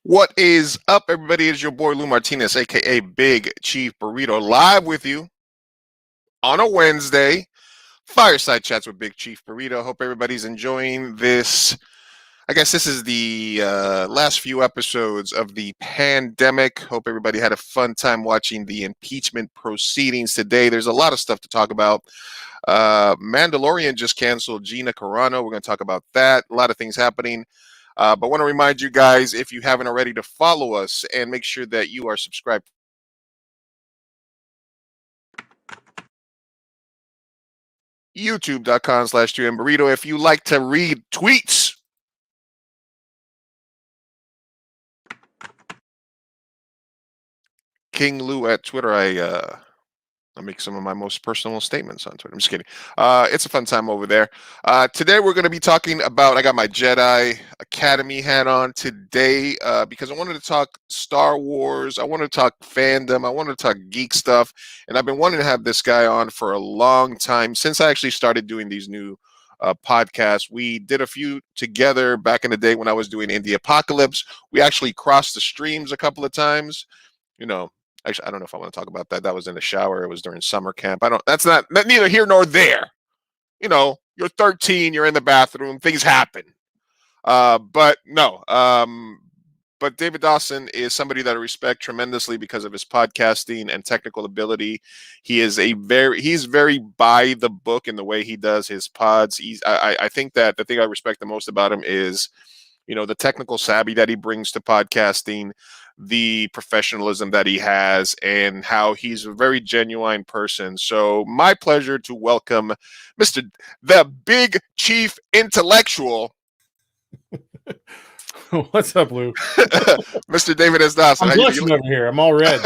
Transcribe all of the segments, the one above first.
What is up, everybody? It's your boy Lou Martinez, aka Big Chief Burrito, live with you on a Wednesday. Fireside chats with Big Chief Burrito. Hope everybody's enjoying this. I guess this is the last few episodes of the pandemic. Hope everybody had a fun time watching the impeachment proceedings today. There's a lot of stuff to talk about. Mandalorian just canceled Gina Carano. We're going to talk about that. A lot of things happening. But want to remind you guys, if you haven't already, to follow us and make sure that you are subscribed. YouTube.com/2mburrito. If you like to read tweets, King Lou at Twitter. I make some of my most personal statements on Twitter. I'm just kidding. It's a fun time over there. Today we're going to be talking about, I got my Jedi Academy hat on today because I wanted to talk Star Wars. I wanted to talk fandom. I wanted to talk geek stuff. And I've been wanting to have this guy on for a long time since I actually started doing these new podcasts. We did a few together back in the day when I was doing Indie Apocalypse. We actually crossed the streams a couple of times. Actually, I don't know if I want to talk about that. That was in the shower. It was during summer camp. That's not neither here nor there. You're 13, you're in the bathroom, things happen. But no. But David Dawson is somebody that I respect tremendously because of his podcasting and technical ability. He's very by the book in the way he does his pods. I think that the thing I respect the most about him is, the technical savvy that he brings to podcasting, the professionalism that he has, and how he's a very genuine person. So my pleasure to welcome the Big Chief Intellexual. What's up, Lou? Mr. David S. Dawson. I'm blushing over here. I'm all red.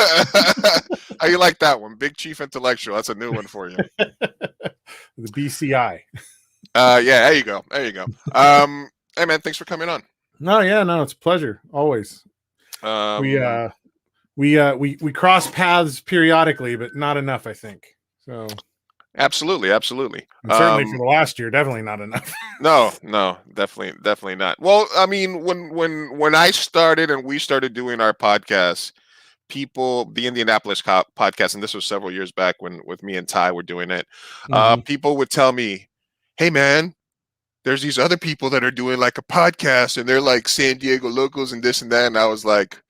How you like that one? Big Chief Intellexual. That's a new one for you. The BCI. Yeah, there you go. Hey man, thanks for coming on. No, it's a pleasure. Always. We cross paths periodically, but not enough, I think. So absolutely. And certainly for the last year, definitely not enough. No, definitely not. Well, I mean, when I started and we started doing our podcast, the Indianapolis podcast, and this was several years back when with me and Ty were doing it, people would tell me, "Hey, man, there's these other people that are doing like a podcast and they're like San Diego locals and this and that." And I was like,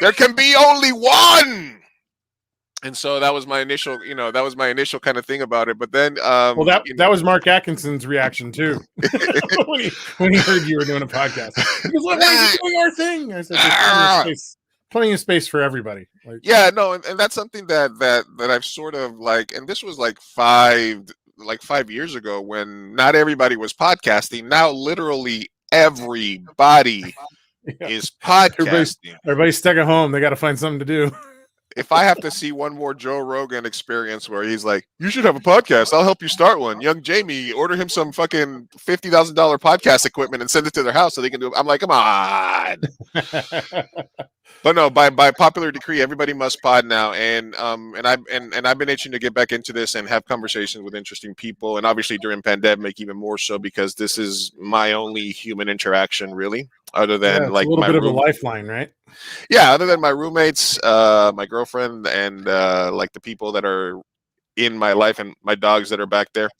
there can be only one. And so that was my initial kind of thing about it. But then, that was Mark Atkinson's reaction too. when he heard you were doing a podcast, he was like, "Why are you doing our thing?" I said, plenty of space for everybody. And that's something that I've sort of like, and this was like 5 years ago when not everybody was podcasting. Now literally everybody is podcasting. Everybody's stuck at home. They got to find something to do. If I have to see one more Joe Rogan experience where he's like, "You should have a podcast. I'll help you start one. Young Jamie, order him some fucking $50,000 podcast equipment and send it to their house so they can do it." I'm like, come on. But no, by popular decree, everybody must pod now, and I've been itching to get back into this and have conversations with interesting people, and obviously during pandemic even more so because this is my only human interaction really, other than like a little bit of a lifeline, right? Yeah, other than my roommates, my girlfriend, and like the people that are in my life and my dogs that are back there.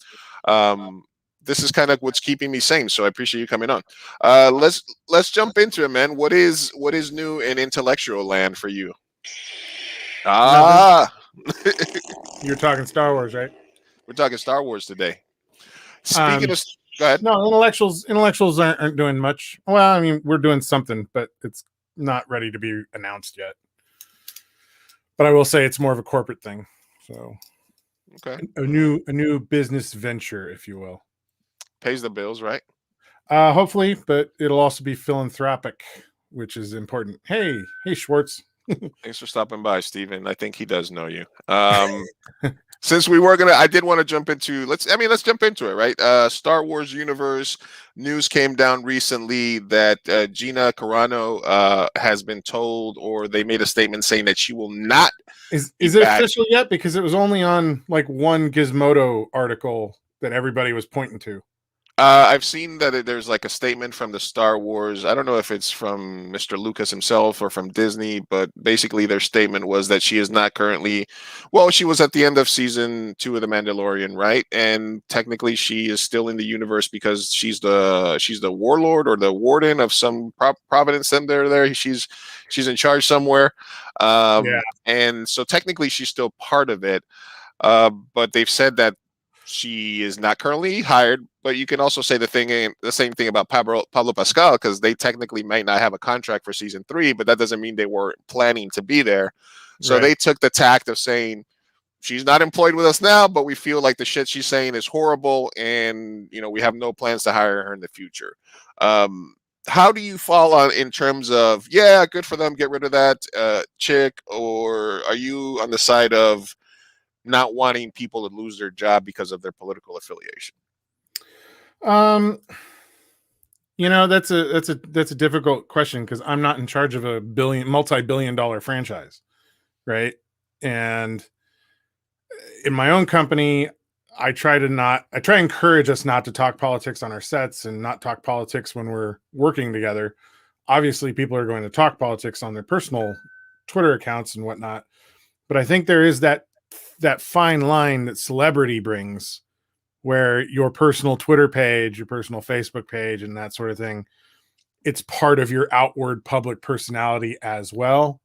This is kind of what's keeping me sane. So I appreciate you coming on. Let's jump into it, man. What is new in intellectual land for you? You're talking Star Wars, right? We're talking Star Wars today. Speaking of, go ahead. No, intellectuals aren't doing much. Well, I mean, we're doing something, but it's not ready to be announced yet. But I will say it's more of a corporate thing. So, okay, a new business venture, if you will. Pays the bills, right? Hopefully, but it'll also be philanthropic, which is important. Hey, Schwartz. Thanks for stopping by, Steven. I think he does know you. Since I did want to jump into, let's jump into it, right? Star Wars Universe news came down recently that Gina Carano has been told, or they made a statement saying that she will not. Is it official yet? Because it was only on like one Gizmodo article that everybody was pointing to. I've seen that there's like a statement from the Star Wars. I don't know if it's from Mr. Lucas himself or from Disney, but basically their statement was that she is not currently, well, she was at the end of season 2 of The Mandalorian, right? And technically she is still in the universe because she's the warlord or the warden of some providence and there. She's in charge somewhere. Yeah. And so technically she's still part of it. But they've said that she is not currently hired. But you can also say the same thing about Pablo Pascal, because they technically might not have a contract for season 3, but that doesn't mean they weren't planning to be there. So Right. they took the tact of saying she's not employed with us now, but we feel like the shit she's saying is horrible, and we have no plans to hire her in the future. How do you fall on in terms of, yeah, good for them, get rid of that chick, or are you on the side of not wanting people to lose their job because of their political affiliation? Um, that's a difficult question because I'm not in charge of a multi-billion-dollar franchise, right? And in my own company, I try and encourage us not to talk politics on our sets and not talk politics when we're working together. Obviously, people are going to talk politics on their personal Twitter accounts and whatnot, but I think there is that fine line that celebrity brings, where your personal Twitter page, your personal Facebook page, and that sort of thing, it's part of your outward public personality as well.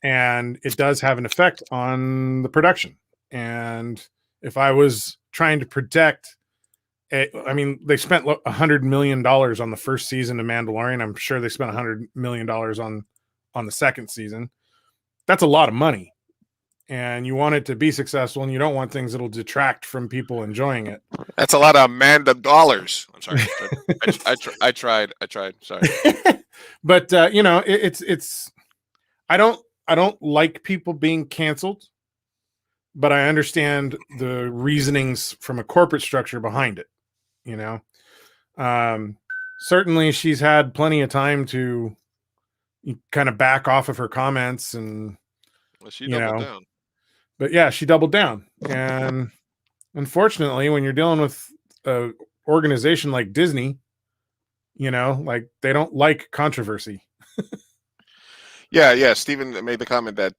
And it does have an effect on the production. And if I was trying to protect, they spent $100 million on the first season of Mandalorian. I'm sure they spent $100 million on the second season. That's a lot of money. And you want it to be successful, and you don't want things that'll detract from people enjoying it. That's a lot of Amanda dollars. I'm sorry. I tried. Sorry. But it's I don't like people being canceled, but I understand the reasonings from a corporate structure behind it. Certainly she's had plenty of time to kind of back off of her comments, and Well, she doubled down. But yeah, she doubled down. And unfortunately, when you're dealing with an organization like Disney, like, they don't like controversy. Yeah. Stephen made the comment that,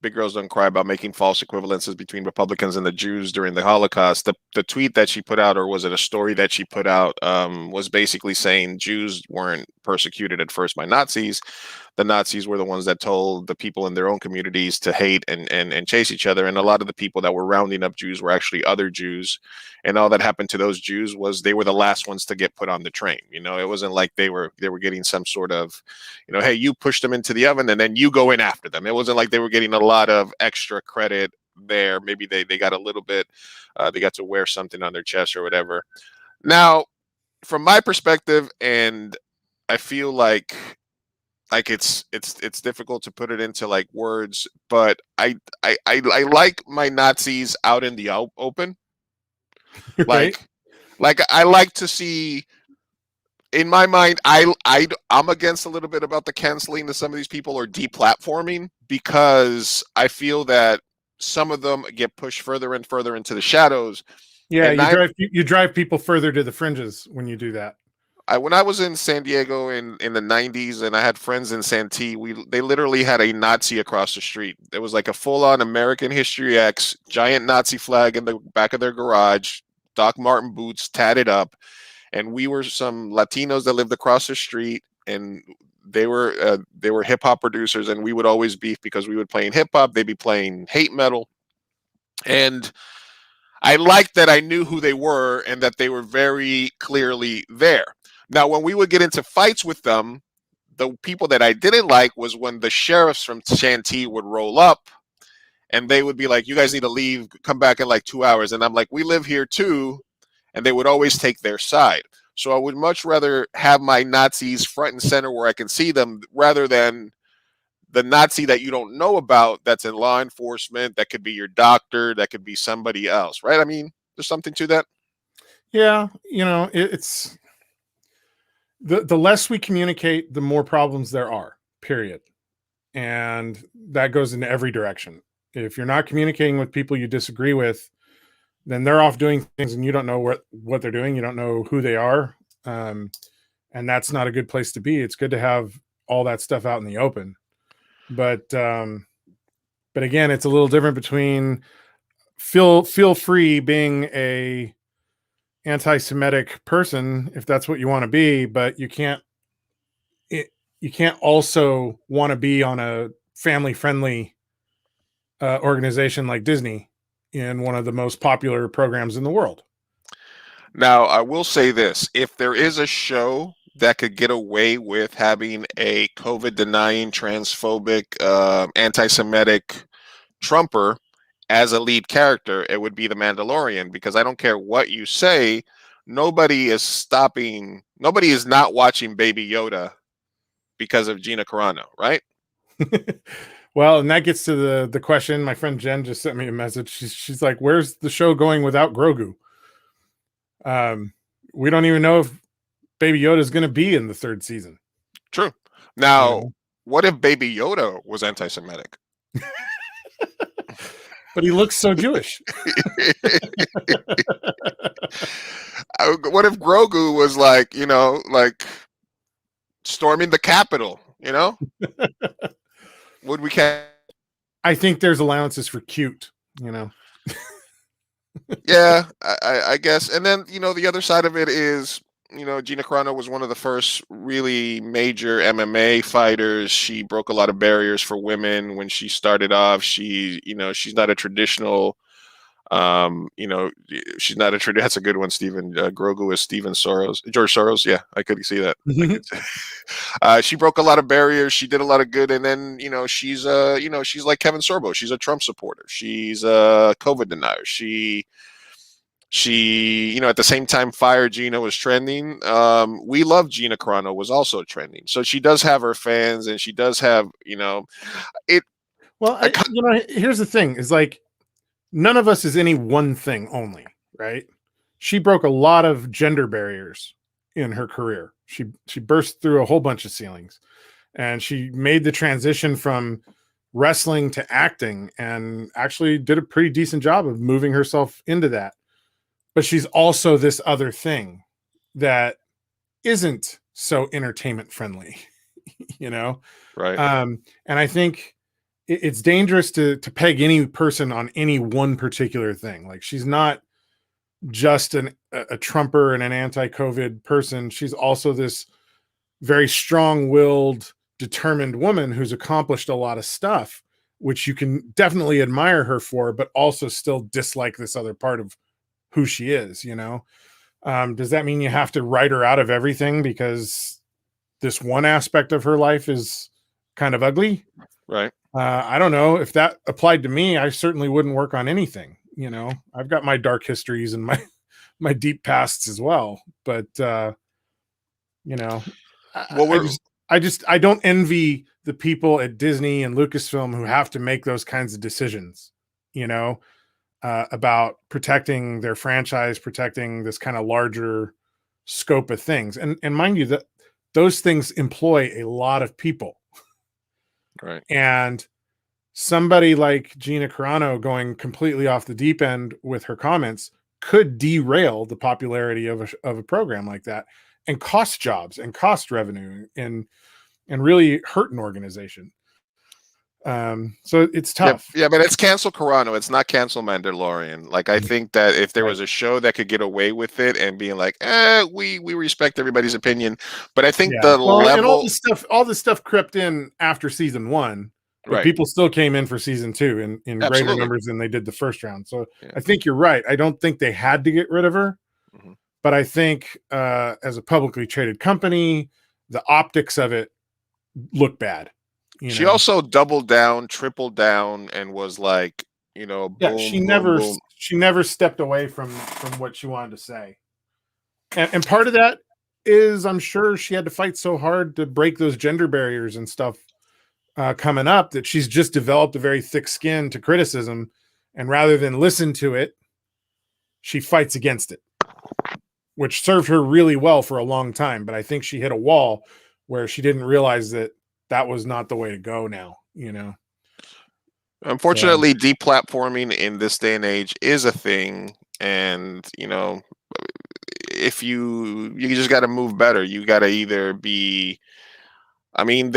big girls don't cry about making false equivalences between Republicans and the Jews during the Holocaust. The tweet that she put out, or was it a story that she put out, was basically saying Jews weren't persecuted at first by Nazis. The Nazis were the ones that told the people in their own communities to hate and chase each other. And a lot of the people that were rounding up Jews were actually other Jews. And all that happened to those Jews was they were the last ones to get put on the train. It wasn't like they were getting some sort of, hey, you push them into the oven and then you go in after them. It wasn't like they were getting a lot of extra credit there. Maybe they got a little bit, they got to wear something on their chest or whatever. Now, from my perspective, and I feel like it's difficult to put it into like words, but I like my Nazis out in the open. Right? Like I like to see, in my mind, I'm against a little bit about the canceling of some of these people or deplatforming, because I feel that some of them get pushed further and further into the shadows. Yeah, And you drive people further to the fringes when you do that. when I was in San Diego in the 90s, and I had friends in Santee, they literally had a Nazi across the street. There was like a full-on American History X giant Nazi flag in the back of their garage, Doc Martin boots tatted up, and we were some Latinos that lived across the street, and they were hip hop producers, and we would always beef because we would play in hip hop, they'd be playing hate metal, and I liked that I knew who they were and that they were very clearly there. Now, when we would get into fights with them, the people that I didn't like was when the sheriffs from Santee would roll up and they would be like, you guys need to leave, come back in like 2 hours. And I'm like, we live here too. And they would always take their side. So I would much rather have my Nazis front and center where I can see them, rather than the Nazi that you don't know about that's in law enforcement, that could be your doctor, that could be somebody else, right? I mean, there's something to that. Yeah, it's the less we communicate, the more problems there are, period. And that goes in every direction. If you're not communicating with people you disagree with, then they're off doing things and you don't know what they're doing. You don't know who they are. And that's not a good place to be. It's good to have all that stuff out in the open. But again, it's a little different between feel free being a anti-Semitic person if that's what you want to be, but you can't also want to be on a family-friendly organization like Disney in one of the most popular programs in the world. Now, I will say this: if there is a show that could get away with having a COVID-denying, transphobic, anti-Semitic Trumper as a lead character, it would be The Mandalorian, because I don't care what you say, nobody is not watching Baby Yoda because of Gina Carano, right? Well, and that gets to the question. My friend Jen just sent me a message. She's like, "Where's the show going without Grogu?" We don't even know if Baby Yoda is going to be in the 3rd season. True. Now, what if Baby Yoda was anti-Semitic? But he looks so Jewish. What if Grogu was like storming the Capitol? Would we care? I think there's allowances for cute. Yeah, I guess. And then the other side of it is, Gina Carano was one of the first really major MMA fighters. She broke a lot of barriers for women when she started off. She's not a traditional, she's not a traditional. That's a good one, Stephen. Grogu is George Soros. Yeah, I could see that. She broke a lot of barriers. She did a lot of good. And then, she's like Kevin Sorbo. She's a Trump supporter. She's a COVID denier. She at the same time Fire Gina was trending. We Love Gina Carano was also trending. So she does have her fans, and she does have, it. Well, here's the thing is, like, none of us is any one thing only, right? She broke a lot of gender barriers in her career. She burst through a whole bunch of ceilings, and she made the transition from wrestling to acting and actually did a pretty decent job of moving herself into that. But she's also this other thing that isn't so entertainment friendly, Right. And I think it's dangerous to peg any person on any one particular thing. Like, she's not just a Trumper and an anti-COVID person. She's also this very strong-willed, determined woman who's accomplished a lot of stuff, which you can definitely admire her for, but also still dislike this other part of who she is. Does that mean you have to write her out of everything because this one aspect of her life is kind of ugly? Right. I don't know. If that applied to me, I certainly wouldn't work on anything. I've got my dark histories and my deep pasts as well. But I don't envy the people at Disney and Lucasfilm who have to make those kinds of decisions, about protecting their franchise, protecting this kind of larger scope of things. And mind you, that those things employ a lot of people. Right. And somebody like Gina Carano going completely off the deep end with her comments could derail the popularity of a program like that, and cost jobs and cost revenue and really hurt an organization. So it's tough. Yeah, but it's cancel Carano. It's not cancel Mandalorian. Like, I think that if there was a show that could get away with it and being like, we respect everybody's opinion, but I think level and all this stuff crept in after season 1, but right. People still came in for season 2 in greater numbers than they did the first round. So yeah. I think you're right. I don't think they had to get rid of her, but I think as a publicly traded company, the optics of it look bad. She also doubled down, tripled down, and was like, boom, she boom. never stepped away from what she wanted to say. And part of that is, I'm sure she had to fight so hard to break those gender barriers and stuff coming up, that she's just developed a very thick skin to criticism. And rather than listen to it, she fights against it, which served her really well for a long time. But I think she hit a wall where she didn't realize that was not the way to go now, Unfortunately, deplatforming in this day and age is a thing. And if you just got to move better. You got to either be. I mean,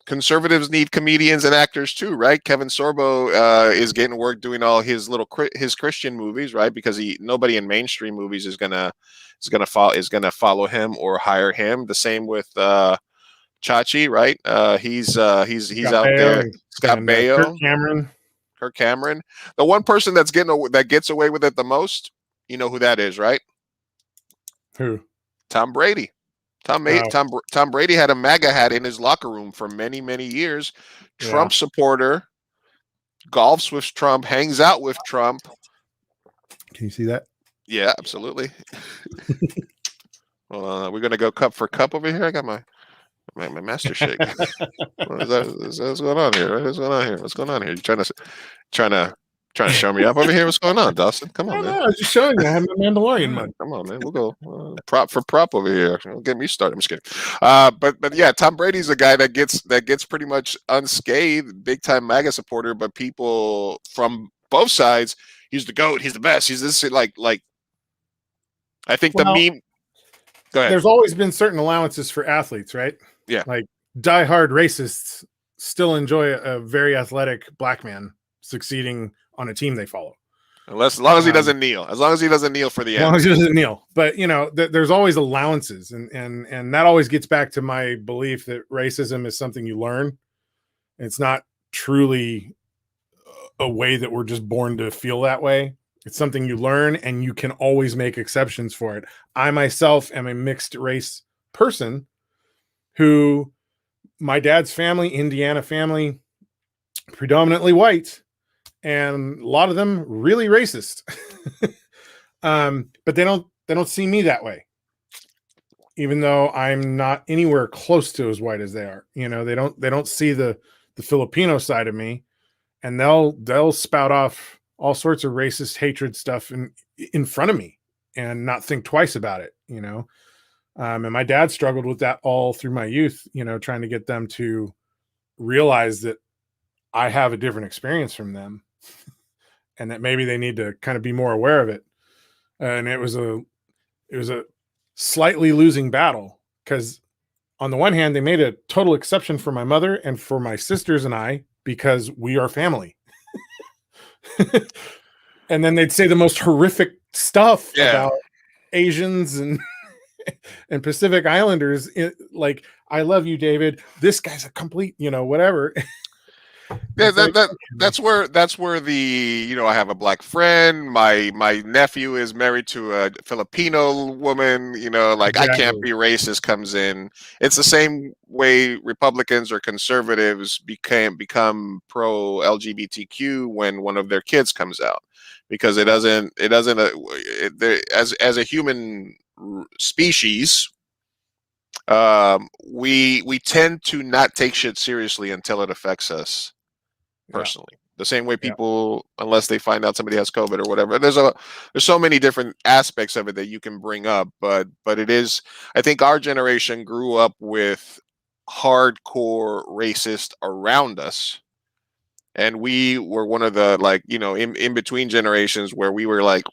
conservatives need comedians and actors too, right? Kevin Sorbo is getting work doing all his his Christian movies, right? Because nobody in mainstream movies is gonna follow him or hire him. The same with Chachi, right? He's Scott out Baio there. Scott and Baio, Kirk Cameron. Kirk Cameron. The one person that gets away with it the most, you know who that is, right? Who? Tom Brady. Tom Brady had a MAGA hat in his locker room for many, many years. Trump supporter, golfs with Trump, hangs out with Trump. Can you see that? Yeah, absolutely. Well, we're gonna go cup for cup over here. I got my master shake. What's going on here? What's going on here? You trying to show me up over here? What's going on, Dawson? Come on, man. I was just showing you I have my Mandalorian mug. Come on, man. We'll go prop for prop over here. Don't get me started. I'm just kidding. But yeah, Tom Brady's a guy that gets pretty much unscathed, big time MAGA supporter. But people from both sides, he's the GOAT. He's the best. He's this like. I think the meme. Go ahead. There's always been certain allowances for athletes, right? Yeah. Like diehard racists still enjoy a very athletic black man succeeding on a team they follow. As long as he doesn't kneel. As long as he doesn't kneel for the end. As long as he doesn't kneel. But, there's always allowances. And that always gets back to my belief that racism is something you learn. It's not truly a way that we're just born to feel that way. It's something you learn, and you can always make exceptions for it. I myself am a mixed race person who, my dad's family, Indiana family, predominantly white, and a lot of them really racist. But they don't see me that way, even though I'm not anywhere close to as white as they are. They don't see the Filipino side of me, and they'll spout off all sorts of racist hatred stuff in front of me and not think twice about it, and my dad struggled with that all through my youth, trying to get them to realize that I have a different experience from them and that maybe they need to kind of be more aware of it. And it was a slightly losing battle, because on the one hand, they made a total exception for my mother and for my sisters and I, because we are family. And then they'd say the most horrific stuff about Asians and Pacific Islanders, like, I love you, David. This guy's a complete, whatever. Yeah, that's where the I have a black friend. My nephew is married to a Filipino woman. Exactly. I can't be racist comes in. It's the same way Republicans or conservatives become pro LGBTQ when one of their kids comes out, because as a human species, we tend to not take shit seriously until it affects us personally. The same way people, unless they find out somebody has COVID or whatever. There's so many different aspects of it that you can bring up, but it is, I think our generation grew up with hardcore racist around us, and we were one of the in between generations where we were like,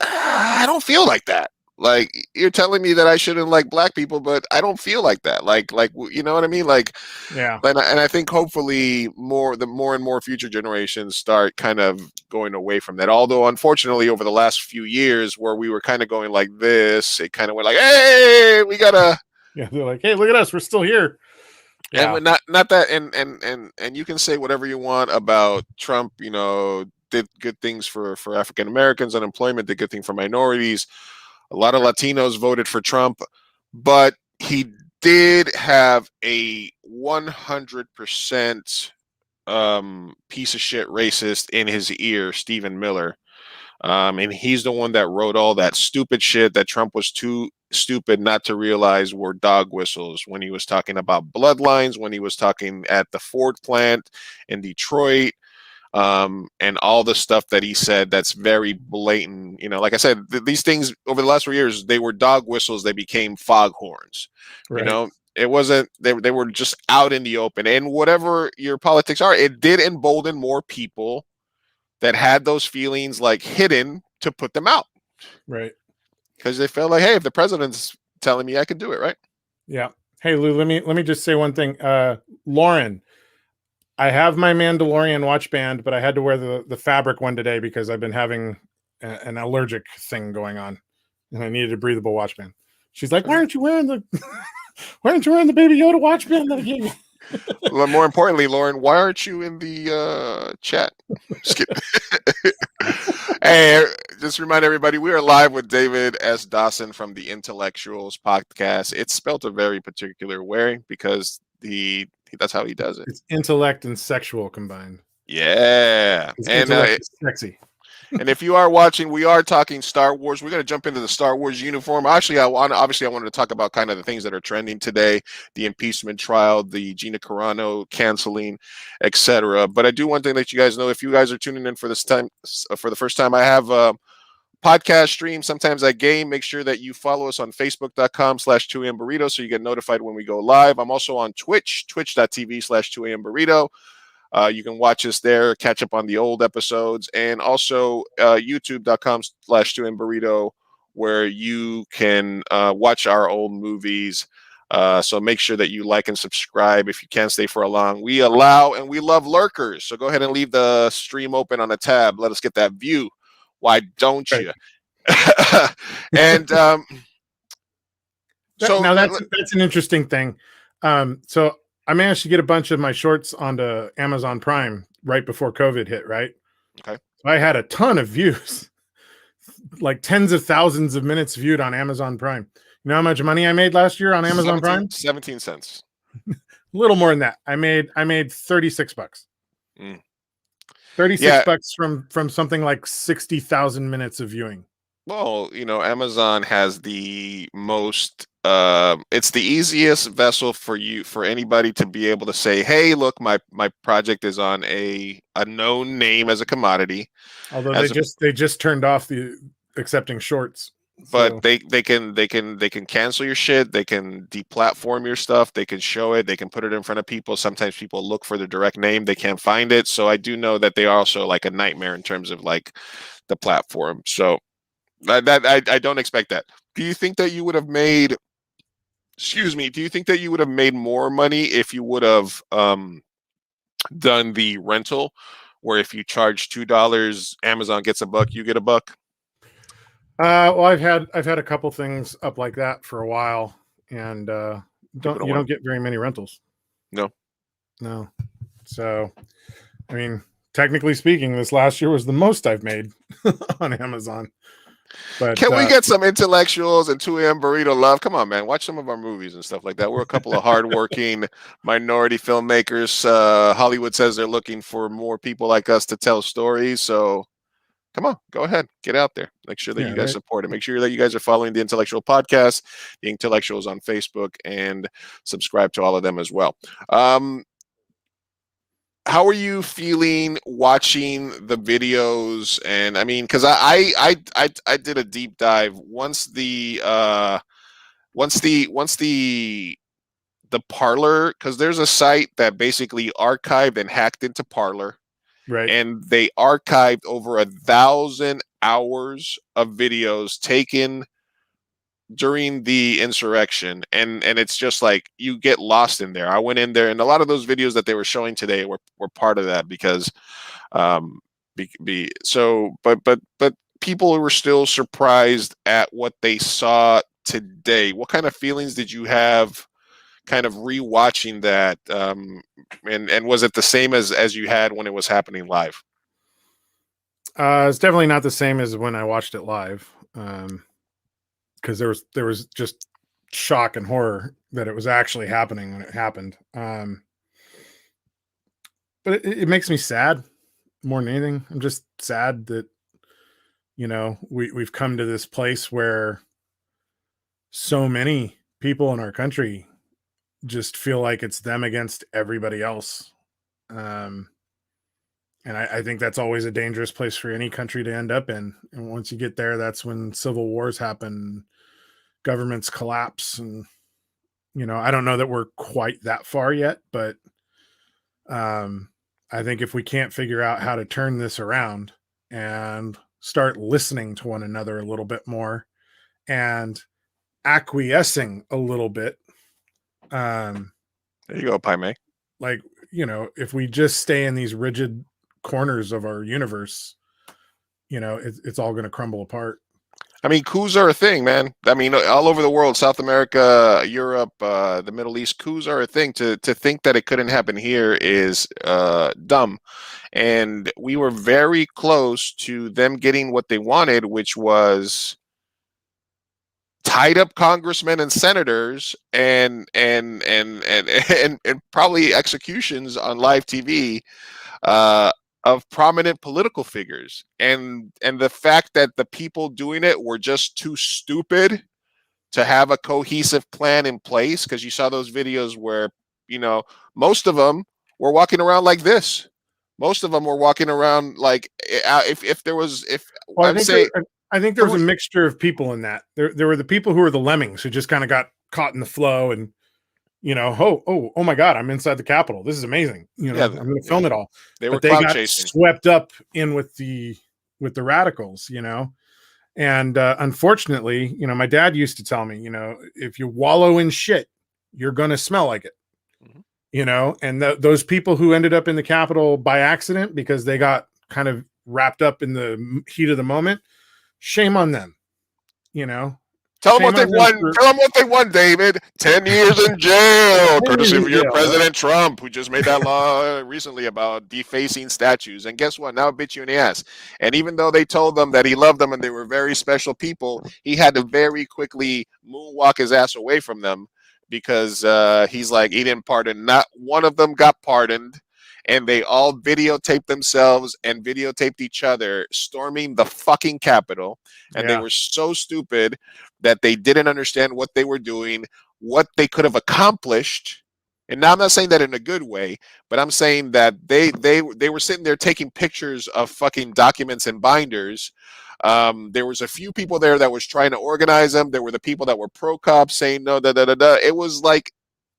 I don't feel like that. Like, you're telling me that I shouldn't like black people, but I don't feel like that. Like, you know what I mean? Like, yeah. And I think hopefully more and more future generations start kind of going away from that. Although, unfortunately, over the last few years where we were kind of going like this, it kind of went like, hey, we gotta. Yeah, they're like, hey, look at us, we're still here. Yeah. And not that, and you can say whatever you want about Trump. Did good things for African Americans, unemployment, did good thing for minorities. A lot of Latinos voted for Trump, but he did have a 100% piece of shit racist in his ear, Stephen Miller. And he's the one that wrote all that stupid shit that Trump was too stupid not to realize were dog whistles, when he was talking about bloodlines, when he was talking at the Ford plant in Detroit. And all the stuff that he said that's very blatant. Like I said, these things over the last 4 years, they were dog whistles. They became foghorns. Right. It wasn't, they were just out in the open. And whatever your politics are, it did embolden more people that had those feelings like hidden to put them out. Right. Because they felt like, hey, if the president's telling me I can do it, right? Yeah. Hey Lou, let me just say one thing. Lauren, I have my Mandalorian watch band, but I had to wear the fabric one today because I've been having an allergic thing going on, and I needed a breathable watch band. She's like, "Why aren't you wearing the Baby Yoda watch band that I gave you?" Well, more importantly, Lauren, why aren't you in the chat? Just kidding. Hey, just remind everybody, we are live with David S. Dawson from the Intellexuals Podcast. It's spelled a very particular way because that's how he does it. It's intellect and sexual combined. Yeah. And intellect is sexy. And if you are watching, we are talking Star Wars. We're going to jump into the Star Wars uniform. Actually, I wanted to talk about kind of the things that are trending today, the impeachment trial, the Gina Carano canceling, etc. But I do want to let you guys know, if you guys are tuning in for the first time, I have a podcast stream. Sometimes I game. Make sure that you follow us on facebook.com/2am burrito so you get notified when we go live. I'm also on Twitch, twitch.tv/2am burrito. You can watch us there, catch up on the old episodes, and also youtube.com/2M Burrito, where you can watch our old movies. So make sure that you like and subscribe if you can't stay for a long. We allow and we love lurkers. So go ahead and leave the stream open on a tab. Let us get that view. Why don't you? And so now that's an interesting thing. So I managed to get a bunch of my shorts onto Amazon Prime right before COVID hit, right? Okay. So I had a ton of views, like tens of thousands of minutes viewed on Amazon Prime. You know how much money I made last year on Amazon Prime? 17 cents. A little more than that. I made $36. 36 bucks from something like 60,000 minutes of viewing. Well, Amazon has the most it's the easiest vessel for anybody to be able to say, hey, look, my project is on a known name as a commodity. Although they just turned off the accepting shorts. But so they can cancel your shit, they can deplatform your stuff, they can show it, they can put it in front of people. Sometimes people look for the direct name, they can't find it. So I do know that they are also like a nightmare in terms of like the platform. So I don't expect that. Do you think that you would have made more money if you would have done the rental, where if you charge $2, Amazon gets $1, you get $1? Well, I've had a couple things up like that for a while, and you don't get very many rentals. No. So, I mean, technically speaking, this last year was the most I've made on Amazon. But can we get some intellectuals and 2am burrito love? Come on, man. Watch some of our movies and stuff like that. We're a couple of hardworking minority filmmakers. Hollywood says they're looking for more people like us to tell stories. So come on, go ahead. Get out there. Make sure that you guys support it. Make sure that you guys are following the Intellexual Podcast, the Intellexuals on Facebook, and subscribe to all of them as well. How are you feeling watching the videos? And I mean, because I did a deep dive once the Parler, because there's a site that basically archived and hacked into Parler, right? And they archived over 1,000 hours of videos taken during the insurrection, and it's just like you get lost in there. I went in there, and a lot of those videos that they were showing today were part of that, because but people were still surprised at what they saw today. What kind of feelings did you have kind of rewatching that, and was it the same as you had when it was happening live? It's definitely not the same as when I watched it live. Because there was just shock and horror that it was actually happening when it happened. But it makes me sad more than anything. I'm just sad that, we've come to this place where so many people in our country just feel like it's them against everybody else. And I think that's always a dangerous place for any country to end up in. And once you get there, that's when civil wars happen, governments collapse. And, I don't know that we're quite that far yet, but I think if we can't figure out how to turn this around and start listening to one another a little bit more and acquiescing a little bit, There you go, Paime. like, if we just stay in these rigid corners of our universe, it's all going to crumble apart. I mean, coups are a thing, man. I mean, all over the world, South America, Europe, the Middle East, coups are a thing. To think that it couldn't happen here is dumb. And we were very close to them getting what they wanted, which was tied up congressmen and senators and probably executions on live TV of prominent political figures, and the fact that the people doing it were just too stupid to have a cohesive plan in place, because you saw those videos where most of them were walking around like this. Most of them were walking around like if there was well, I think there was a mixture of people in that. There were the people who were the lemmings who just kind of got caught in the flow and oh my God, I'm inside the Capitol. This is amazing. I'm going to film it all. They were got chasing. Swept up in with the radicals, and unfortunately, my dad used to tell me, if you wallow in shit, you're going to smell like it, and those people who ended up in the Capitol by accident because they got kind of wrapped up in the heat of the moment, shame on them, Tell them what they won. Tell them what they won, David. 10 years in jail, courtesy of your President Trump, who just made that law recently about defacing statues. And guess what? Now it bit you in the ass. And even though they told them that he loved them and they were very special people, he had to very quickly moonwalk his ass away from them because he's like, he didn't pardon. Not one of them got pardoned. And they all videotaped themselves and videotaped each other storming the fucking Capitol. And they were so stupid that they didn't understand what they were doing, what they could have accomplished. And now I'm not saying that in a good way, but I'm saying that they were sitting there taking pictures of fucking documents and binders. There was a few people there that was trying to organize them. There were the people that were pro-cop saying no, It was like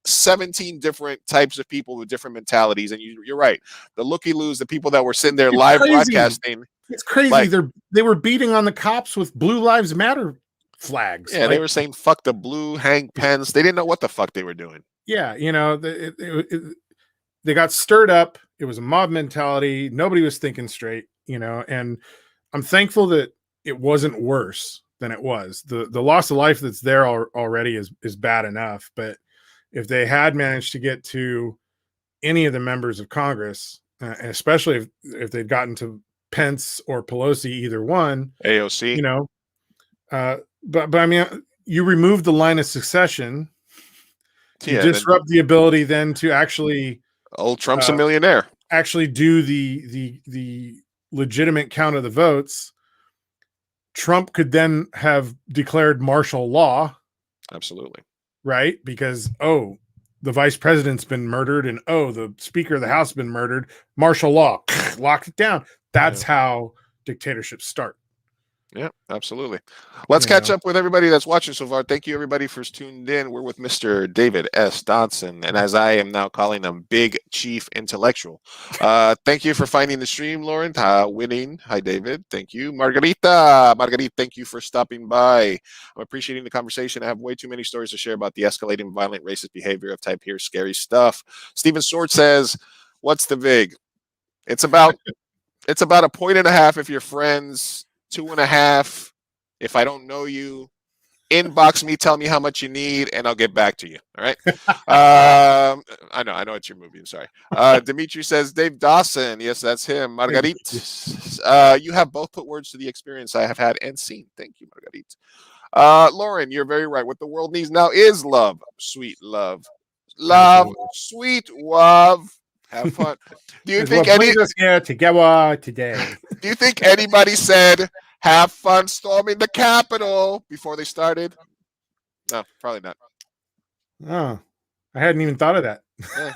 17 different types of people with different mentalities. And you're right. The looky-loos, the people that were sitting there live broadcasting. It's crazy. They were beating on the cops with Blue Lives Matter flags. Yeah, they were saying fuck the blue, Hank Pence. They didn't know what the fuck they were doing. Yeah, they got stirred up. It was a mob mentality. Nobody was thinking straight, and I'm thankful that it wasn't worse than it was. The loss of life that's there already is bad enough, but if they had managed to get to any of the members of Congress, especially if they'd gotten to Pence or Pelosi, either one, AOC, but I mean, you remove the line of succession, you disrupt the ability then to actually old Trump's a millionaire, actually do the legitimate count of the votes. Trump could then have declared martial law. Absolutely. Right? Because, the vice president's been murdered and, the speaker of the house has been murdered. Martial law, locked it down. That's how dictatorships start. Yeah, absolutely. Let's catch up with everybody that's watching so far. Thank you, everybody, for tuned in. We're with Mr. David S. Dawson, and as I am now calling him, Big Chief Intellexual. Thank you for finding the stream, Lauren. Winning. Hi, David. Thank you. Margarita, thank you for stopping by. I'm appreciating the conversation. I have way too many stories to share about the escalating violent racist behavior of type here. Scary stuff. Stephen Sword says, what's the VIG? It's about a 1.5 points if you're friends. 2.5 if I don't know you. Inbox me, tell me how much you need, and I'll get back to you. All right. I know it's your movie. I'm sorry. Dimitri says, Dave Dawson. Yes, that's him. Marguerite. You have both put words to the experience I have had and seen. Thank you, Marguerite. Lauren, you're very right. What the world needs now is love. Sweet love. Love, sweet love. Have fun. Do you think us here together today? Do you think anybody said have fun storming the Capitol before they started? No, probably not. Oh, I hadn't even thought of that. Yeah.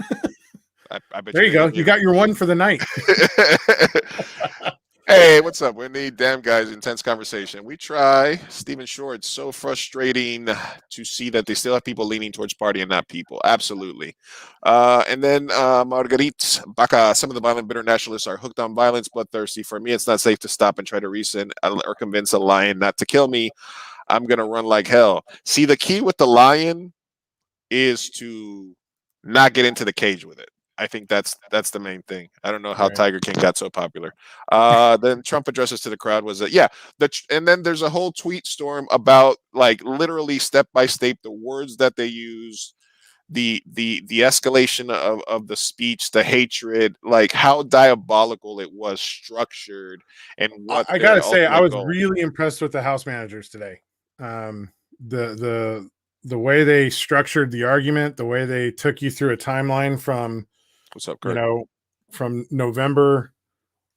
I bet there you go. You got your one for the night. Hey, what's up? We're in the damn guys intense conversation. We try. Stephen Shore, it's so frustrating to see that they still have people leaning towards party and not people. Absolutely. And then Marguerite Baca, some of the violent, bitter nationalists are hooked on violence, bloodthirsty. For me, it's not safe to stop and try to reason or convince a lion not to kill me. I'm going to run like hell. See, the key with the lion is to not get into the cage with it. I think that's the main thing. I don't know how Right. Tiger King got so popular. Then Trump addresses to the crowd was that and then there's a whole tweet storm about like literally step by step the words that they use, the escalation of the speech, the hatred, like how diabolical it was structured, and what I gotta their say, I ultimate was goal. really impressed with the House managers today. The the way they structured the argument, the way they took you through a timeline from What's up, you Kurt? know from November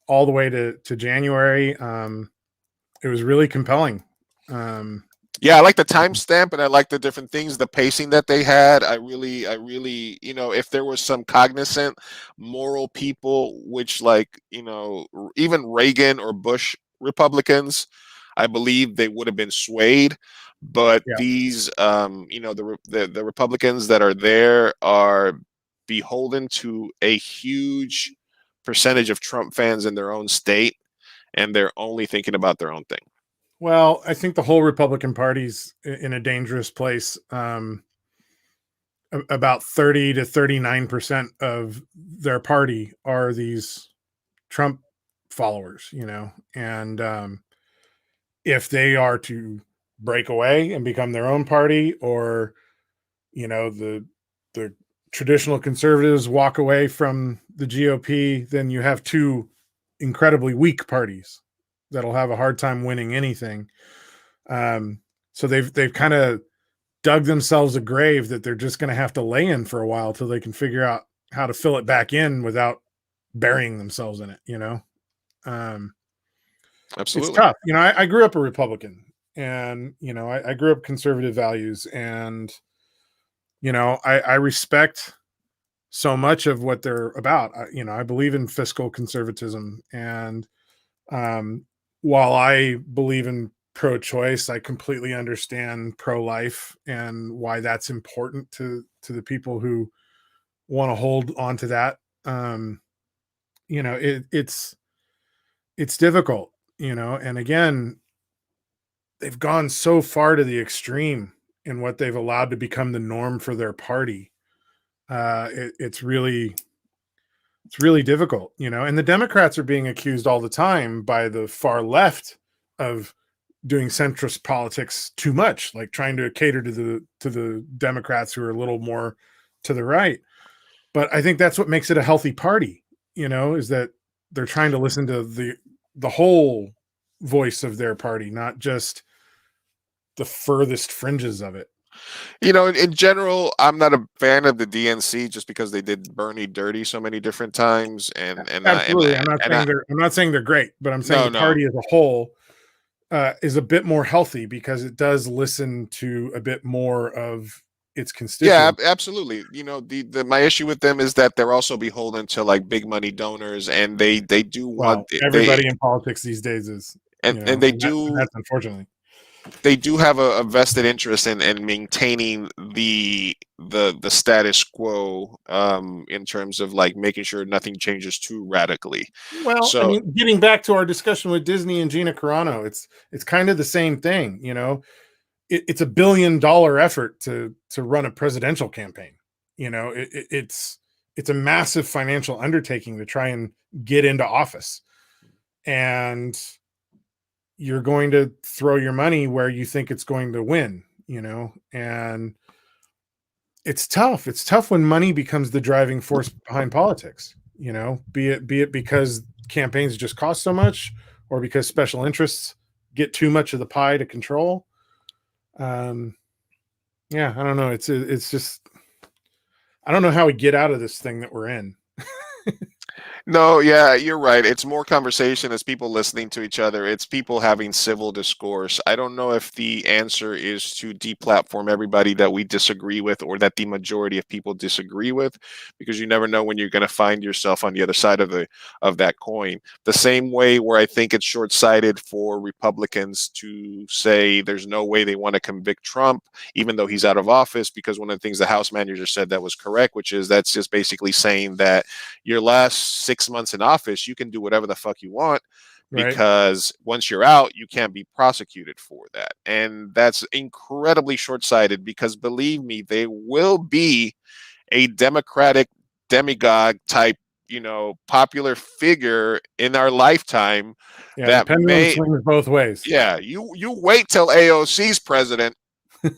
all the way to January. It was really compelling. Um, Yeah, I like the timestamp and I like the different things, the pacing that they had. I really, if there was some cognizant, moral people, which like, even Reagan or Bush Republicans, I believe they would have been swayed. But yeah. these, the Republicans that are there are beholden to a huge percentage of Trump fans in their own state, and they're only thinking about their own thing. Well, I think the whole Republican Party's in a dangerous place. About 30 to 39% of their party are these Trump followers, and if they are to break away and become their own party, or the traditional conservatives walk away from the GOP, then you have two incredibly weak parties that'll have a hard time winning anything. So they've kind of dug themselves a grave that they're just going to have to lay in for a while till they can figure out how to fill it back in without burying themselves in it. Um, it's Absolutely. tough. I grew up a Republican, and I grew up conservative values, and I respect so much of what they're about. I believe in fiscal conservatism, and while I believe in pro-choice, I completely understand pro-life and why that's important to the people who want to hold on to that. It's difficult, and again, they've gone so far to the extreme in what they've allowed to become the norm for their party. It's really difficult, and the Democrats are being accused all the time by the far left of doing centrist politics too much, like trying to cater to the Democrats who are a little more to the right. But I think that's what makes it a healthy party, is that they're trying to listen to the whole voice of their party, not just the furthest fringes of it. In general, I'm not a fan of the DNC just because they did Bernie dirty so many different times, Absolutely. I'm not saying they're great, but I'm saying no, the no, party as a whole is a bit more healthy because it does listen to a bit more of its yeah, constituents. absolutely. The my issue with them is that they're also beholden to like big money donors, and they do want Well, everybody in politics these days is, and they and do that's unfortunately. they do have a vested interest in maintaining the status quo, in terms of like making sure nothing changes too radically. Well, I So mean, getting back to our discussion with Disney and Gina Carano, it's kind of the same thing. It's $1 billion effort to run a presidential campaign. It's a massive financial undertaking to try and get into office, and you're going to throw your money where you think it's going to win. And it's tough. It's tough when money becomes the driving force behind politics. Be it because campaigns just cost so much, or because special interests get too much of the pie to control. Yeah, I don't know. It's just I don't know how we get out of this thing that we're in. No, yeah, you're right. It's more conversation. It's people listening to each other. It's people having civil discourse. I don't know if the answer is to deplatform everybody that we disagree with or that the majority of people disagree with, because you never know when you're going to find yourself on the other side of that coin. The same way where I think it's short-sighted for Republicans to say there's no way they want to convict Trump, even though he's out of office, because one of the things the House manager said that was correct, which is that's just basically saying that your last 6 months in office, you can do whatever the fuck you want Right. because once you're out, you can't be prosecuted for that. And that's incredibly short sighted because believe me, they will be a Democratic demagogue type, popular figure in our lifetime Yeah. The that pendulum may, swings both ways. yeah, you wait till AOC's president. Huh?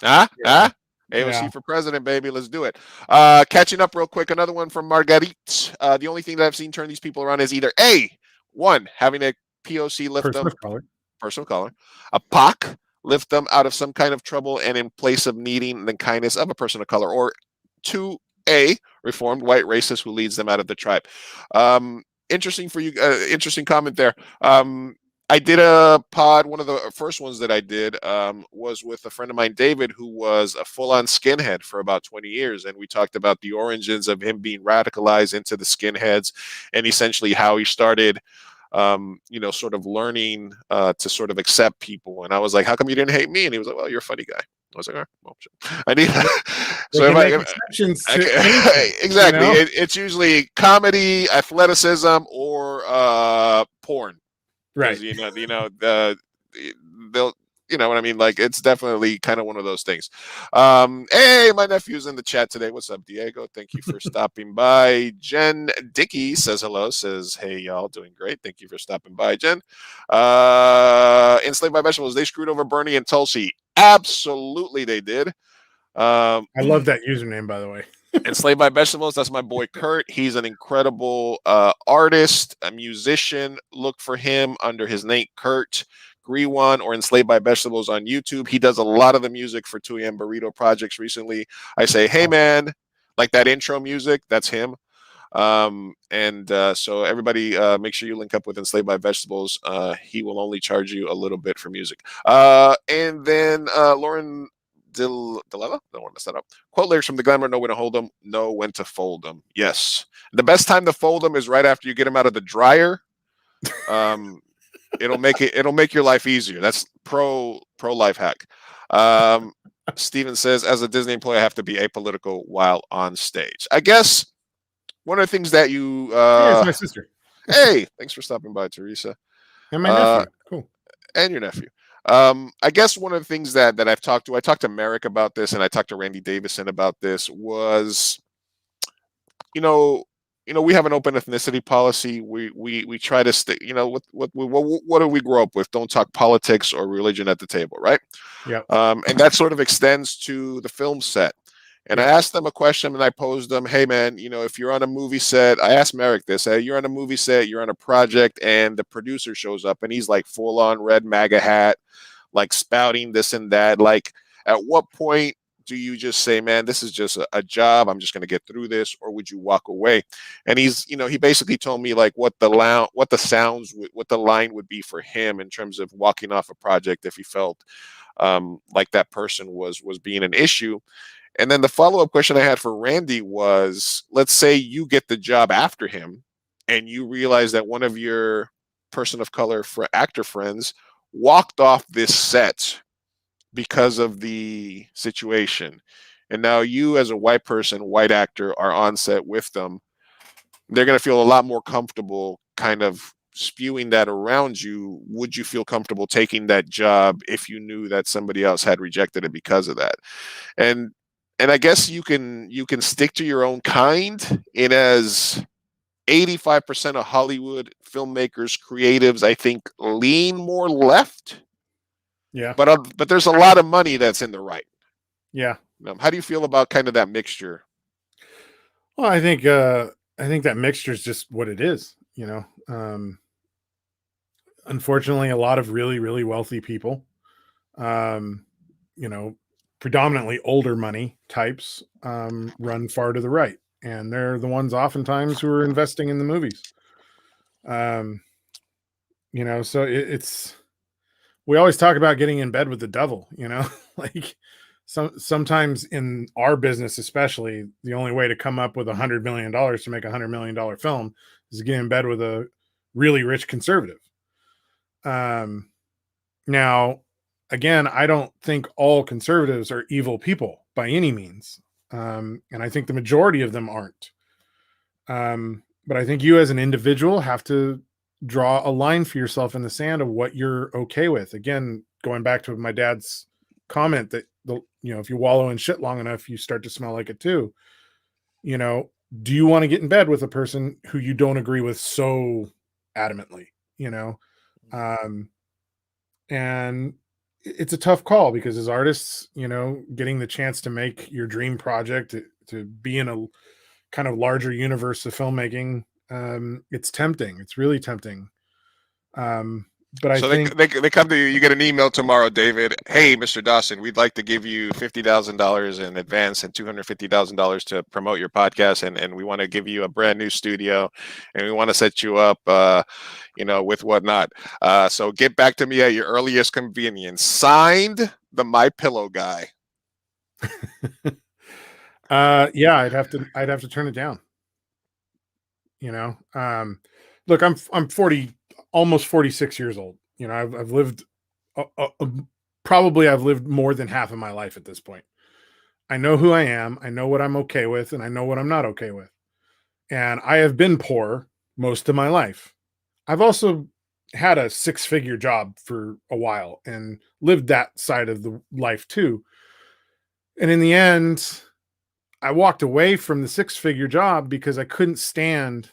Yeah. Huh? Yeah. AOC for president, baby. Let's do it. Catching up real quick. Another one from Marguerite. The only thing that I've seen turn these people around is either one, having a POC lift Person them, of color. personal color, a POC lift them out of some kind of trouble and in place of needing the kindness of a person of color, or two, a reformed white racist who leads them out of the tribe. Interesting for you. Interesting comment there. I did a pod. One of the first ones that I did was with a friend of mine, David, who was a full-on skinhead for about 20 years. And we talked about the origins of him being radicalized into the skinheads and essentially how he started, sort of learning to sort of accept people. And I was like, how come you didn't hate me? And he was like, well, you're a funny guy. I was like, all right, well, shit. I need. They So can make if exceptions I, to anything, exactly, you know? it's usually comedy, athleticism, or porn. Right. Because they'll, you know what I mean. Like it's definitely kind of one of those things. Hey, my nephew's in the chat today. What's up, Diego? Thank you for stopping by. Jen Dickey says hello. Says hey, y'all, doing great. Thank you for stopping by, Jen. Enslaved by Vegetables. They screwed over Bernie and Tulsi. Absolutely, they did. I love that username, by the way. Enslaved by Vegetables, that's my boy Kurt. He's an incredible artist, a musician. Look for him under his name, Kurt Grewan, or Enslaved by Vegetables on YouTube. He does a lot of the music for 2am Burrito projects recently. I say, hey man, like that intro music, that's him. So everybody make sure you link up with Enslaved by Vegetables. He will only charge you a little bit for music. And then Lauren Dillella, don't want to mess that up. Quote lyrics from the Glamour: know when to hold them, know when to fold them. Yes. The best time to fold them is right after you get them out of the dryer. It'll make your life easier. That's pro life hack. Steven says, as a Disney employee, I have to be apolitical while on stage. I guess one of the things that you Hey, it's my sister. hey, thanks for stopping by, Teresa. And my nephew. Cool. And your nephew. I guess one of the things that I talked to Merrick about this, and I talked to Randy Davison about this, was, we have an open ethnicity policy. We try to stay, what do we grow up with? Don't talk politics or religion at the table, right? Yeah. And that sort of extends to the film set. And I asked them a question and I posed them, hey man, if you're on a movie set, I asked Merrick this, hey, you're on a movie set, you're on a project, and the producer shows up and he's like full on red MAGA hat, like spouting this and that. Like, at what point do you just say, man, this is just a job, I'm just going to get through this, or would you walk away? And he basically told me like what the line would be for him in terms of walking off a project if he felt like that person was being an issue. And then the follow-up question I had for Randy was, let's say you get the job after him and you realize that one of your person of color actor friends walked off this set because of the situation. And now you, as a white person, white actor, are on set with them. They're going to feel a lot more comfortable kind of spewing that around you. Would you feel comfortable taking that job if you knew that somebody else had rejected it because of that? And I guess you can stick to your own kind, in as 85% of Hollywood filmmakers, creatives, I think, lean more left. Yeah. But there's a lot of money that's in the right. Yeah. How do you feel about kind of that mixture? Well, I think that mixture is just what it is. Unfortunately, a lot of really, really wealthy people, predominantly older money types, run far to the right. and they're the ones oftentimes who are investing in the movies. So it's we always talk about getting in bed with the devil, like sometimes in our business, especially, the only way to come up with $100 million to make $100 million film is to get in bed with a really rich conservative. Now, again, I don't think all conservatives are evil people by any means. And I think the majority of them aren't. But I think you as an individual have to draw a line for yourself in the sand of what you're okay with. Again, going back to my dad's comment that if you wallow in shit long enough, you start to smell like it too. Do you want to get in bed with a person who you don't agree with so adamantly? And it's a tough call because as artists, getting the chance to make your dream project, to be in a kind of larger universe of filmmaking, it's tempting. It's really tempting. But I think they come to you. You get an email tomorrow, David. Hey, Mr. Dawson, we'd like to give you $50,000 in advance and $250,000 to promote your podcast, and we want to give you a brand new studio, and we want to set you up, with whatnot. So get back to me at your earliest convenience. Signed, the My Pillow guy. Yeah, I'd have to turn it down. Look, I'm 40. Almost 46 years old. I've lived probably I've lived more than half of my life at this point. I know who I am. I know what I'm okay with, and I know what I'm not okay with. And I have been poor most of my life. I've also had a 6-figure job for a while and lived that side of the life too. And in the end, I walked away from the 6-figure job because I couldn't stand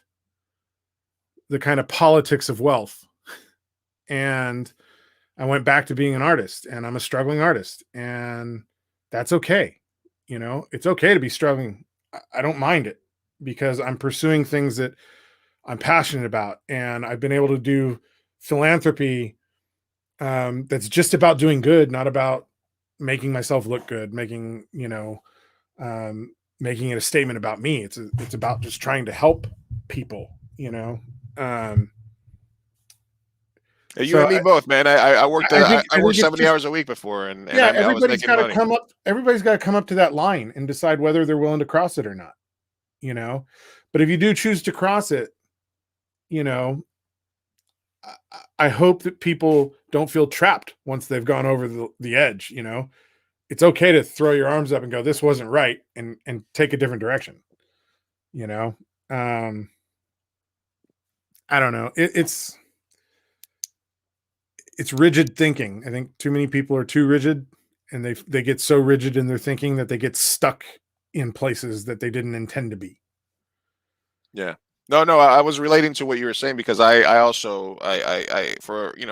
the kind of politics of wealth. And I went back to being an artist, and I'm a struggling artist, and that's okay. It's okay to be struggling. I don't mind it because I'm pursuing things that I'm passionate about. And I've been able to do philanthropy that's just about doing good, not about making myself look good, making it a statement about me. It's about just trying to help people, You and me both, man. I worked 70 hours a week before, and I was making money. Everybody's got to come up to that line and decide whether they're willing to cross it or not. But if you do choose to cross it, I hope that people don't feel trapped once they've gone over the edge. It's okay to throw your arms up and go, "This wasn't right," and take a different direction. I don't know. It's rigid thinking. I think too many people are too rigid, and they get so rigid in their thinking that they get stuck in places that they didn't intend to be. Yeah. No, I was relating to what you were saying because I also I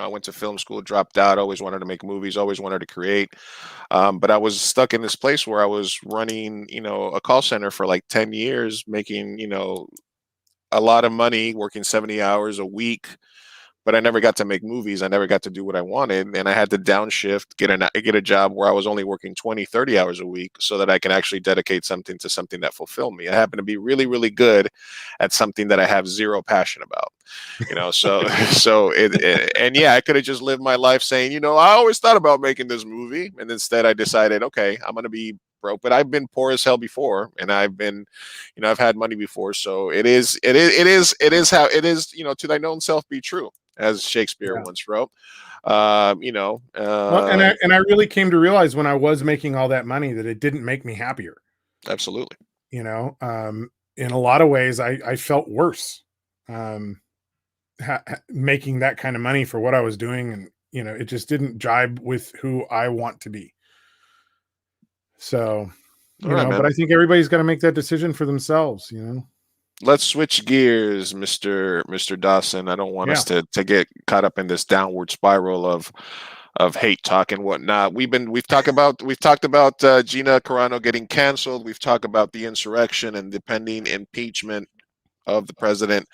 went to film school, dropped out, always wanted to make movies, always wanted to create. But I was stuck in this place where I was running, a call center for like 10 years, making, a lot of money, working 70 hours a week, but I never got to make movies. I never got to do what I wanted. And I had to downshift, get a job where I was only working 20, 30 hours a week so that I can actually dedicate something to something that fulfilled me. I happen to be really, really good at something that I have zero passion about, and yeah, I could have just lived my life saying, I always thought about making this movie. And instead I decided, okay, I'm going to be broke, but I've been poor as hell before, and I've been, I've had money before. So it is how it is, to thine own self be true, as Shakespeare once wrote. Well, and I really came to realize when I was making all that money that it didn't make me happier. Absolutely. In a lot of ways, I felt worse making that kind of money for what I was doing, and it just didn't jibe with who I want to be. So, but I think everybody's got to make that decision for themselves. Let's switch gears, Mr. Dawson. I don't want us to get caught up in this downward spiral of hate talk and whatnot. We've talked about Gina Carano getting canceled. We've talked about the insurrection and the pending impeachment of the president.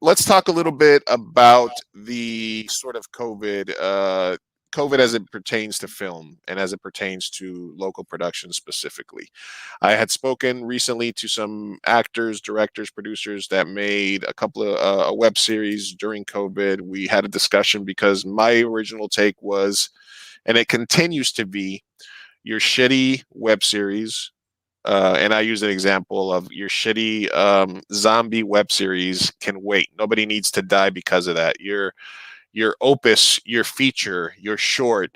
Let's talk a little bit about the sort of COVID COVID as it pertains to film and as it pertains to local production specifically. I had spoken recently to some actors, directors, producers that made a couple of a web series during COVID. We had a discussion because my original take was, and it continues to be, your shitty web series. And I use an example of your shitty zombie web series can wait. Nobody needs to die because of that. Your opus, your feature, your short,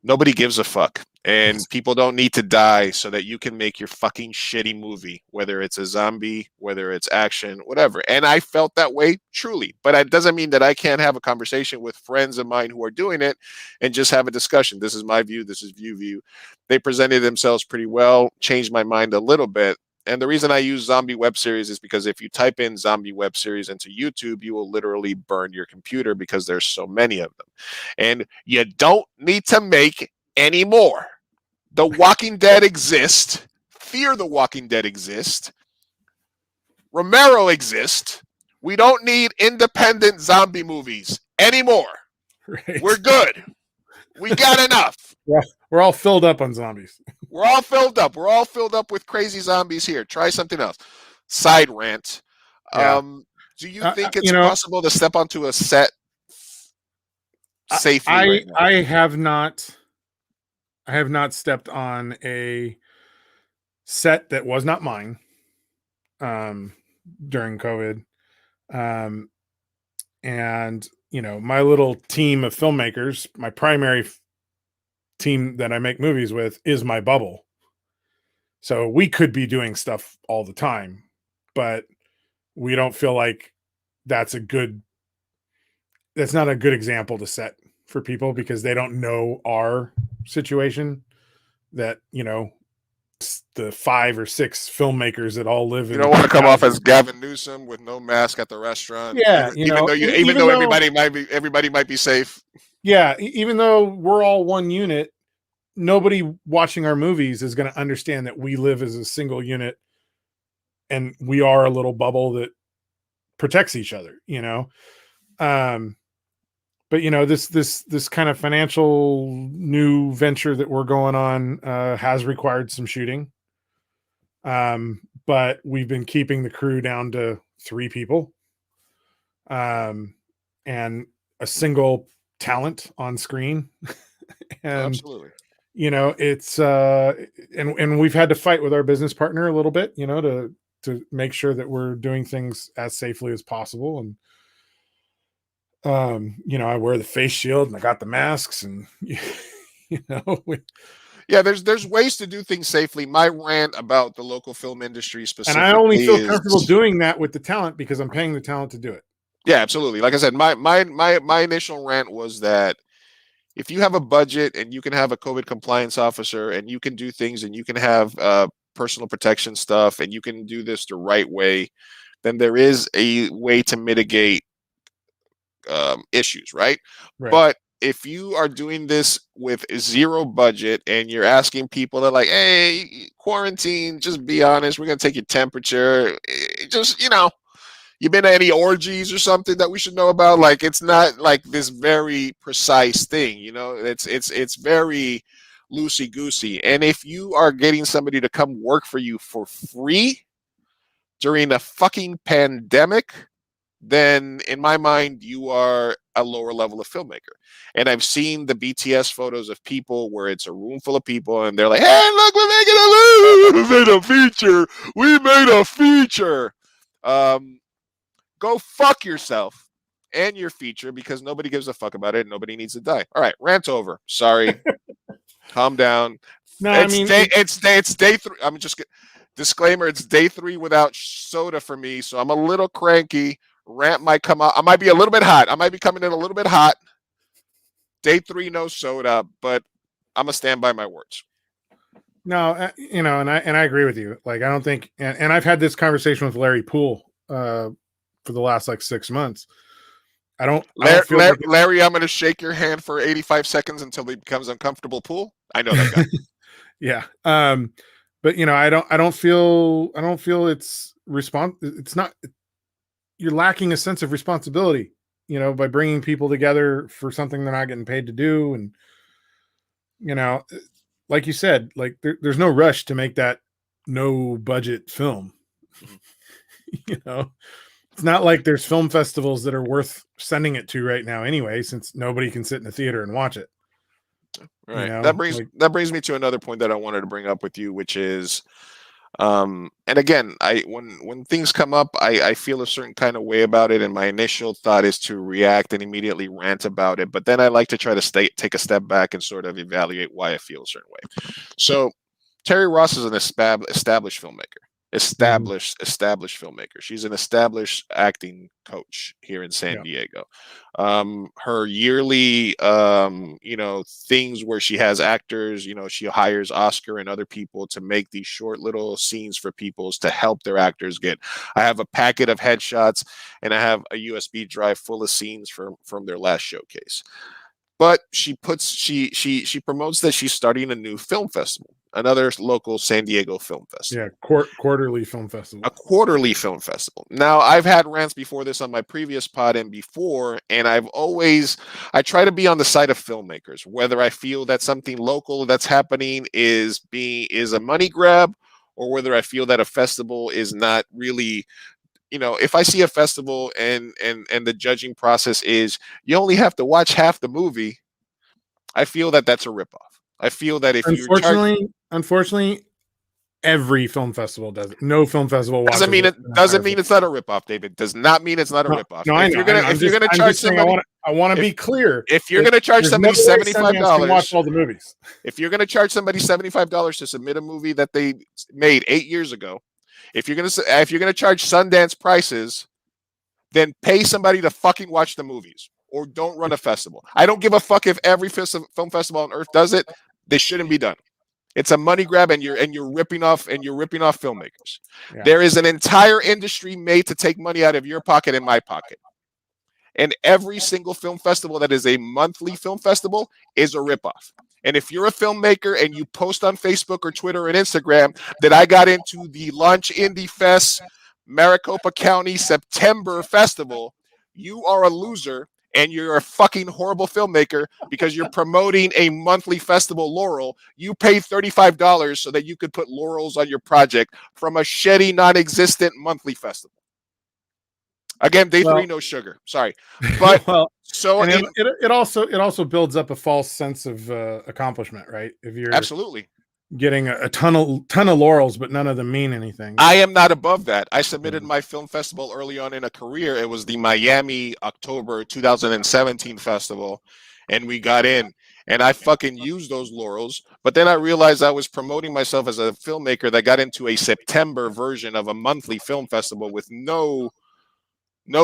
nobody gives a fuck. And people don't need to die so that you can make your fucking shitty movie, whether it's a zombie, whether it's action, whatever. And I felt that way truly. But it doesn't mean that I can't have a conversation with friends of mine who are doing it and just have a discussion. This is my view. This is view. They presented themselves pretty well, changed my mind a little bit. And the reason I use zombie web series is because if you type in zombie web series into YouTube, you will literally burn your computer because there's so many of them. And you don't need to make any more. The Walking Dead exists. Fear the Walking Dead exists. Romero exists. We don't need independent zombie movies anymore. Right. We're good. We got enough. We're all filled up on zombies. We're all filled up. We're all filled up with crazy zombies here. Try something else. Side rant. Yeah. Do you think it's possible to step onto a set safely right now? I have not stepped on a set that was not mine during COVID. And my little team of filmmakers, my primary team that I make movies with is my bubble. So we could be doing stuff all the time, but we don't feel like that's not a good example to set for people because they don't know our situation, that the 5 or 6 filmmakers that all live in. You don't want to come off as Gavin Newsom with no mask at the restaurant. Yeah, even though everybody might be safe. Yeah, even though we're all one unit, nobody watching our movies is going to understand that we live as a single unit and we are a little bubble that protects each other, But this kind of financial new venture that we're going on has required some shooting. But we've been keeping the crew down to 3 people, and a single talent on screen. And absolutely, it's and we've had to fight with our business partner a little bit, to make sure that we're doing things as safely as possible. And I wear the face shield and I got the masks, and there's ways to do things safely. My rant about the local film industry specifically, and I only feel comfortable doing that with the talent because I'm paying the talent to do it. Yeah, absolutely. Like I said, my initial rant was that if you have a budget and you can have a COVID compliance officer and you can do things and you can have personal protection stuff and you can do this the right way, then there is a way to mitigate issues, right? But if you are doing this with 0 budget and you're asking people that like, hey, quarantine, just be honest, we're gonna take your temperature, just you been to any orgies or something that we should know about? Like, it's not like this very precise thing, it's very loosey goosey. And if you are getting somebody to come work for you for free during a fucking pandemic, then in my mind, you are a lower level of filmmaker. And I've seen the BTS photos of people where it's a room full of people and they're like, hey, look, we made a feature. We made a feature. Go fuck yourself and your feature because nobody gives a fuck about it. Nobody needs to die. All right, rant over. Sorry. Calm down. No, it's day 3. I'm just disclaimer. It's day 3 without soda for me, so I'm a little cranky. Rant might come out. I might be a little bit hot. I might be coming in a little bit hot. Day 3, no soda, but I'm gonna stand by my words. No, and I agree with you. Like, I don't think, and I've had this conversation with Larry Poole for the last 6 months. I don't feel Larry, I'm gonna shake your hand for 85 seconds until it becomes uncomfortable. Pool. I know that guy. Yeah. But I don't feel it's not. You're lacking a sense of responsibility. you know, by bringing people together for something they're not getting paid to do. And, you know, like you said, like there's no rush to make that no budget film. You know, it's not like there's film festivals that are worth sending it to right now anyway, since nobody can sit in a theater and watch it. Right. You know, That brings me to another point that I wanted to bring up with you, which is, and again, when things come up, I feel a certain kind of way about it, and my initial thought is to react and immediately rant about it. But then I like to try to take a step back and sort of evaluate why I feel a certain way. So Terry Ross is an established filmmaker. Established filmmaker. She's an established acting coach here in San Diego. Her yearly things where she has actors, she hires Oscar and other people to make these short little scenes for people to help their actors get. I have a packet of headshots and I have a USB drive full of scenes from their last showcase. But she promotes that she's starting a new film festival, another local San Diego film festival. Yeah, quarterly film festival. A quarterly film festival. Now, I've had rants before this on my previous pod and before, and I try to be on the side of filmmakers, whether I feel that something local that's happening is a money grab, or whether I feel that a festival is not really. If I see a festival and the judging process is you only have to watch half the movie, I feel that that's a ripoff. I feel that if unfortunately, every film festival does it. No film festival doesn't mean it's not a ripoff, David. Does not mean it's not a ripoff. No, if you're gonna charge somebody, I want to be clear. If you're gonna charge somebody $75, watch all the movies. If you're gonna charge somebody $75 to submit a movie that they made 8 years ago. If you're gonna charge Sundance prices, then pay somebody to fucking watch the movies, or don't run a festival. I don't give a fuck if every film festival on earth does it. They shouldn't be done. It's a money grab, and you're ripping off filmmakers. Yeah. There is an entire industry made to take money out of your pocket and my pocket. And every single film festival that is a monthly film festival is a ripoff. And if you're a filmmaker and you post on Facebook or Twitter and Instagram that I got into the Launch Indie Fest Maricopa County September Festival, you are a loser and you're a fucking horrible filmmaker because you're promoting a monthly festival laurel. You paid $35 so that you could put laurels on your project from a shitty, non-existent monthly festival. Again, day 3, no sugar. Sorry, but it also builds up a false sense of accomplishment, right? If you're absolutely getting a ton of laurels, but none of them mean anything. I am not above that. I submitted my film festival early on in a career. It was the Miami October 2017 festival, and we got in. And I fucking used those laurels, but then I realized I was promoting myself as a filmmaker that got into a September version of a monthly film festival with no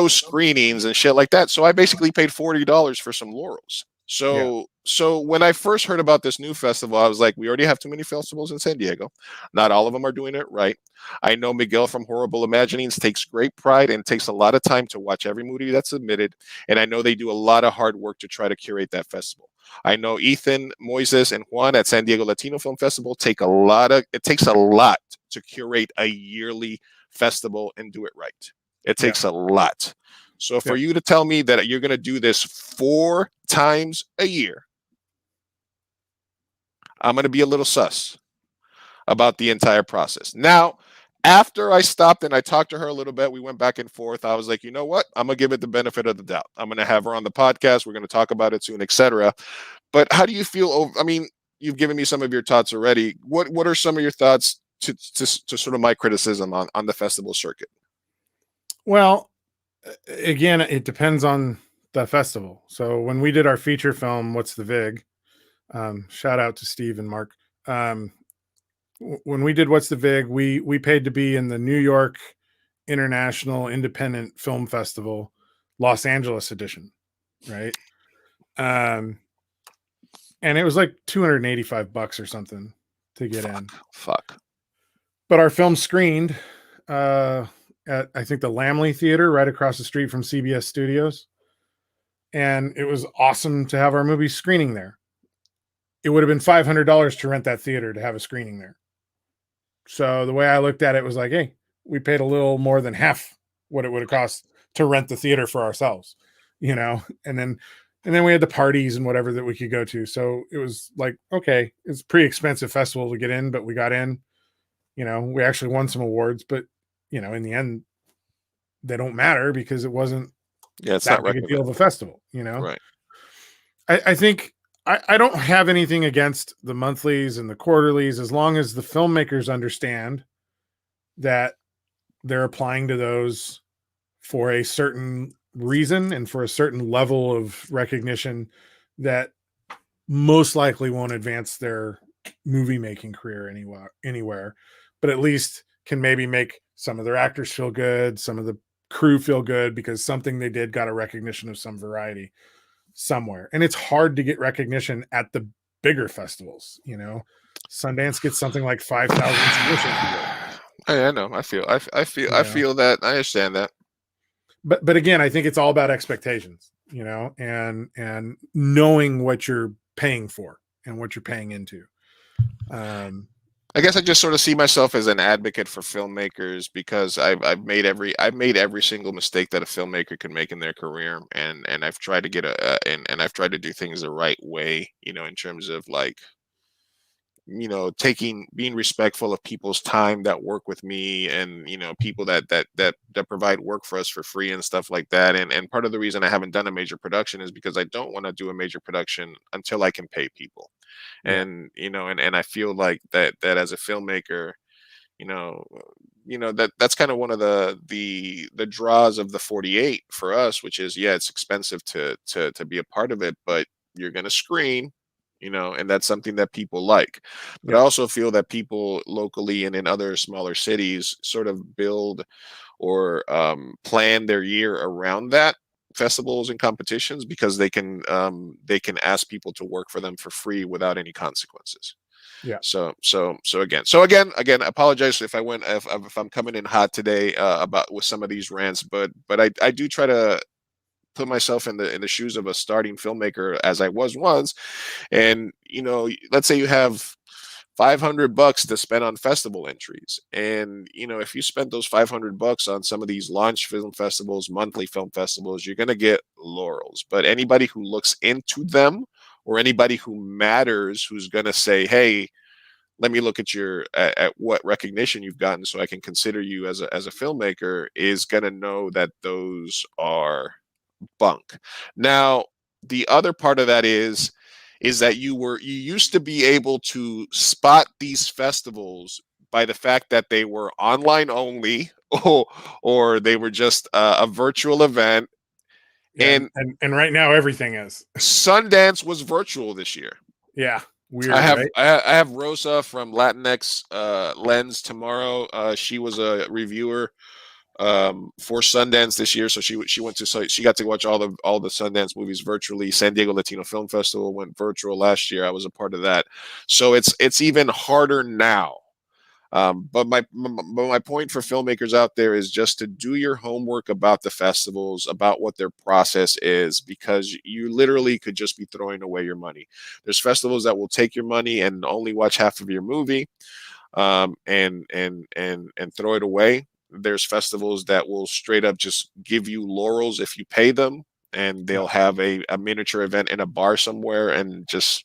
screenings and shit like that. So I basically paid $40 for some laurels. So when I first heard about this new festival, I was like, we already have too many festivals in San Diego. Not all of them are doing it right. I know Miguel from Horrible Imaginings takes great pride and takes a lot of time to watch every movie that's submitted. And I know they do a lot of hard work to try to curate that festival. I know Ethan, Moises, and Juan at San Diego Latino Film Festival it takes a lot to curate a yearly festival and do it right. It takes a lot. So for you to tell me that you're going to do this 4 times a year, I'm going to be a little sus about the entire process. Now, after I stopped and I talked to her a little bit, we went back and forth. I was like, you know what? I'm going to give it the benefit of the doubt. I'm going to have her on the podcast. We're going to talk about it soon, etc. But how do you feel? I mean, you've given me some of your thoughts already. What are some of your thoughts to sort of my criticism on the festival circuit? Well, again, it depends on the festival. So when we did our feature film, What's the Vig? Shout out to Steve and Mark. When we did What's the Vig, we paid to be in the New York International Independent Film Festival, Los Angeles edition, right? And it was like $285 or something to get in. Fuck. But our film screened at, I think, the Lamley Theater right across the street from CBS Studios. And it was awesome to have our movie screening there. It would have been $500 to rent that theater to have a screening there. So the way I looked at it was like, hey, we paid a little more than half what it would have cost to rent the theater for ourselves. and then we had the parties and whatever that we could go to. So it was like, okay, it's a pretty expensive festival to get in, but we got in. We actually won some awards, but in the end, they don't matter because it wasn't it's that not big a deal of recognized. a festival. Right. I think I don't have anything against the monthlies and the quarterlies as long as the filmmakers understand that they're applying to those for a certain reason and for a certain level of recognition that most likely won't advance their movie making career anywhere, but at least can maybe make some of their actors feel good, some of the crew feel good because something they did got a recognition of some variety somewhere. And it's hard to get recognition at the bigger festivals. Sundance gets something like 5,000 submissions. I know. I feel that. I understand that. But again, I think it's all about expectations, and knowing what you're paying for and what you're paying into. I guess I just sort of see myself as an advocate for filmmakers because I've made every single mistake that a filmmaker can make in their career, and I've tried to get and I've tried to do things the right way, in terms of like, being respectful of people's time that work with me, and people that provide work for us for free and stuff like that. And part of the reason I haven't done a major production is because I don't want to do a major production until I can pay people. Yeah. And I feel like that as a filmmaker, that's kind of one of the draws of the 48 for us, which is, yeah, it's expensive to be a part of it, but you're going to screen, and that's something that people like. But I also feel that people locally and in other smaller cities sort of build or plan their year around that, festivals and competitions, because they can ask people to work for them for free without any consequences. Yeah. So again, apologize if I'm coming in hot today about with some of these rants, but I do try to put myself in the shoes of a starting filmmaker as I was once. And let's say you have $500 to spend on festival entries, and if you spend those $500 on some of these launch film festivals, monthly film festivals, you're going to get laurels. But anybody who looks into them, or anybody who matters, who's going to say, hey, let me look at what recognition you've gotten so I can consider you as a filmmaker, is going to know that those are bunk. Now, the other part of that is that you used to be able to spot these festivals by the fact that they were online only, or they were just a virtual event. Yeah, and right now everything is. Sundance was virtual this year. Yeah. Weird, I have right? I have Rosa from Latinx Lens tomorrow. She was a reviewer for Sundance this year, so she went to, so she got to watch all the Sundance movies virtually. San Diego Latino Film Festival went virtual last year. I was a part of that, so it's even harder now. But my point for filmmakers out there is just to do your homework about the festivals, about what their process is, because you literally could just be throwing away your money. There's festivals that will take your money and only watch half of your movie, and throw it away. There's festivals that will straight up just give you laurels if you pay them, and they'll have a miniature event in a bar somewhere and just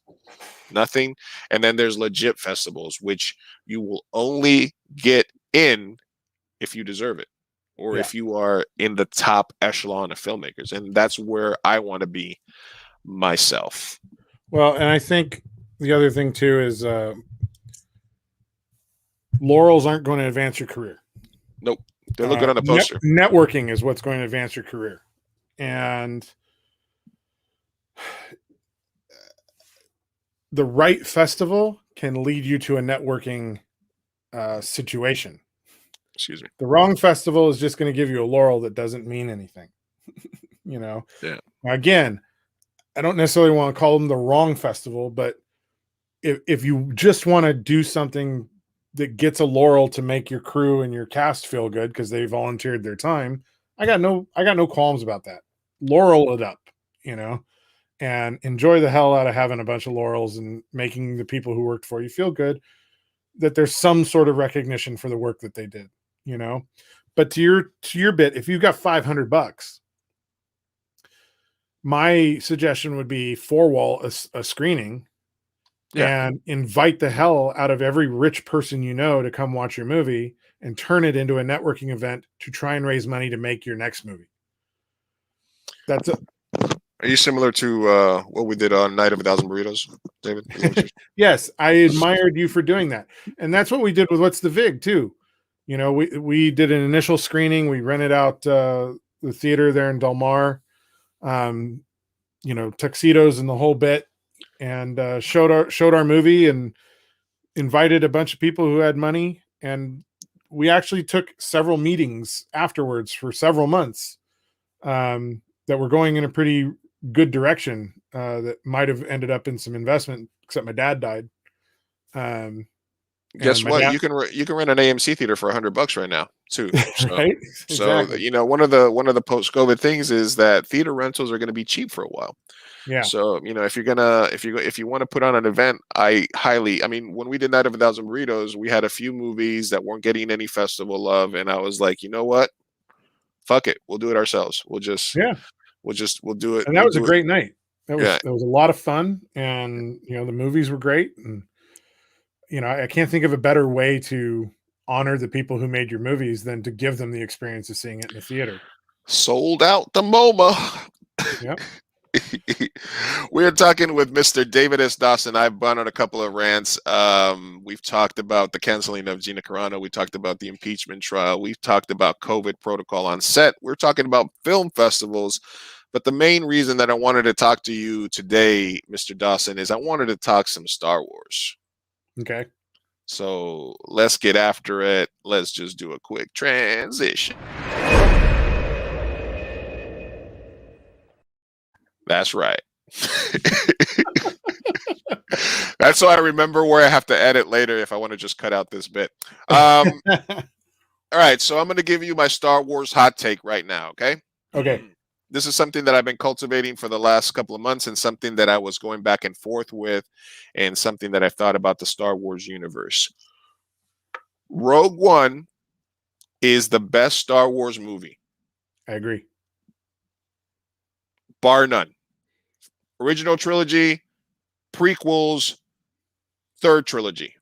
nothing. And then there's legit festivals, which you will only get in if you deserve it, or if you are in the top echelon of filmmakers. And that's where I want to be myself. Well, and I think the other thing too is laurels aren't going to advance your career. Nope. They look good on the poster. Networking is what's going to advance your career. And the right festival can lead you to a networking situation. Excuse me. The wrong festival is just going to give you a laurel that doesn't mean anything. Yeah. Now, again, I don't necessarily want to call them the wrong festival, but if you just want to do something that gets a laurel to make your crew and your cast feel good because they volunteered their time, I got no qualms about that. Laurel it up, and enjoy the hell out of having a bunch of laurels and making the people who worked for you feel good that there's some sort of recognition for the work that they did, But to your bit, if you've got $500, my suggestion would be four-wall a screening and invite the hell out of every rich person you know to come watch your movie and turn it into a networking event to try and raise money to make your next movie. That's it. Are you similar to what we did on Night of a Thousand Burritos, David? Yes, I admired you for doing that. And that's what we did with What's the Vig too. You know, we did an initial screening. We rented out the theater there in Del Mar, you know, tuxedos and the whole bit, and showed our movie and invited a bunch of people who had money. And we actually took several meetings afterwards for several months that were going in a pretty good direction that might have ended up in some investment, except my dad died. Guess what? You can rent an AMC theater for $100 right now too. So, right? So Exactly. you know, one of the post-COVID things is that theater rentals are going to be cheap for a while. Yeah. So you know, if you want to put on an event, I mean, when we did Night of a Thousand Burritos, we had a few movies that weren't getting any festival love, and I was like, you know what? Fuck it, we'll do it ourselves. We'll do it. And that was a great night. That was Yeah. It was a lot of fun, and you know, the movies were great, and you know, I can't think of a better way to honor the people who made your movies than to give them the experience of seeing it in the theater. Sold out the MoMA. Yep. We're talking with Mr. David S. Dawson. I've gone on a couple of rants. We've talked about the canceling of Gina Carano. We talked about the impeachment trial. We've talked about COVID protocol on set. We're talking about film festivals. But the main reason that I wanted to talk to you today, Mr. Dawson, is I wanted to talk some Star Wars. Okay. So let's get after it. Let's just do a quick transition. That's right. That's so I remember where I have to edit later if I want to just cut out this bit. All right, so I'm going to give you my Star Wars hot take right now, okay? Okay. This is something that I've been cultivating for the last couple of months, and something that I was going back and forth with, and something that I thought about the Star Wars universe. Rogue One is the best Star Wars movie. I agree. Bar none. Original trilogy, prequels, third trilogy.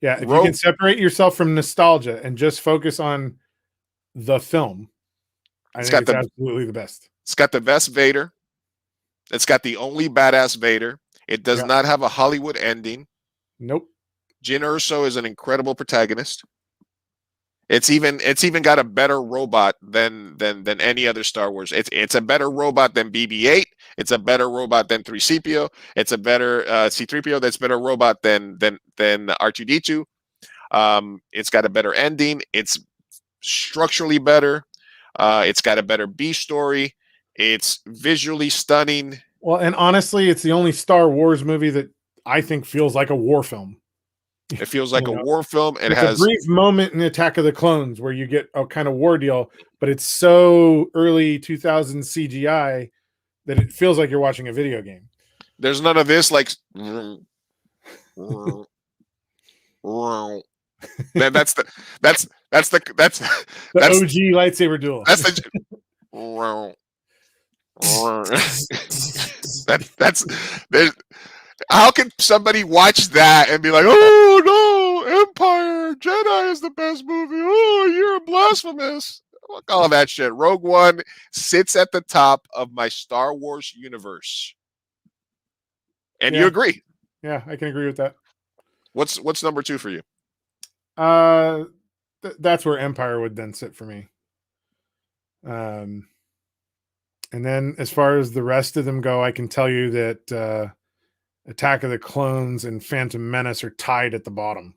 Yeah, if you can separate yourself from nostalgia and just focus on the film, I think it's absolutely the best. It's got the best Vader. It's got the only badass Vader. It does not have a Hollywood ending. Nope. Jyn Erso is an incredible protagonist. It's even got a better robot than any other Star Wars. It's a better robot than BB-8. It's a better robot than 3CPO. It's a better C-3PO. That's better robot than R2-D2. It's got a better ending. It's structurally better. It's got a better B story. It's visually stunning. Well, and honestly, it's the only Star Wars movie that I think feels like a war film. It feels like a war film. It has a brief moment in Attack of the Clones where you get a kind of war deal, but it's so early 2000s CGI that it feels like you're watching a video game. There's none of this like man, that's the OG lightsaber duel. That's the that's how can somebody watch that and be like, oh no, Empire Jedi is the best movie. Oh, you're blasphemous. Fuck all of that shit. Rogue One sits at the top of my Star Wars universe. And you agree? Yeah, I can agree with that. What's number 2 for you? That's where Empire would then sit for me. And then as far as the rest of them go, I can tell you that Attack of the Clones and Phantom Menace are tied at the bottom.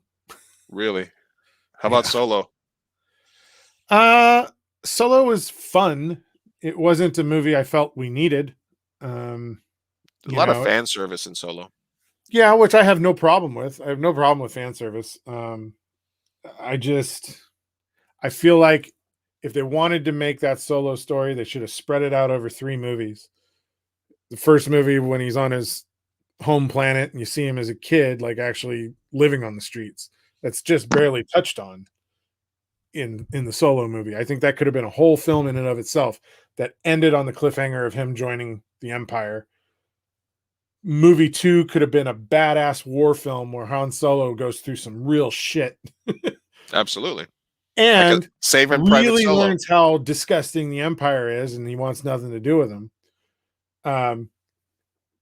Really? How about Solo? Solo was fun. It wasn't a movie I felt we needed. A lot of fan service in Solo. Yeah, which I have no problem with. I have no problem with fan service. I feel like if they wanted to make that Solo story, they should have spread it out over 3 movies. The first movie when he's on his home planet and you see him as a kid, like actually living on the streets. That's just barely touched on in the Solo movie. I think that could have been a whole film in and of itself that ended on the cliffhanger of him joining the Empire. Movie 2 could have been a badass war film where Han Solo goes through some real shit Absolutely. and Saving Private really Solo. learns how disgusting the Empire is, and he wants nothing to do with them.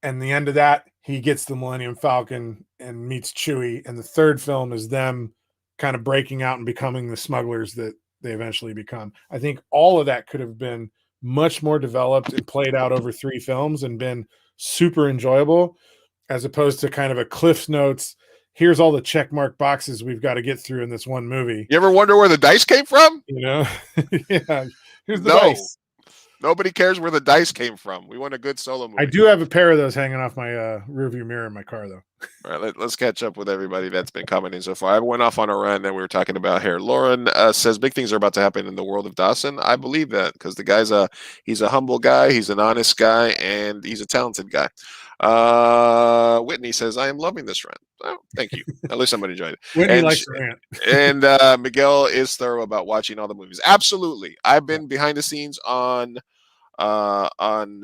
And the end of that, he gets the Millennium Falcon and meets Chewie. And the third film is them kind of breaking out and becoming the smugglers that they eventually become. I think all of that could have been much more developed and played out over 3 films and been super enjoyable, as opposed to kind of a Cliff's Notes. Here's all the check mark boxes we've got to get through in this one movie. You ever wonder where the dice came from? You know, yeah. Here's the dice. Nobody cares where the dice came from. We want a good Solo movie. I do have a pair of those hanging off my rearview mirror in my car, though. All right, let's catch up with everybody that's been commenting so far. I went off on a run that we were talking about here. Lauren says big things are about to happen in the world of Dawson. I believe that because the guy's he's a humble guy, he's an honest guy, and he's a talented guy. Whitney says I am loving this rant. Oh, thank you. At least somebody enjoyed it. Whitney likes the rant. And Miguel is thorough about watching all the movies. Absolutely, I've been behind the scenes on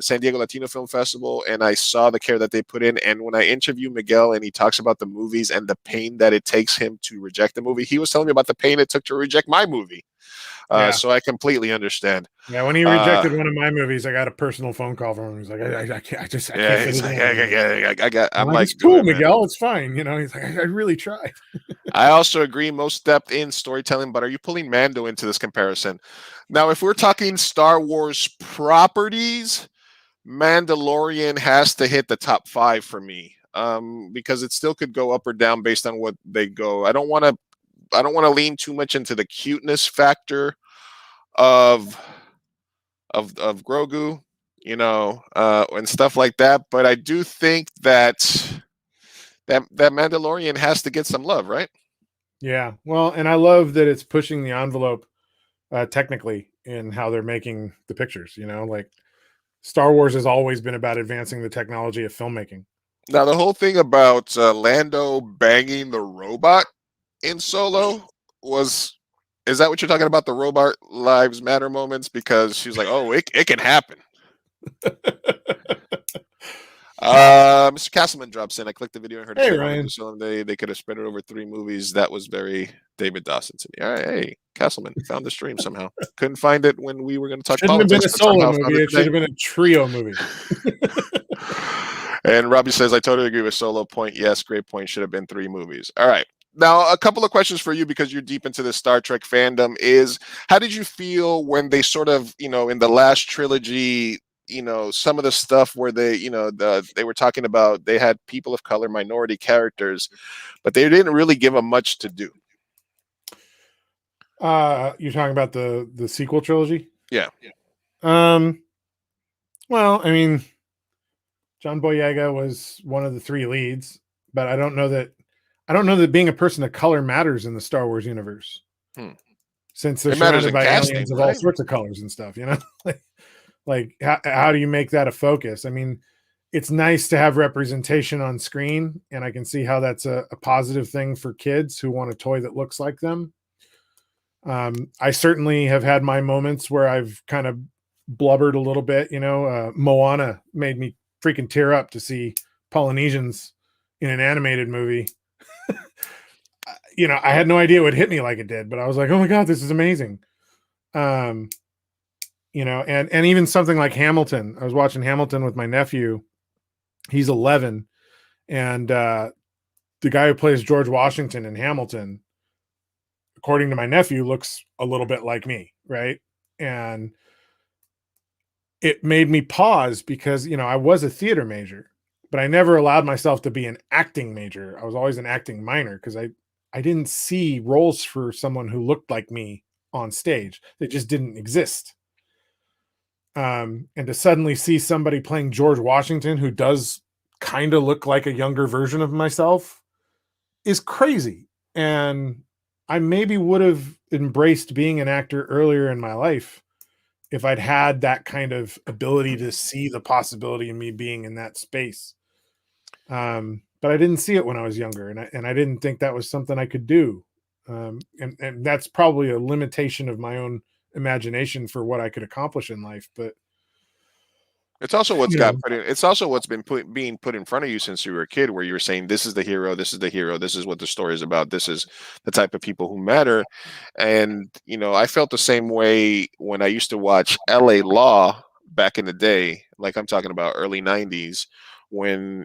San Diego Latino Film Festival, and I saw the care that they put in. And when I interview Miguel and he talks about the movies and the pain that it takes him to reject the movie, he was telling me about the pain it took to reject my movie. So I completely understand. Yeah, when he rejected one of my movies, I got a personal phone call from him. He's like, I can't. I'm like, it's cool, Miguel. It's fine. You know, he's like, I really tried. I also agree, most depth in storytelling, but are you pulling Mando into this comparison? Now, if we're talking Star Wars properties, Mandalorian has to hit the top 5 for me, because it still could go up or down based on what they go. I don't want to lean too much into the cuteness factor of Grogu, you know, and stuff like that. But I do think that Mandalorian has to get some love, right? Yeah, well, and I love that it's pushing the envelope technically in how they're making the pictures. You know, like Star Wars has always been about advancing the technology of filmmaking. Now, the whole thing about Lando banging the robot in Solo is that what you're talking about, the robot lives matter moments? Because she's like, oh, it can happen. Mr. Castleman drops in. I clicked the video and heard Hey, Ryan. They could have spread it over 3 movies. That was very David Dawson to me. All right, hey, Castleman found the stream somehow. Couldn't find it when we were going to talk Shouldn't politics. Have been a solo movie. It should have been a trio movie. And Robbie says, I totally agree with Solo. Point, yes, great point. Should have been 3 movies. All right. Now, a couple of questions for you, because you're deep into the Star Trek fandom, is how did you feel when they sort of, you know, in the last trilogy, you know, some of the stuff where they, you know, they were talking about they had people of color, minority characters, but they didn't really give them much to do. You're talking about the sequel trilogy? Yeah. Well, I mean, John Boyega was one of the 3 leads, but I don't know that being a person of color matters in the Star Wars universe. Since they're surrounded by aliens of all sorts of colors and stuff, you know? Like how do you make that a focus? I mean, it's nice to have representation on screen, and I can see how that's a positive thing for kids who want a toy that looks like them. I certainly have had my moments where I've kind of blubbered a little bit, you know. Moana made me freaking tear up to see Polynesians in an animated movie. You know, I had no idea it would hit me like it did, but I was like, oh my God, this is amazing. You know, and even something like Hamilton. I was watching Hamilton with my nephew. He's 11. And the guy who plays George Washington in Hamilton, according to my nephew, looks a little bit like me, right? And it made me pause because, you know, I was a theater major, but I never allowed myself to be an acting major. I was always an acting minor because I didn't see roles for someone who looked like me on stage. They just didn't exist. And to suddenly see somebody playing George Washington who does kind of look like a younger version of myself is crazy. And I maybe would have embraced being an actor earlier in my life if I'd had that kind of ability to see the possibility in me being in that space. But I didn't see it when I was younger, and I didn't think that was something I could do. And that's probably a limitation of my own imagination for what I could accomplish in life. But It's also what's You got know, put in. It's also what's been being put in front of you since you were a kid, where you were saying, "This is the hero. This is the hero. This is what the story is about. This is the type of people who matter." And I felt the same way when I used to watch L.A. Law back in the day. Like I'm talking about early '90s, when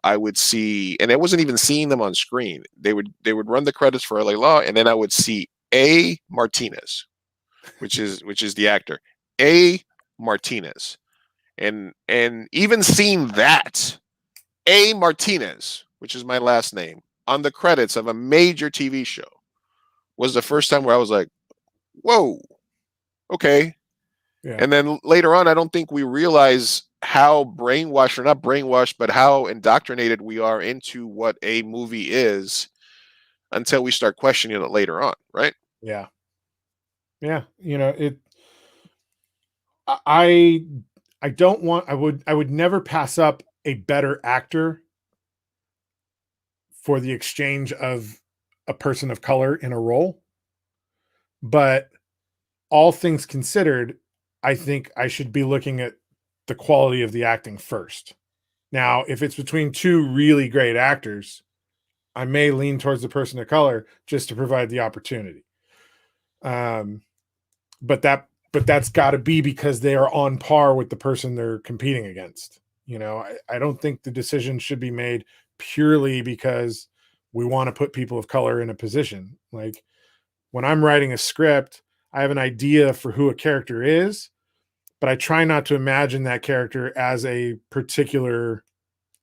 I would see, and I wasn't even seeing them on screen. They would run the credits for L.A. Law, and then I would see A. Martinez, which is the actor, A. Martinez. And even seeing that A. Martinez, which is my last name, on the credits of a major TV show was the first time where I was like, whoa, okay. yeah, And then later on, I don't think we realize how brainwashed, or not brainwashed, but how indoctrinated we are into what a movie is until we start questioning it later on, right? yeah, yeah. I I don't want. I would never pass up a better actor for the exchange of a person of color in a role. But all things considered, I think I should be looking at the quality of the acting first. Now, if it's between two really great actors, I may lean towards the person of color just to provide the opportunity. Um, but that's got to be because they are on par with the person they're competing against. I don't think the decision should be made purely because we want to put people of color in a position. Like when I'm writing a script, I have an idea for who a character is, but I try not to imagine that character as a particular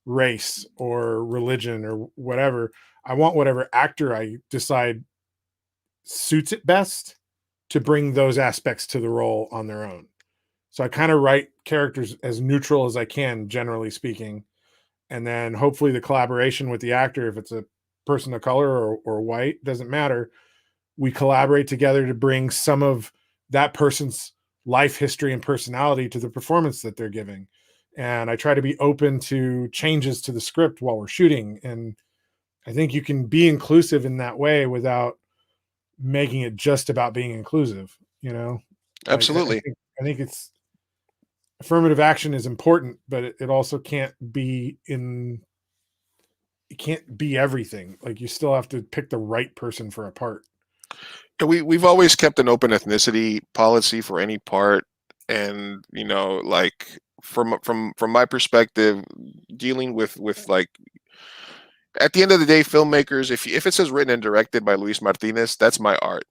race or religion or whatever. I want whatever actor I decide suits it best to bring those aspects to the role on their own. So I kind of write characters as neutral as I can, generally speaking. And then hopefully the collaboration with the actor, if it's a person of color or white, doesn't matter. We collaborate together to bring some of that person's life history and personality to the performance that they're giving. And I try to be open to changes to the script while we're shooting. And I think you can be inclusive in that way without making it just about being inclusive. Like Absolutely. I think it's affirmative action is important, but it also can't be it can't be everything. Like you still have to pick the right person for a part. And we've always kept an open ethnicity policy for any part, and like from my perspective, dealing with like, at the end of the day, filmmakers, if it says written and directed by Luis Martinez, that's my art.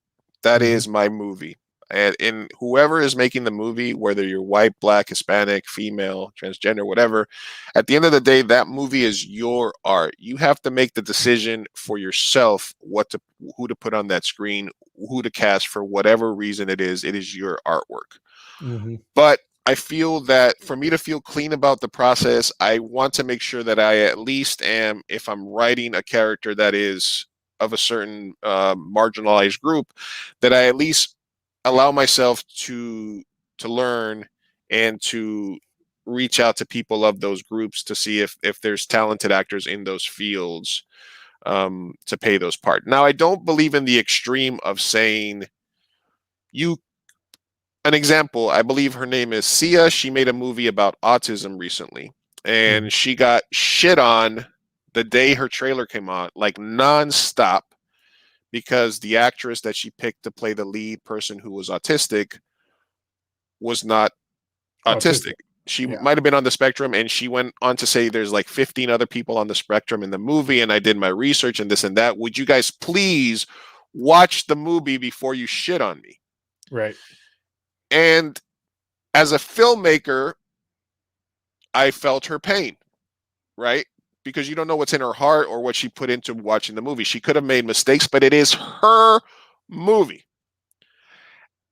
That Mhm. is my movie. And whoever is making the movie, whether you're white, black, Hispanic, female, transgender, whatever, at the end of the day, that movie is your art. You have to make the decision for yourself who to put on that screen, who to cast for whatever reason it is. It is your artwork. Mhm. But I feel that for me to feel clean about the process, I want to make sure that I at least am, if I'm writing a character that is of a certain marginalized group, that I at least allow myself to learn and to reach out to people of those groups to see if there's talented actors in those fields, to pay those part. Now, I don't believe in the extreme of saying you an example. I believe her name is Sia. She made a movie about autism recently, Mhm. and she got shit on the day her trailer came out, like nonstop, because the actress that she picked to play the lead person who was autistic was not autistic. Autistic. She Yeah. might have been on the spectrum, and she went on to say there's like 15 other people on the spectrum in the movie, and I did my research and this and that. Would you guys please watch the movie before you shit on me? Right. And as a filmmaker, I felt her pain, right? Because you don't know what's in her heart or what she put into watching the movie. She could have made mistakes, but it is her movie.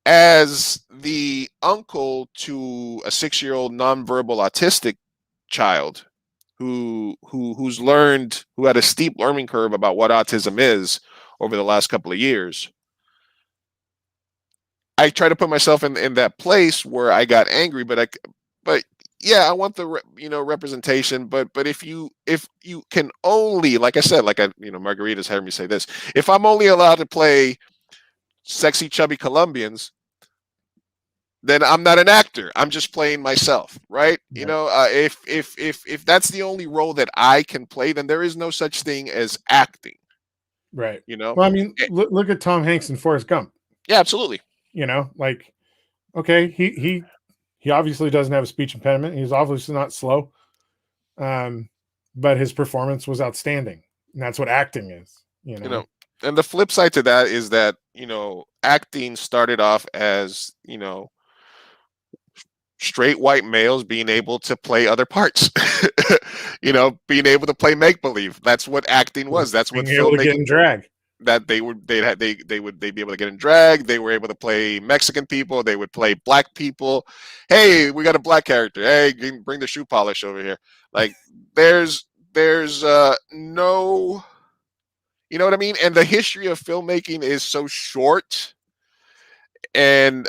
As the uncle to a 6-year-old nonverbal autistic child who had a steep learning curve about what autism is over the last couple of years, I try to put myself in that place where I got angry, but yeah, I want the representation, but if you can only, like I said, like Margarita's heard me say this, if I'm only allowed to play sexy chubby Colombians, then I'm not an actor. I'm just playing myself, right? You Right. know, if that's the only role that I can play, then there is no such thing as acting. Right. You know, Well, I mean, Eh, look at Tom Hanks and Forrest Gump. yeah, absolutely. You know, like, okay, he obviously doesn't have a speech impediment. He's obviously not slow, um, but his performance was outstanding, and that's what acting is. You You know. know, and the flip side to that is that acting started off as straight white males being able to play other parts. Being able to play make believe. That's what acting was. That's what Being able to get filmmaking in drag. that they'd be able to get in drag. They were able to play Mexican people. They would play black people. Hey, we got a black character. Hey, bring the shoe polish over here. Like there's no, you know what I mean? And the history of filmmaking is so short, and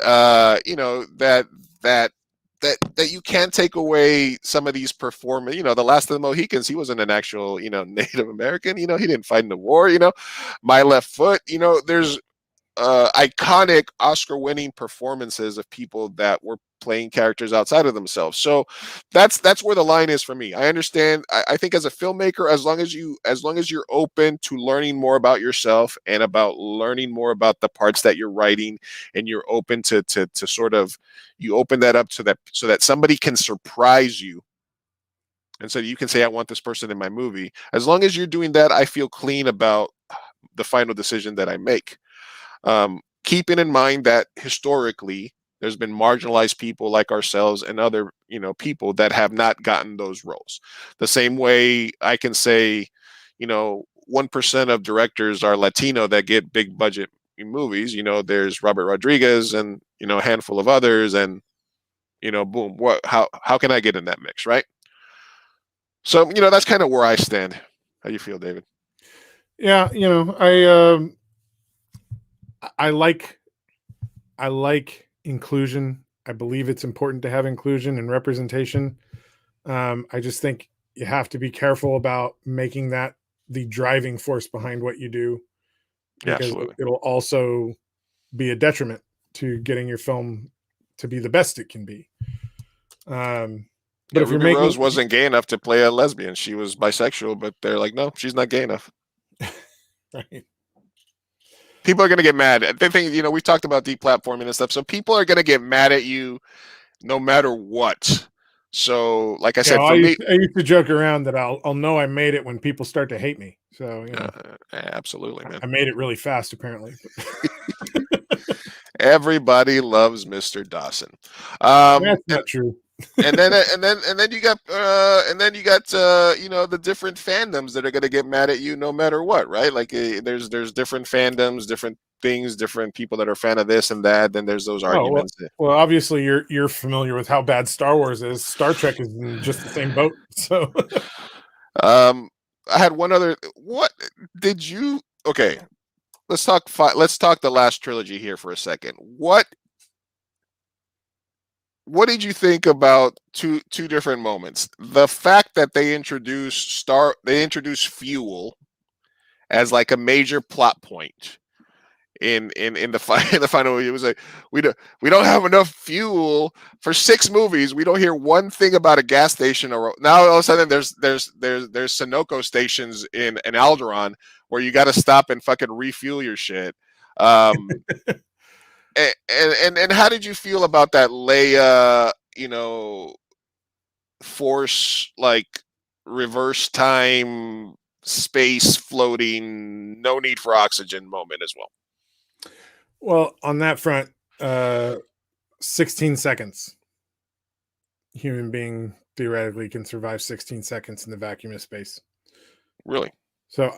that you can't take away some of these performers. The Last of the Mohicans, he wasn't an actual Native American. He didn't fight in the war. My Left Foot. There's iconic Oscar-winning performances of people that were playing characters outside of themselves. So that's where the line is for me. I understand. I think as a filmmaker, as long as you're open to learning more about yourself and about learning more about the parts that you're writing, and you're open to sort of, you open that up so that somebody can surprise you. And so you can say, I want this person in my movie. As long as you're doing that, I feel clean about the final decision that I make. Keeping in mind that historically there's been marginalized people like ourselves and other people that have not gotten those roles. The same way I can say 1% of directors are Latino that get big budget movies. There's Robert Rodriguez and a handful of others, and boom, how can I get in that mix, right? So that's kind of where I stand. How you feel, David? Yeah, I like inclusion. I believe it's important to have inclusion and representation. I just think you have to be careful about making that the driving force behind what you do, Yeah, because absolutely. it'll also be a detriment to getting your film to be the best it can be. But Yeah, if you're Ruby making Rose wasn't gay enough to play a lesbian. She was bisexual, but they're like, no, she's not gay enough. right, People are going to get mad. They think, we've talked about deplatforming and stuff. So people are going to get mad at you no matter what. So, like I said, I for me, used to joke around that I'll know I made it when people start to hate me. So absolutely, man. I made it really fast, apparently. Everybody loves Mr. Dawson. That's not true. And then you got the different fandoms that are going to get mad at you no matter what, right? Like there's different fandoms, different things, different people that are a fan of this and that. Then there's those Oh arguments. well, obviously you're familiar with how bad Star Wars is. Star Trek is in just the same boat. So um, I had one other. What did you? Okay, let's talk. Let's talk the last trilogy here for a second. What did you think about two different moments? The fact that they introduced fuel as like a major plot point in the in the final movie. It was like, we don't have enough fuel for 6 movies. We don't hear one thing about a gas station, or now all of a sudden there's Sunoco stations in Alderaan where you got to stop and fucking refuel your shit. Um, and how did you feel about that Leia, force, like, reverse time, space floating, no need for oxygen moment as well? well, on that front, 16 seconds. Human being theoretically can survive 16 seconds in the vacuum of space. Really? So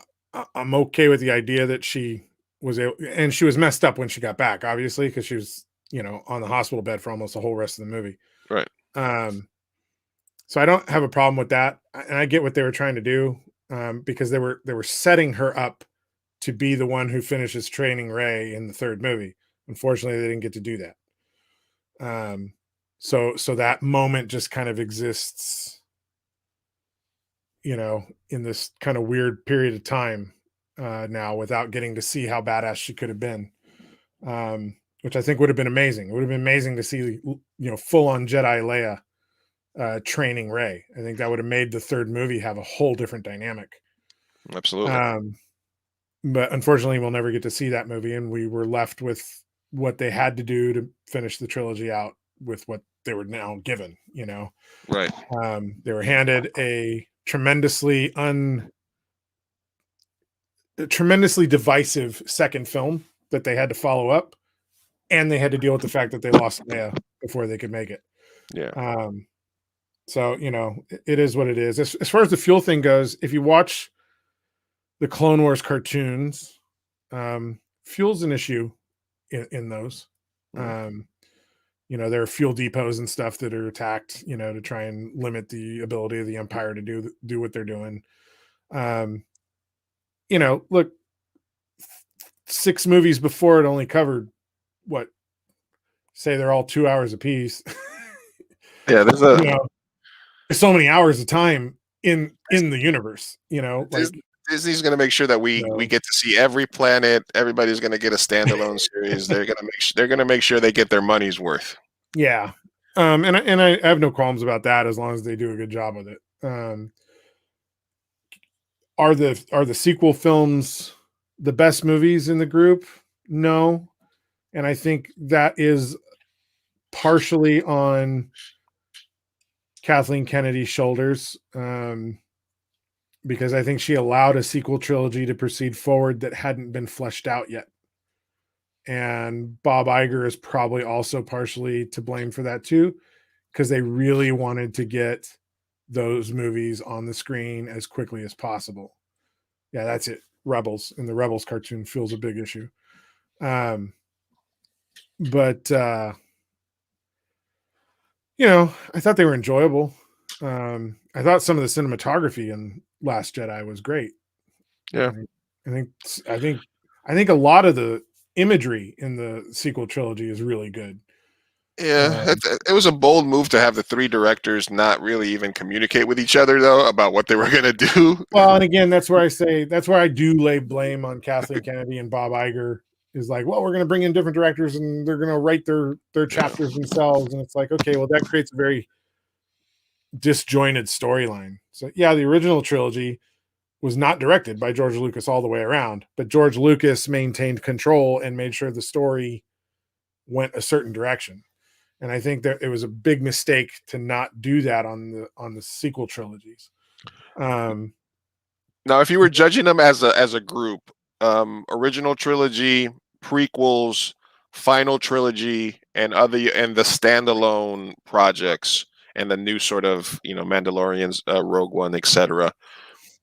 I'm okay with the idea that she was able, and she was messed up when she got back, obviously, because she was, on the hospital bed for almost the whole rest of the movie. Right. Um, so I don't have a problem with that, and I get what they were trying to do, because they were setting her up to be the one who finishes training Rey in the third movie. Unfortunately, they didn't get to do that. So that moment just kind of exists, in this kind of weird period of time now, without getting to see how badass she could have been. which I think would have been amazing. It would have been amazing to see, full on Jedi Leia training Rey. I think that would have made the third movie have a whole different dynamic. Absolutely. But unfortunately, we'll never get to see that movie, and we were left with what they had to do to finish the trilogy out with what they were now given. Right. They were handed a tremendously divisive second film that they had to follow up, and they had to deal with the fact that they lost Leia before they could make it. Yeah. So it is what it is. As far as the fuel thing goes, if you watch the Clone Wars cartoons, fuel's an issue in those. There are fuel depots and stuff that are attacked, to try and limit the ability of the Empire to do what they're doing. Look, 6 movies before it only covered say they're all 2 hours apiece. Yeah, there's there's so many hours of time in the universe, Disney's going to make sure that we get to see every planet. Everybody's going to get a standalone series. They're going to make sure they get their money's worth. Yeah. And I have no qualms about that as long as they do a good job with it. Are the sequel films the best movies in the group? No. And I think that is partially on Kathleen Kennedy's shoulders, because I think she allowed a sequel trilogy to proceed forward that hadn't been fleshed out yet. And Bob Iger is probably also partially to blame for that too, because they really wanted to get those movies on the screen as quickly as possible. Yeah, that's it. Rebels, and the Rebels cartoon feels a big issue. But I thought they were enjoyable. I thought some of the cinematography in Last Jedi was great. Yeah. I think a lot of the imagery in the sequel trilogy is really good. Yeah, it was a bold move to have the 3 directors not really even communicate with each other, though, about what they were going to do. Well, and again, that's where I do lay blame on Kathleen Kennedy and Bob Iger. Is like, well, we're going to bring in different directors and they're going to write their chapters themselves. And it's like, okay, well, that creates a very disjointed storyline. So yeah, the original trilogy was not directed by George Lucas all the way around, but George Lucas maintained control and made sure the story went a certain direction. And I think that it was a big mistake to not do that on the sequel trilogies. Now, if you were judging them as a group, original trilogy, prequels, final trilogy, and the standalone projects, and the new sort of Mandalorians, Rogue One, etc.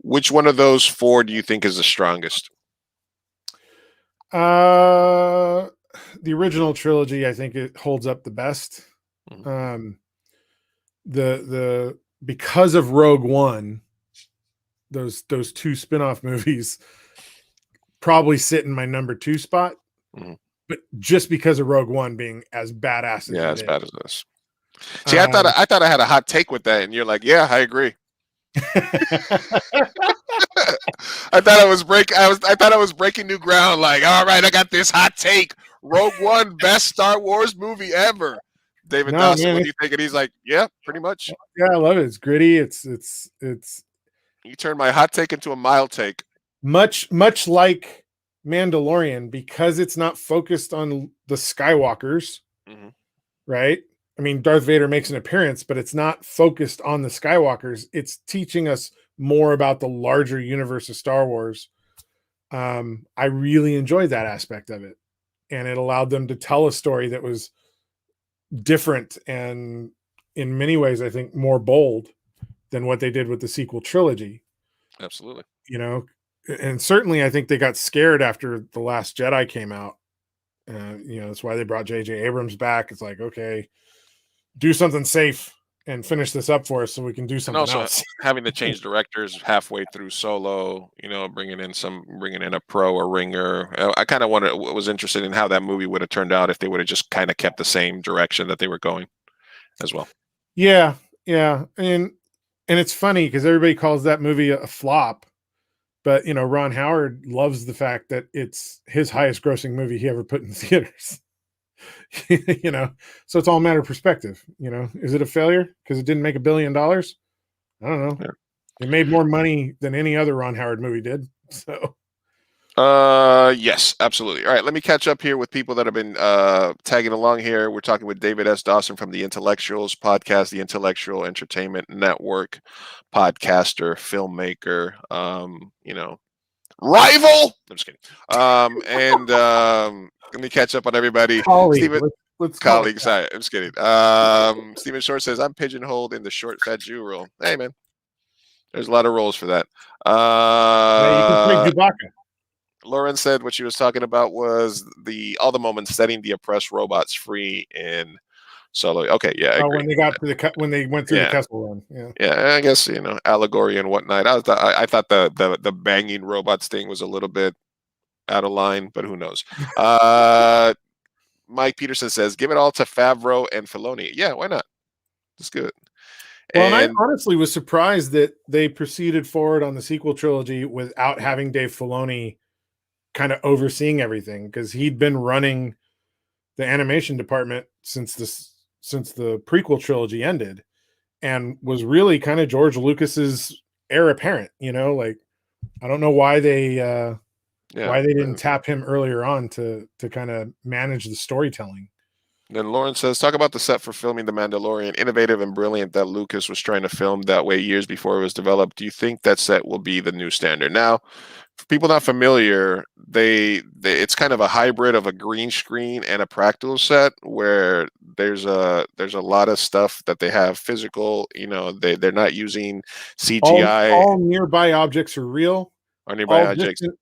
Which one of those 4 do you think is the strongest? The original trilogy, I think it holds up the best. Because of Rogue One, those 2 spin-off movies probably sit in my number 2 spot, but just because of Rogue One being as badass as bad as this. See, I thought I had a hot take with that, and you're like, yeah, I agree. I thought I was breaking new ground. Like, all right, I got this hot take. Rogue One, best Star Wars movie ever. David Dawson, what do you think? And he's like, yeah, pretty much. Yeah, I love it. It's gritty. It's. You turned my hot take into a mild take. Much like Mandalorian, because it's not focused on the Skywalkers, right? I mean, Darth Vader makes an appearance, but it's not focused on the Skywalkers. It's teaching us more about the larger universe of Star Wars. I really enjoyed that aspect of it. And it allowed them to tell a story that was different and in many ways, I think, more bold than what they did with the sequel trilogy. Absolutely. And certainly I think they got scared after The Last Jedi came out. That's why they brought J.J. Abrams back. It's like, okay, do something safe and finish this up for us so we can do something else. Having to change directors halfway through Solo, bringing in a pro or ringer. I kind of was interested in how that movie would have turned out if they would have just kind of kept the same direction that they were going as well. Yeah. And it's funny because everybody calls that movie a flop, but Ron Howard loves the fact that it's his highest grossing movie he ever put in theaters. You know, so it's all a matter of perspective. You know, is it a failure because it didn't make $1 billion? I don't know. Yeah. It made more money than any other Ron Howard movie did. So yes, absolutely. All right, let me catch up here with people that have been tagging along here. We're talking with David S. Dawson from the Intellexuals Podcast, the Intellectual Entertainment Network, podcaster, filmmaker, rival. I'm just kidding. Let me catch up on everybody. colleague, Steven, let's call it colleague, sorry, I'm just kidding. Stephen Short says, I'm pigeonholed in the short, fat Jew role. Hey, man, there's a lot of roles for that. you can play Chewbacca. Lauren said what she was talking about was all the moments setting the oppressed robots free in Solo. Okay, yeah, I agree. When they went through the Kessel Run. Yeah, I guess allegory and whatnot. I thought the banging robots thing was a little bit out of line, but who knows? Mike Peterson says, "Give it all to Favreau and Filoni." Yeah, why not? That's good. Well, and I honestly was surprised that they proceeded forward on the sequel trilogy without having Dave Filoni kind of overseeing everything, because he'd been running the animation department since the prequel trilogy ended, and was really kind of George Lucas's heir apparent. Like, I don't know why they didn't tap him earlier on to kind of manage the storytelling. Then Lauren says, talk about the set for filming The Mandalorian, innovative and brilliant that Lucas was trying to film that way years before it was developed. Do you think that set will be the new standard? Now, for people not familiar, it's kind of a hybrid of a green screen and a practical set, where there's a lot of stuff that they have physical. They're not using CGI. All nearby objects are real.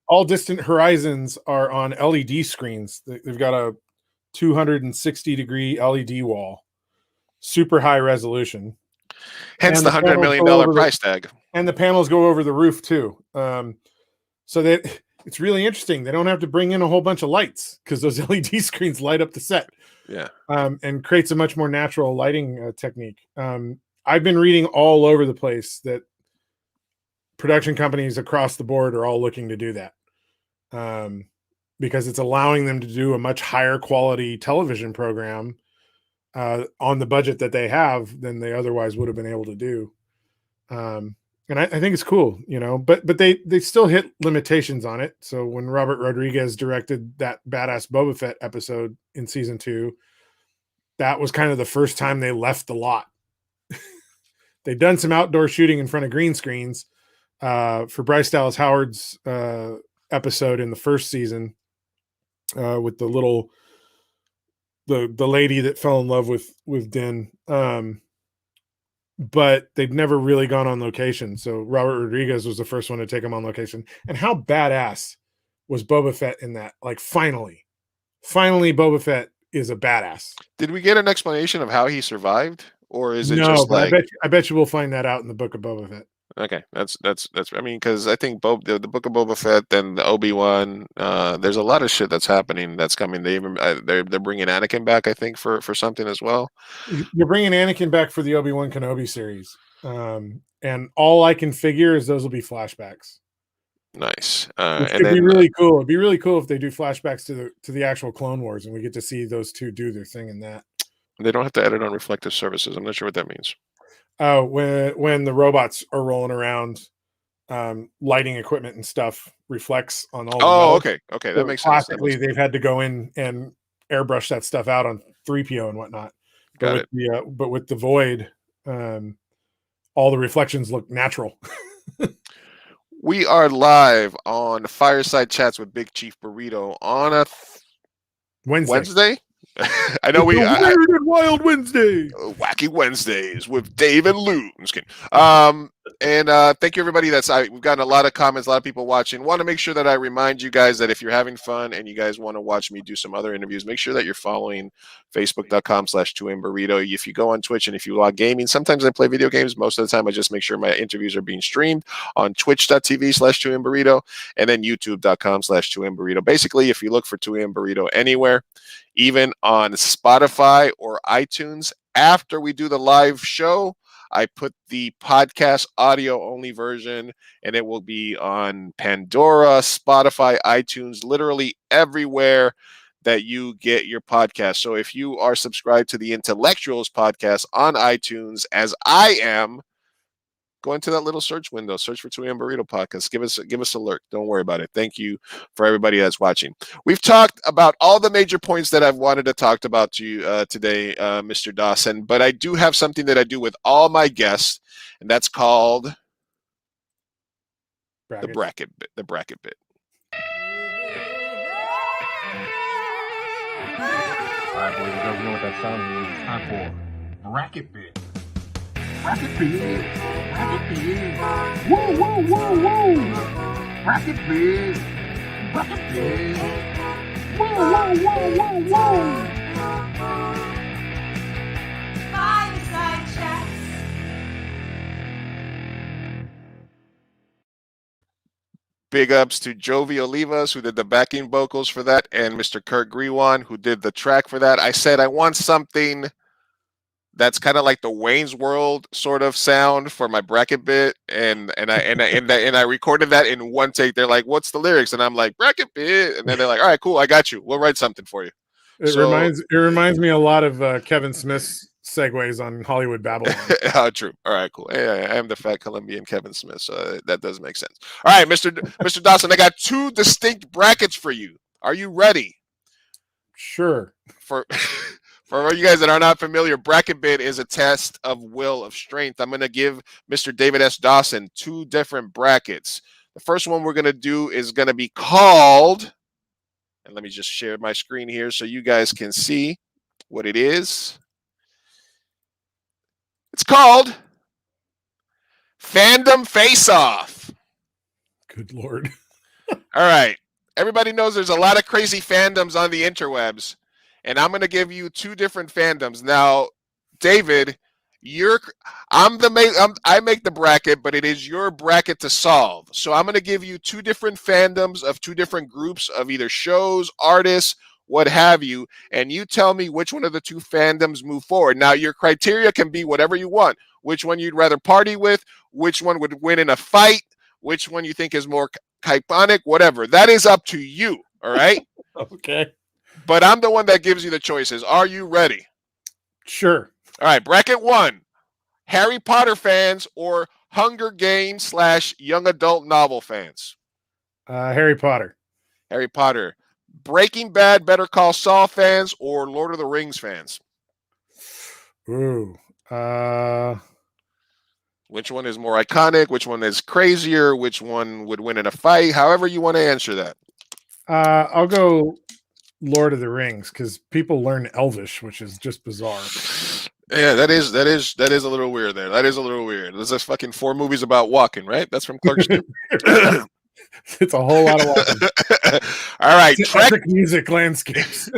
All distant horizons are on LED screens. They've got a 260-degree LED wall, super high resolution. Hence the $100 million price tag. And the panels go over the roof too. So that it's really interesting. They don't have to bring in a whole bunch of lights because those LED screens light up the set. Yeah. And creates a much more natural lighting technique. I've been reading all over the place that production companies across the board are all looking to do that. Because it's allowing them to do a much higher quality television program on the budget that they have than they otherwise would have been able to do. And I think it's cool, but they still hit limitations on it. So when Robert Rodriguez directed that badass Boba Fett episode in season 2, that was kind of the first time they left the lot. They'd done some outdoor shooting in front of green screens for Bryce Dallas Howard's episode in the first season. With the lady that fell in love with Din, but they've never really gone on location. So Robert Rodriguez was the first one to take them on location. And how badass was Boba Fett in that? Like, finally, Boba Fett is a badass. Did we get an explanation of how he survived, or is it just like? I bet you we'll find that out in the Book of Boba Fett. Okay, that's. I mean, because I think the Book of Boba Fett, then the Obi-Wan. There's a lot of shit that's happening. That's coming. They're bringing Anakin back, I think, for something as well. You're bringing Anakin back for the Obi-Wan Kenobi series, and all I can figure is those will be flashbacks. Nice. It'd be really cool. It'd be really cool if they do flashbacks to the actual Clone Wars, and we get to see those two do their thing in that. They don't have to edit on reflective surfaces. I'm not sure what that means. When the robots are rolling around, lighting equipment and stuff reflects on all. Okay, that makes sense. Classically, they've had to go in and airbrush that stuff out on 3PO and whatnot. But with the Void, all the reflections look natural. We are live on Fireside Chats with Big Chief Burrito on a Wednesday. I know Wild Wednesday, Wacky Wednesdays with Dave and Lou. I'm just kidding. And thank you everybody. We've gotten a lot of comments, a lot of people watching. Want to make sure that I remind you guys that if you're having fun and you guys want to watch me do some other interviews, make sure that you're following Facebook.com/2mburrito. If you go on Twitch and if you log gaming, sometimes I play video games. Most of the time, I just make sure my interviews are being streamed on Twitch.tv/2mburrito and then YouTube.com/2mburrito. Basically, if you look for 2mburrito anywhere, even on Spotify or iTunes, after we do the live show, I put the podcast audio only version, and it will be on Pandora, Spotify, iTunes, literally everywhere that you get your podcast. So if you are subscribed to the Intellectuals podcast on iTunes, as I am, go into that little search window, search for Chief Burrito podcast. Give us a alert. Don't worry about it. Thank you for everybody that's watching. We've talked about all the major points that I've wanted to talk about to you today, Mr. Dawson, but I do have something that I do with all my guests, and that's called the bracket bit. The bracket bit. All right, boys and girls, you know what that sound means. It's time for bracket bit. Bracket bit. Bracket bit. Woo, woo, woo, woo. Bracket bit. Bracket bit. Woo, woo, woo, woo, woo. Fireside chat. Big ups to Jovi Olivas, who did the backing vocals for that, and Mr. Kurt Griwan, who did the track for that. I said I want something that's kind of like the Wayne's World sort of sound for my bracket bit, and I recorded that in one take. They're like, "What's the lyrics?" And I'm like, "Bracket bit," and then they're like, "All right, cool, I got you. We'll write something for you." It reminds me a lot of Kevin Smith's segues on Hollywood Babylon. Oh, true. All right, cool. Yeah, I am the fat Colombian Kevin Smith, so that does make sense. All right, Mr. Dawson, I got two distinct brackets for you. Are you ready? Sure. For you guys that are not familiar, bracket bit is a test of will, of strength. I'm going to give Mr. David S. Dawson two different brackets. The first one we're going to do is going to be called, and let me just share my screen here so you guys can see what it is. It's called Fandom Face Off. Good Lord. All right. Everybody knows there's a lot of crazy fandoms on the interwebs, and I'm going to give you two different fandoms. Now, David, I make the bracket, but it is your bracket to solve. So I'm going to give you two different fandoms of two different groups of either shows, artists, what have you, and you tell me which one of the two fandoms move forward. Now, your criteria can be whatever you want. Which one you'd rather party with, which one would win in a fight, which one you think is more iconic, whatever. That is up to you, all right? Okay. But I'm the one that gives you the choices. Are you ready? Sure. All right, bracket one, Harry Potter fans or Hunger Games / young adult novel fans? Harry Potter. Harry Potter. Breaking Bad, Better Call Saul fans or Lord of the Rings fans? Ooh. Which one is more iconic? Which one is crazier? Which one would win in a fight? However you want to answer that. I'll go Lord of the Rings because people learn Elvish, which is just bizarre. Yeah, that is a little weird there. That is a little weird. There's just fucking 4 movies about walking, right? That's from Clerks 2. It's a whole lot of walking. All right, Epic music landscapes.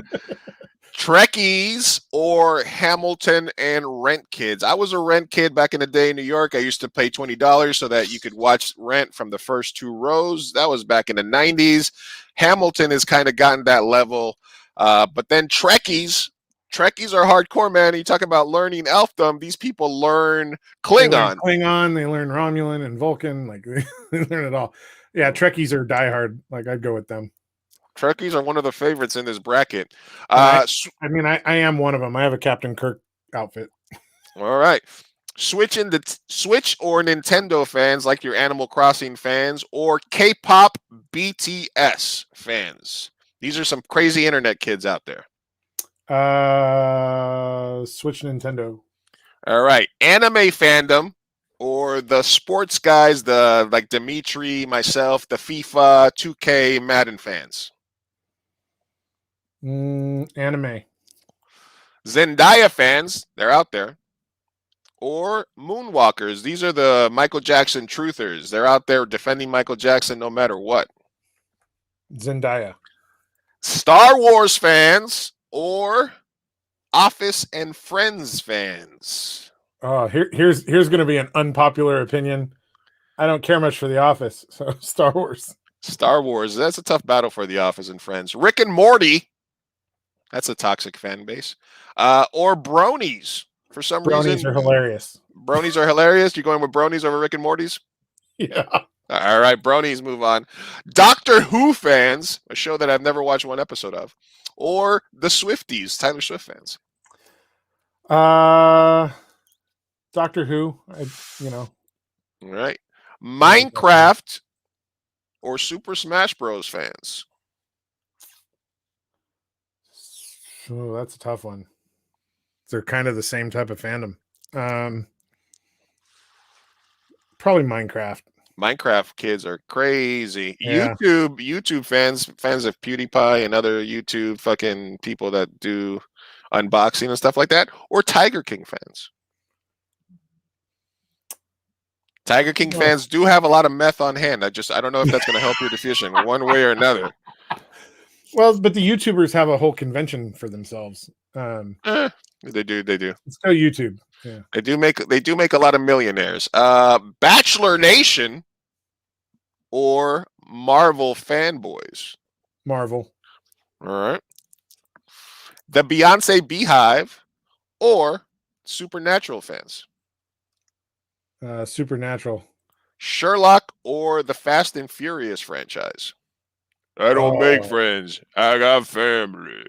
Trekkies or Hamilton and Rent kids? I was a Rent kid back in the day in New York. I used to pay $20 so that you could watch Rent from the first 2 rows. That was back in the 90s. Hamilton has kind of gotten that level. But then Trekkies are hardcore, man. You talk about learning elfdom. These people learn Klingon. They learn Romulan and Vulcan. Like they learn it all. Yeah, Trekkies are diehard. Like I'd go with them. Trekkies are one of the favorites in this bracket. I am one of them. I have a Captain Kirk outfit. All right. Switch or Nintendo fans, like your Animal Crossing fans, or K-pop BTS fans. These are some crazy internet kids out there. Switch Nintendo. All right. Anime fandom or the sports guys, like Dimitri, myself, the FIFA, 2K, Madden fans. Anime. Zendaya fans, they're out there. Or Moonwalkers. These are the Michael Jackson truthers. They're out there defending Michael Jackson no matter what. Zendaya. Star Wars fans or Office and Friends fans. Here's going to be an unpopular opinion. I don't care much for The Office, so Star Wars. Star Wars. That's a tough battle for The Office and Friends. Rick and Morty. That's a toxic fan base. Or Bronies. For some reason. Bronies are hilarious. Bronies are hilarious. You going with Bronies over Rick and Morty's? Yeah. All right, Bronies, move on. Doctor Who fans, a show that I've never watched one episode of, or the Swifties, Taylor Swift fans? Doctor Who. All right. Minecraft or Super Smash Bros. Fans? Oh, that's a tough one. They're kind of the same type of fandom. Probably Minecraft. Minecraft kids are crazy. Yeah. YouTube fans of PewDiePie and other YouTube fucking people that do unboxing and stuff like that, or Tiger King fans. Tiger King fans do have a lot of meth on hand. I don't know if that's going to help your decision one way or another. Well, but the YouTubers have a whole convention for themselves. They do. Let's go YouTube. Yeah. They do make a lot of millionaires. Bachelor Nation or Marvel fanboys? Marvel. All right. The Beyonce Beehive or Supernatural fans? Supernatural. Sherlock or the Fast and Furious franchise? I don't make friends. I got family.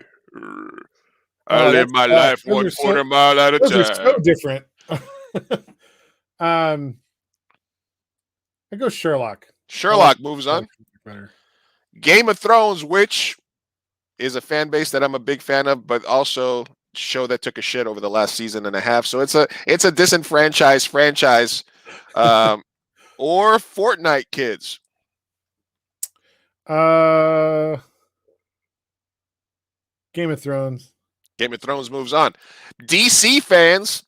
I live my life 1/4 mile at a time. Those are so different. I go Sherlock. Sherlock moves on. Better. Game of Thrones, which is a fan base that I'm a big fan of, but also show that took a shit over the last season and a half. So it's a disenfranchised franchise. Or Fortnite kids. Game of Thrones. Game of Thrones moves on. DC fans,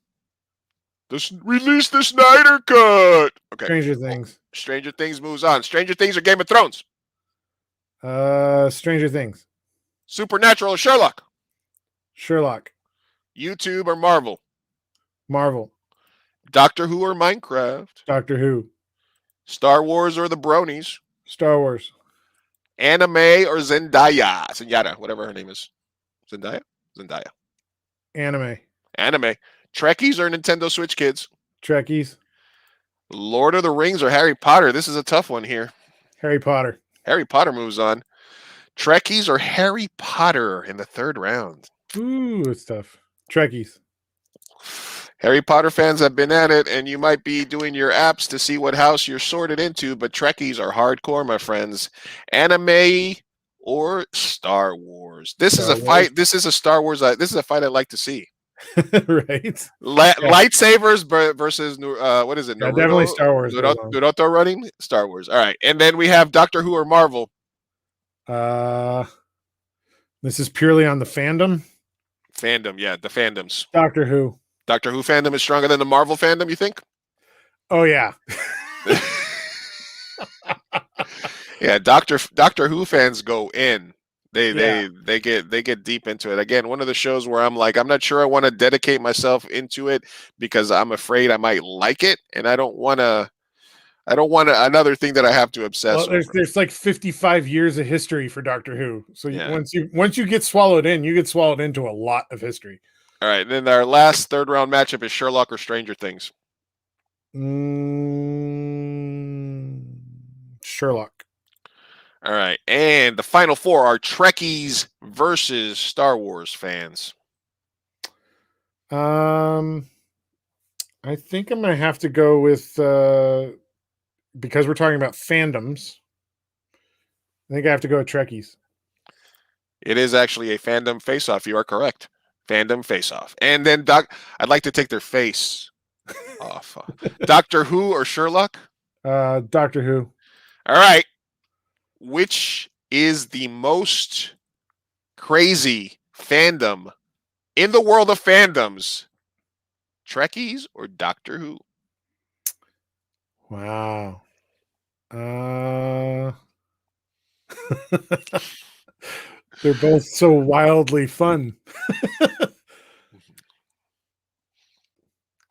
release the Snyder Cut. Okay. Stranger Things. Stranger Things moves on. Stranger Things or Game of Thrones? Stranger Things. Supernatural or Sherlock? Sherlock. YouTube or Marvel? Marvel. Doctor Who or Minecraft? Doctor Who. Star Wars or the Bronies? Star Wars. Anime or Zendaya, whatever her name is. Zendaya. Anime. Trekkies or Nintendo Switch kids? Trekkies. Lord of the Rings or Harry Potter? This is a tough one here. Harry Potter. Harry Potter moves on. Trekkies or Harry Potter in the third round? Ooh, it's tough. Trekkies. Harry Potter fans have been at it, and you might be doing your apps to see what house you're sorted into, but Trekkies are hardcore, my friends. Anime or Star Wars? This is a fight. This is a Star Wars. This is a fight I'd like to see. Right. Lightsabers versus what is it? Yeah, definitely Star Wars. Naruto running Star Wars. All right, and then we have Doctor Who or Marvel. This is purely on the fandom. Fandom, yeah, the fandoms. Doctor Who. Doctor Who fandom is stronger than the Marvel fandom, you think? Oh yeah. Yeah, Doctor Who fans go in. They get deep into it. Again, one of the shows where I'm like, I'm not sure I want to dedicate myself into it because I'm afraid I might like it, and I don't want another thing that I have to obsess over. There's like 55 years of history for Doctor Who. So once you get swallowed in, you get swallowed into a lot of history. All right, then our last third round matchup is Sherlock or Stranger Things. Sherlock. All right, and the final four are Trekkies versus Star Wars fans. I think I'm gonna have to go with because we're talking about fandoms. I think I have to go with Trekkies. It is actually a Fandom Face Off. You are correct. Fandom Face Off. And then I'd like to take their face off. Doctor Who or Sherlock? Doctor Who. All right. Which is the most crazy fandom in the world of fandoms? Trekkies or Doctor Who? Wow. They're both so wildly fun.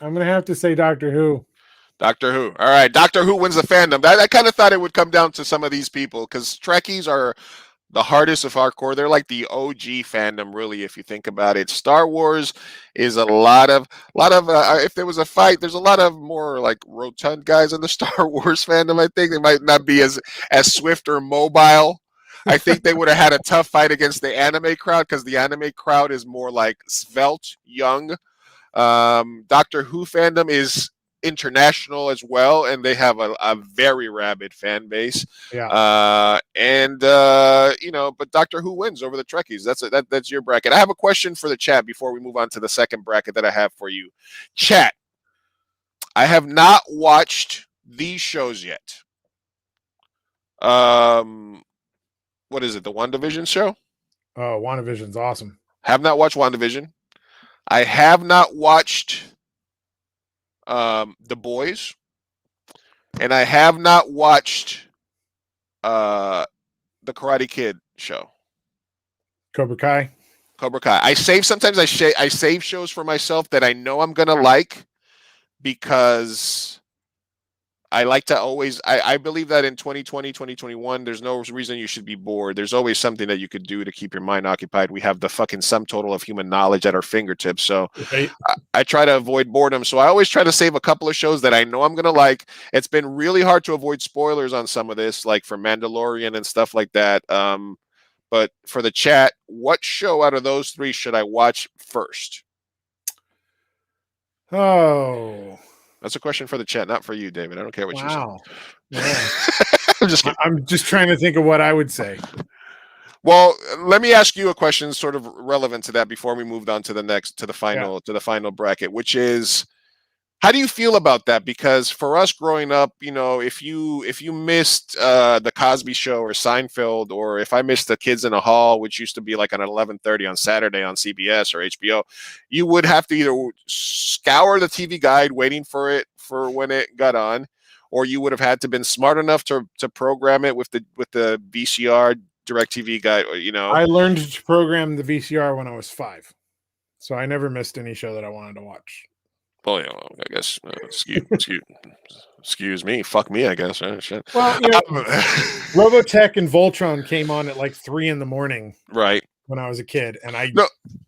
I'm going to have to say Doctor Who. Doctor Who. All right. Doctor Who wins the fandom. I kind of thought it would come down to some of these people because Trekkies are the hardest of hardcore. They're like the OG fandom, really, if you think about it. Star Wars is a lot of if there was a fight, there's a lot of more like rotund guys in the Star Wars fandom. I think they might not be as swift or mobile. I think they would have had a tough fight against the anime crowd because the anime crowd is more like svelte, young. Doctor Who fandom is international as well, and they have a very rabid fan base. Yeah. But Doctor Who wins over the Trekkies. That's your bracket. I have a question for the chat before we move on to the second bracket that I have for you. Chat, I have not watched these shows yet. What is it? The WandaVision show? Oh, WandaVision's awesome. Have not watched WandaVision. I have not watched The Boys, and I have not watched the Karate Kid show. Cobra Kai. I save shows for myself that I know I'm gonna like because I like to always I believe that in 2020, 2021, there's no reason you should be bored. There's always something that you could do to keep your mind occupied. We have the fucking sum total of human knowledge at our fingertips. So Right. I try to avoid boredom. So I always try to save a couple of shows that I know I'm gonna like. It's been really hard to avoid spoilers on some of this, like for Mandalorian and stuff like that. But for the chat, what show out of those three should I watch first? Oh, That's a question for the chat, not for you, David. I don't care what wow. Yeah. you say. I'm just kidding. I'm just trying to think of what I would say. Well, let me ask you a question sort of relevant to that before we moved on to the final bracket, which is, how do you feel about that? Because for us growing up, if you missed the Cosby Show or Seinfeld, or if I missed the Kids in the Hall, which used to be like on 11:30 on Saturday on CBS or HBO, you would have to either scour the TV guide waiting for when it got on, or you would have had to been smart enough to program it with the VCR DirecTV guide. I learned to program the VCR when I was 5, so I never missed any show that I wanted to watch. Well, I guess excuse me, fuck me, I guess. Shit. Well, Robotech and Voltron came on at like 3 a.m. Right. when I was a kid, and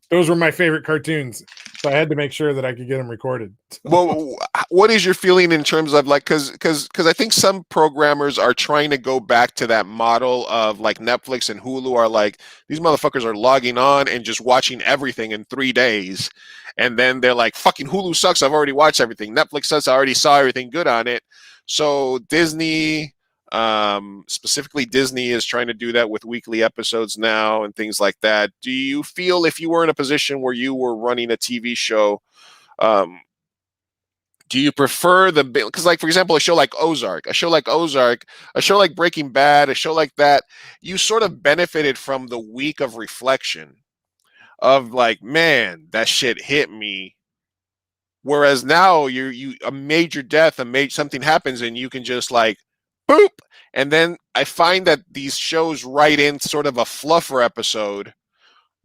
those were my favorite cartoons, so I had to make sure that I could get them recorded. Well, what is your feeling in terms of like, because I think some programmers are trying to go back to that model of like Netflix and Hulu are like, these motherfuckers are logging on and just watching everything in 3 days, and then they're like, fucking Hulu sucks, I've already watched everything. Netflix says I already saw everything good on it. So Disney, specifically Disney, is trying to do that with weekly episodes now and things like that. Do you feel, if you were in a position where you were running a TV show, do you prefer because, like, for example, a show like Breaking Bad, a show like that, you sort of benefited from the week of reflection of like, man, that shit hit me. Whereas now a major death, something happens, and you can just like, boop. And then I find that these shows write in sort of a fluffer episode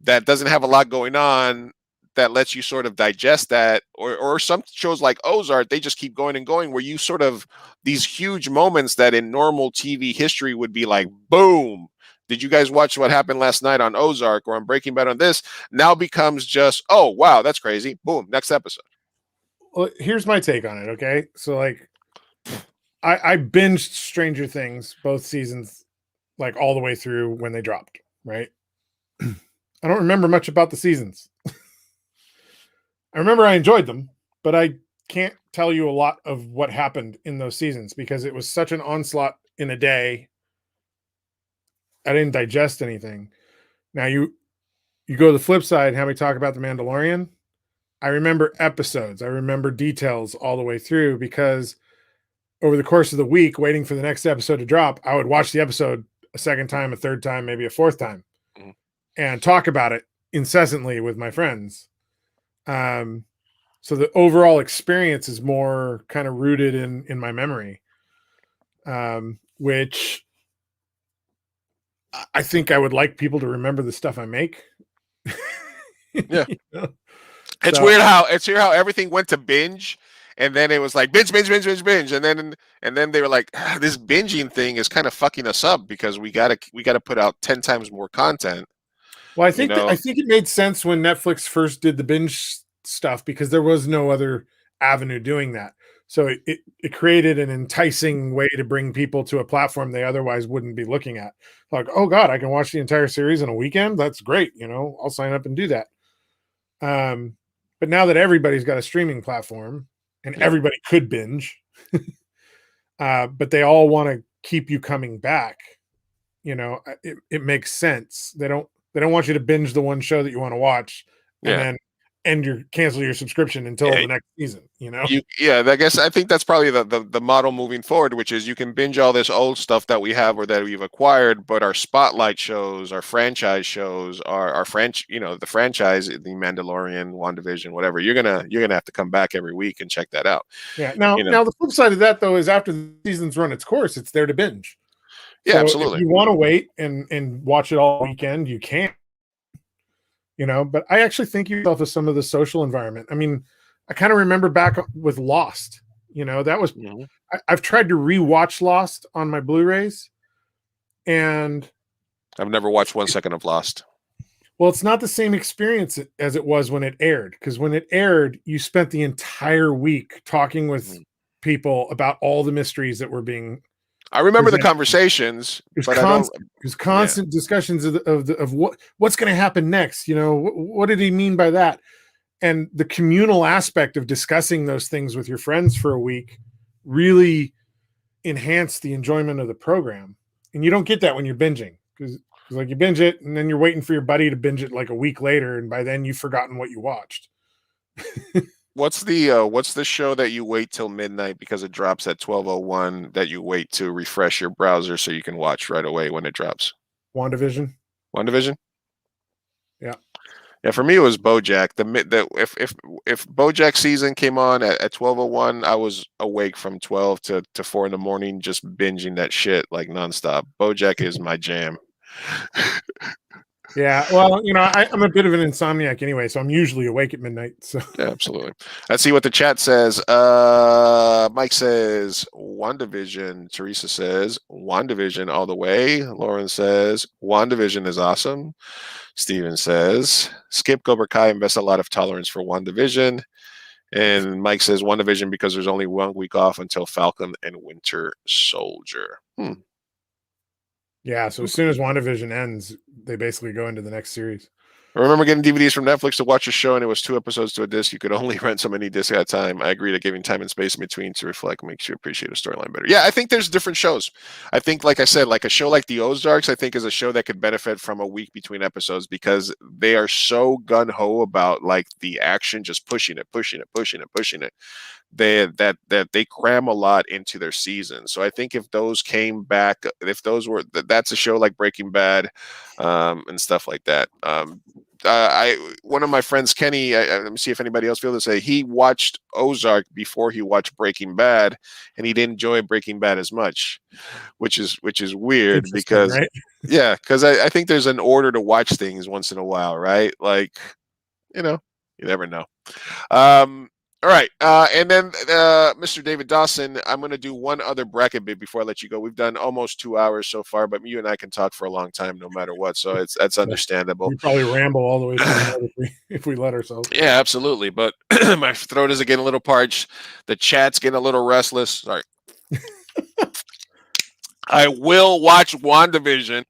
that doesn't have a lot going on, that lets you sort of digest that. Or some shows like Ozark, they just keep going and going, where you sort of, these huge moments that in normal TV history would be like, boom. Did you guys watch what happened last night on Ozark or on Breaking Bad on this? Now becomes just, oh, wow, that's crazy. Boom, next episode. Well, here's my take on it, okay? So, like, I binged Stranger Things both seasons, like all the way through when they dropped, right? I don't remember much about the seasons. I remember I enjoyed them, but I can't tell you a lot of what happened in those seasons because it was such an onslaught in a day. I didn't digest anything. Now you go to the flip side, how we talk about The Mandalorian. I remember episodes. I remember details all the way through because over the course of the week, waiting for the next episode to drop, I would watch the episode a second time, a third time, maybe a fourth time, and talk about it incessantly with my friends. So the overall experience is more kind of rooted in my memory, which I think I would like people to remember the stuff I make. Yeah. You know? It's weird how everything went to binge, and then it was like binge, and then they were like, this binging thing is kind of fucking us up because we gotta put out 10 times more content. Well, I think it made sense when Netflix first did the binge stuff because there was no other avenue doing that. So it created an enticing way to bring people to a platform they otherwise wouldn't be looking at. Like, oh God, I can watch the entire series in a weekend. That's great. I'll sign up and do that. But now that everybody's got a streaming platform and everybody could binge, but they all want to keep you coming back, it makes sense. They don't want you to binge the one show that you want to watch and then cancel your subscription until the next season. I think that's probably the model moving forward, which is you can binge all this old stuff that we have or that we've acquired, but our spotlight shows, our franchise shows, our the franchise, the Mandalorian, WandaVision, whatever, you're gonna have to come back every week and check that out. Yeah. Now the flip side of that though is after the season's run its course, it's there to binge. Yeah, so absolutely. If you want to wait and watch it all weekend, you can. But I actually think yourself as some of the social environment. I mean, I kind of remember back with Lost. That was I've tried to rewatch Lost on my Blu-rays, and I've never watched 1 second of Lost. Well, it's not the same experience as it was when it aired, because when it aired, you spent the entire week talking with people about all the mysteries that were being. I remember the conversations, but there's constant discussions of what's going to happen next. What did he mean by that? And the communal aspect of discussing those things with your friends for a week really enhanced the enjoyment of the program. And you don't get that when you're binging, because like you binge it and then you're waiting for your buddy to binge it like a week later, and by then you've forgotten what you watched. What's the show that you wait till midnight because it drops at 12:01 that you wait to refresh your browser so you can watch right away when it drops? WandaVision. Yeah. Yeah, for me it was BoJack. If BoJack season came on at 12:01, I was awake from 12 to 4 in the morning just binging that shit like nonstop. BoJack is my jam. Yeah, well, I'm a bit of an insomniac anyway, so I'm usually awake at midnight. So yeah, absolutely. Let's see what the chat says. Mike says WandaVision. Teresa says WandaVision all the way. Lauren says WandaVision is awesome. Steven says skip Cobra Kai, invest a lot of tolerance for WandaVision. And Mike says WandaVision because there's only 1 week off until Falcon and Winter Soldier. Yeah, so as soon as WandaVision ends, they basically go into the next series. I remember getting DVDs from Netflix to watch a show, and it was 2 episodes to a disc. You could only rent so many discs at a time. I agree that giving time and space in between to reflect makes you appreciate a storyline better. Yeah, I think there's different shows. I think, like I said, like a show like The Ozarks, I think is a show that could benefit from a week between episodes because they are so gun-ho about like the action, just pushing it. They cram a lot into their season. So I think if those came back, that's a show like Breaking Bad, and stuff like that. One of my friends, Kenny, let me see if anybody else feels this way. He watched Ozark before he watched Breaking Bad, and he didn't enjoy Breaking Bad as much, which is weird because, right? Yeah, because I think there's an order to watch things once in a while, right? Like, you never know. All right. And then Mr. David Dawson, I'm going to do one other bracket bit before I let you go. We've done almost 2 hours so far, but you and I can talk for a long time no matter what. So that's understandable. We probably ramble all the way through if we let ourselves. Yeah, absolutely. But my throat is getting a little parched. The chat's getting a little restless. Sorry. I will watch WandaVision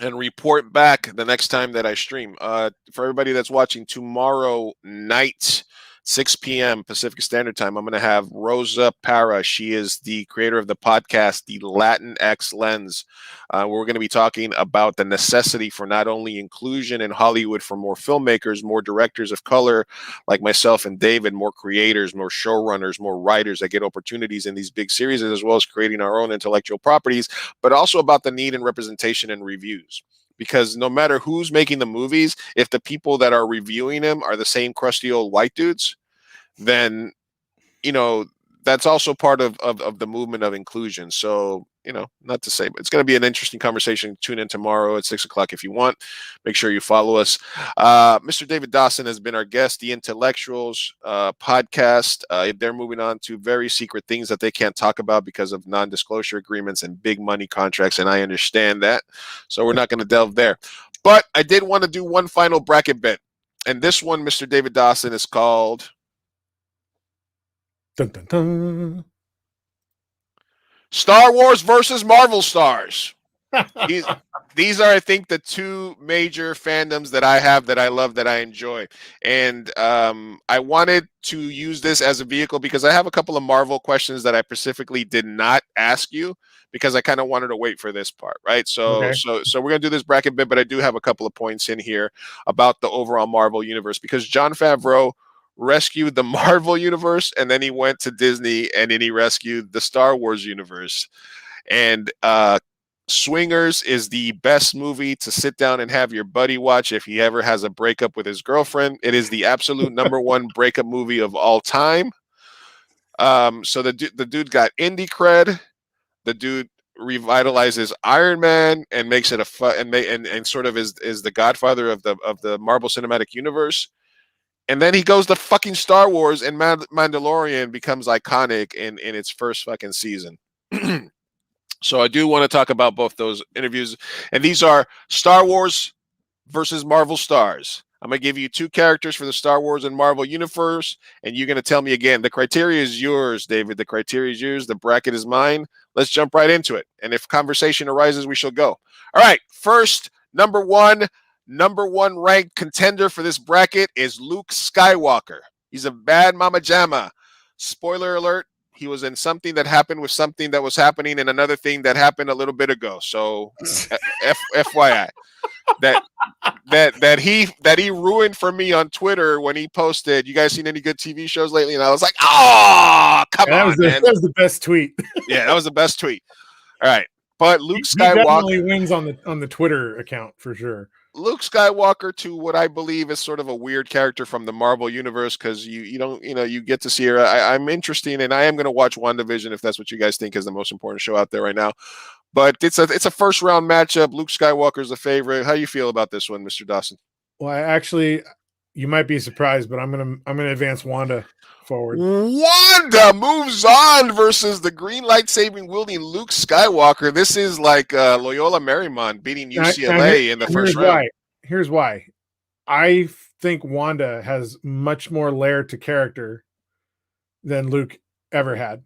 and report back the next time that I stream. For everybody that's watching tomorrow night, 6 p.m. Pacific Standard Time, I'm going to have Rosa Para. She is the creator of the podcast, The Latin X Lens. We're going to be talking about the necessity for not only inclusion in Hollywood for more filmmakers, more directors of color like myself and David, more creators, more showrunners, more writers that get opportunities in these big series, as well as creating our own intellectual properties, but also about the need and representation in reviews. Because no matter who's making the movies, if the people that are reviewing them are the same crusty old white dudes, then, that's also part of the movement of inclusion. So, not to say, but it's going to be an interesting conversation. Tune in tomorrow at 6 o'clock if you want. Make sure you follow us. Mr. David Dawson has been our guest, the Intellexuals podcast. They're moving on to very secret things that they can't talk about because of non-disclosure agreements and big money contracts, and I understand that. So we're not going to delve there. But I did want to do one final bracket bit. And this one, Mr. David Dawson, is called Dun, dun, dun. Star Wars versus Marvel stars. These are, I think, the two major fandoms that I have, that I love, that I enjoy. And I wanted to use this as a vehicle because I have a couple of Marvel questions that I specifically did not ask you because I kind of wanted to wait for this part, right? So, Okay. so we're gonna do this bracket bit, but I do have a couple of points in here about the overall Marvel universe because Jon Favreau rescued the Marvel universe, and then he went to Disney, and then he rescued the Star Wars universe. And Swingers is the best movie to sit down and have your buddy watch if he ever has a breakup with his girlfriend. It is the absolute number one breakup movie of all time. So the dude got indie cred. The dude revitalizes Iron Man and makes it and sort of is the godfather of the Marvel Cinematic Universe. And then he goes to fucking Star Wars, and Mandalorian becomes iconic in its first fucking season. So I do want to talk about both those interviews. And these are Star Wars versus Marvel stars. I'm going to give you two characters for the Star Wars and Marvel universe, and you're going to tell me again. The criteria is yours, David. The criteria is yours. The bracket is mine. Let's jump right into it. And if conversation arises, we shall go. All right. First, number one ranked contender for this bracket is Luke Skywalker. He's a bad mama jamma. Spoiler alert. He was in something that happened with something that was happening in another thing that happened a little bit ago. So FYI. That he ruined for me on Twitter when he posted, "You guys seen any good TV shows lately?" And I was like, "Oh, come on, man!" That was the best tweet. Yeah, that was the best tweet. All right, but Luke He definitely Skywalker wins on the Twitter account for sure. Luke Skywalker to what I believe is sort of a weird character from the Marvel universe because you don't you get to see her. I'm interested, and I am going to watch WandaVision if that's what you guys think is the most important show out there right now. But it's a first round matchup. Luke Skywalker's the favorite. How do you feel about this one, Mr. Dawson? Well, you might be surprised, but I'm gonna advance Wanda forward. Wanda moves on versus the green lightsaber wielding Luke Skywalker. This is like Loyola Marymount beating UCLA in the first round. Here's why. I think Wanda has much more layer to character than Luke ever had.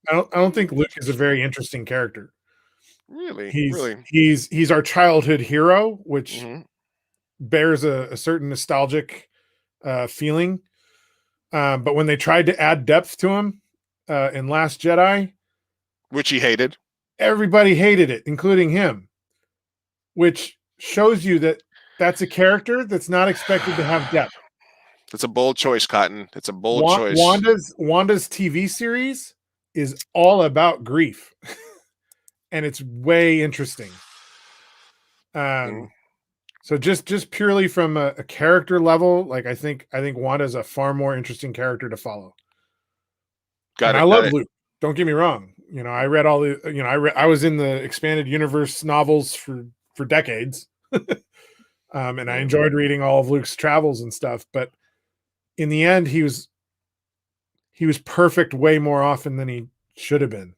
I don't think Luke is a very interesting character. Really? He's our childhood hero, which bears a certain nostalgic feeling. But when they tried to add depth to him in Last Jedi, which he hated, everybody hated it, including him, which shows you that that's a character that's not expected to have depth. It's a bold choice, Cotton. It's a bold choice. Wanda's TV series is all about grief. And it's way interesting. So just purely from a character level, like I think Wanda's a far more interesting character to follow. I love Luke. Don't get me wrong. I read all the. I was in the expanded universe novels for decades, and I enjoyed reading all of Luke's travels and stuff. But in the end, he was perfect way more often than he should have been.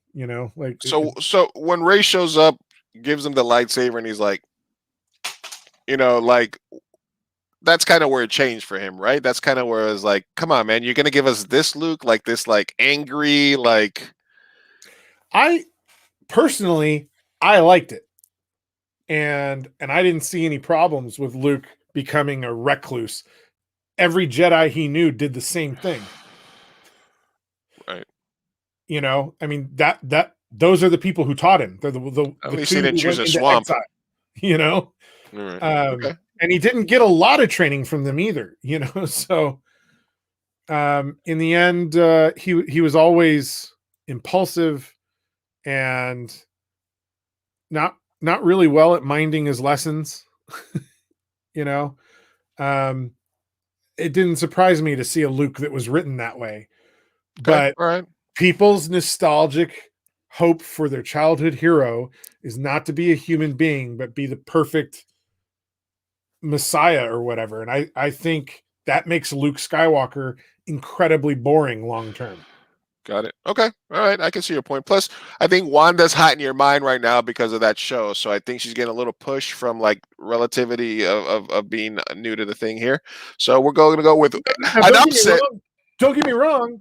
So when Rey shows up, gives him the lightsaber, and he's like, that's kind of where it changed for him, right? That's kind of where it was like, come on, man, you're gonna give us this Luke, like this, like angry, like. I personally, I liked it, and I didn't see any problems with Luke becoming a recluse. Every Jedi he knew did the same thing. Right. I mean that those are the people who taught him. They're the at least he didn't choose a swamp. Exile, Right. Okay. And he didn't get a lot of training from them either. So in the end, he was always impulsive and not really well at minding his lessons. It didn't surprise me to see a Luke that was written that way. Okay. But right. People's nostalgic hope for their childhood hero is not to be a human being, but be the perfect Messiah or whatever. And I think that makes Luke Skywalker incredibly boring long term. Got it. Okay. All right. I can see your point. Plus, I think Wanda's hot in your mind right now because of that show. So I think she's getting a little push from like relativity of being new to the thing here. So we're going to go with an upset. Don't get me wrong.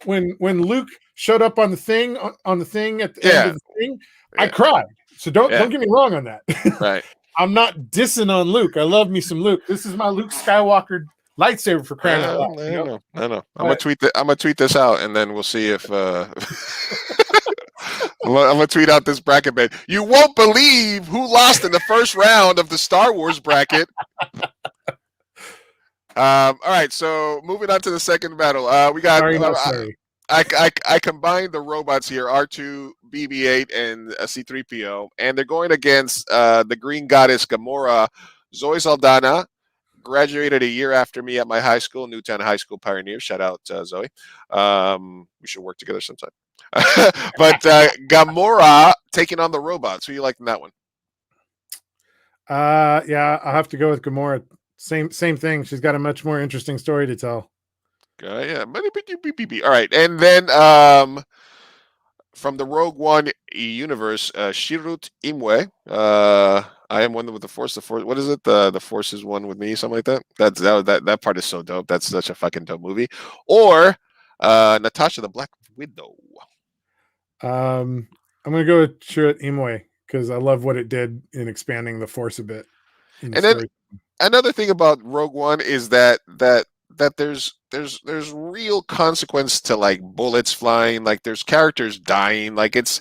when Luke showed up on the thing at the Yeah. end of the thing, I Yeah. cried. So don't Yeah. get me wrong on that. Right. I'm not dissing on Luke. I love me some Luke. This is my Luke Skywalker lightsaber for crying out loud. I You know? know. I'm gonna But- tweet I'm gonna tweet this out, and then we'll see if I'm gonna tweet out this bracket bet. You won't believe who lost in the first round of the Star Wars bracket. All right, so moving on to the second battle. We got. Sorry, not sorry. I combined the robots here: R2, BB-8, and C-3PO, and they're going against the Green Goddess Gamora, Zoe Saldana. Graduated a year after me at my high school, Newtown High School Pioneer. Shout out Zoe. We should work together sometime. But Gamora taking on the robots. Who you like in that one? Yeah, I'll have to go with Gamora. Same thing. She's got a much more interesting story to tell. Yeah. All right, and then from the Rogue One universe, Shirut Imwe. I am one with the Force. The Force. What is it? The Force is one with me. Something like that. That part is so dope. That's such a fucking dope movie. Or Natasha the Black Widow. I'm gonna go with Shirut Imwe because I love what it did in expanding the Force a bit. And then another thing about Rogue One is that there's real consequence to like bullets flying, like there's characters dying, like it's,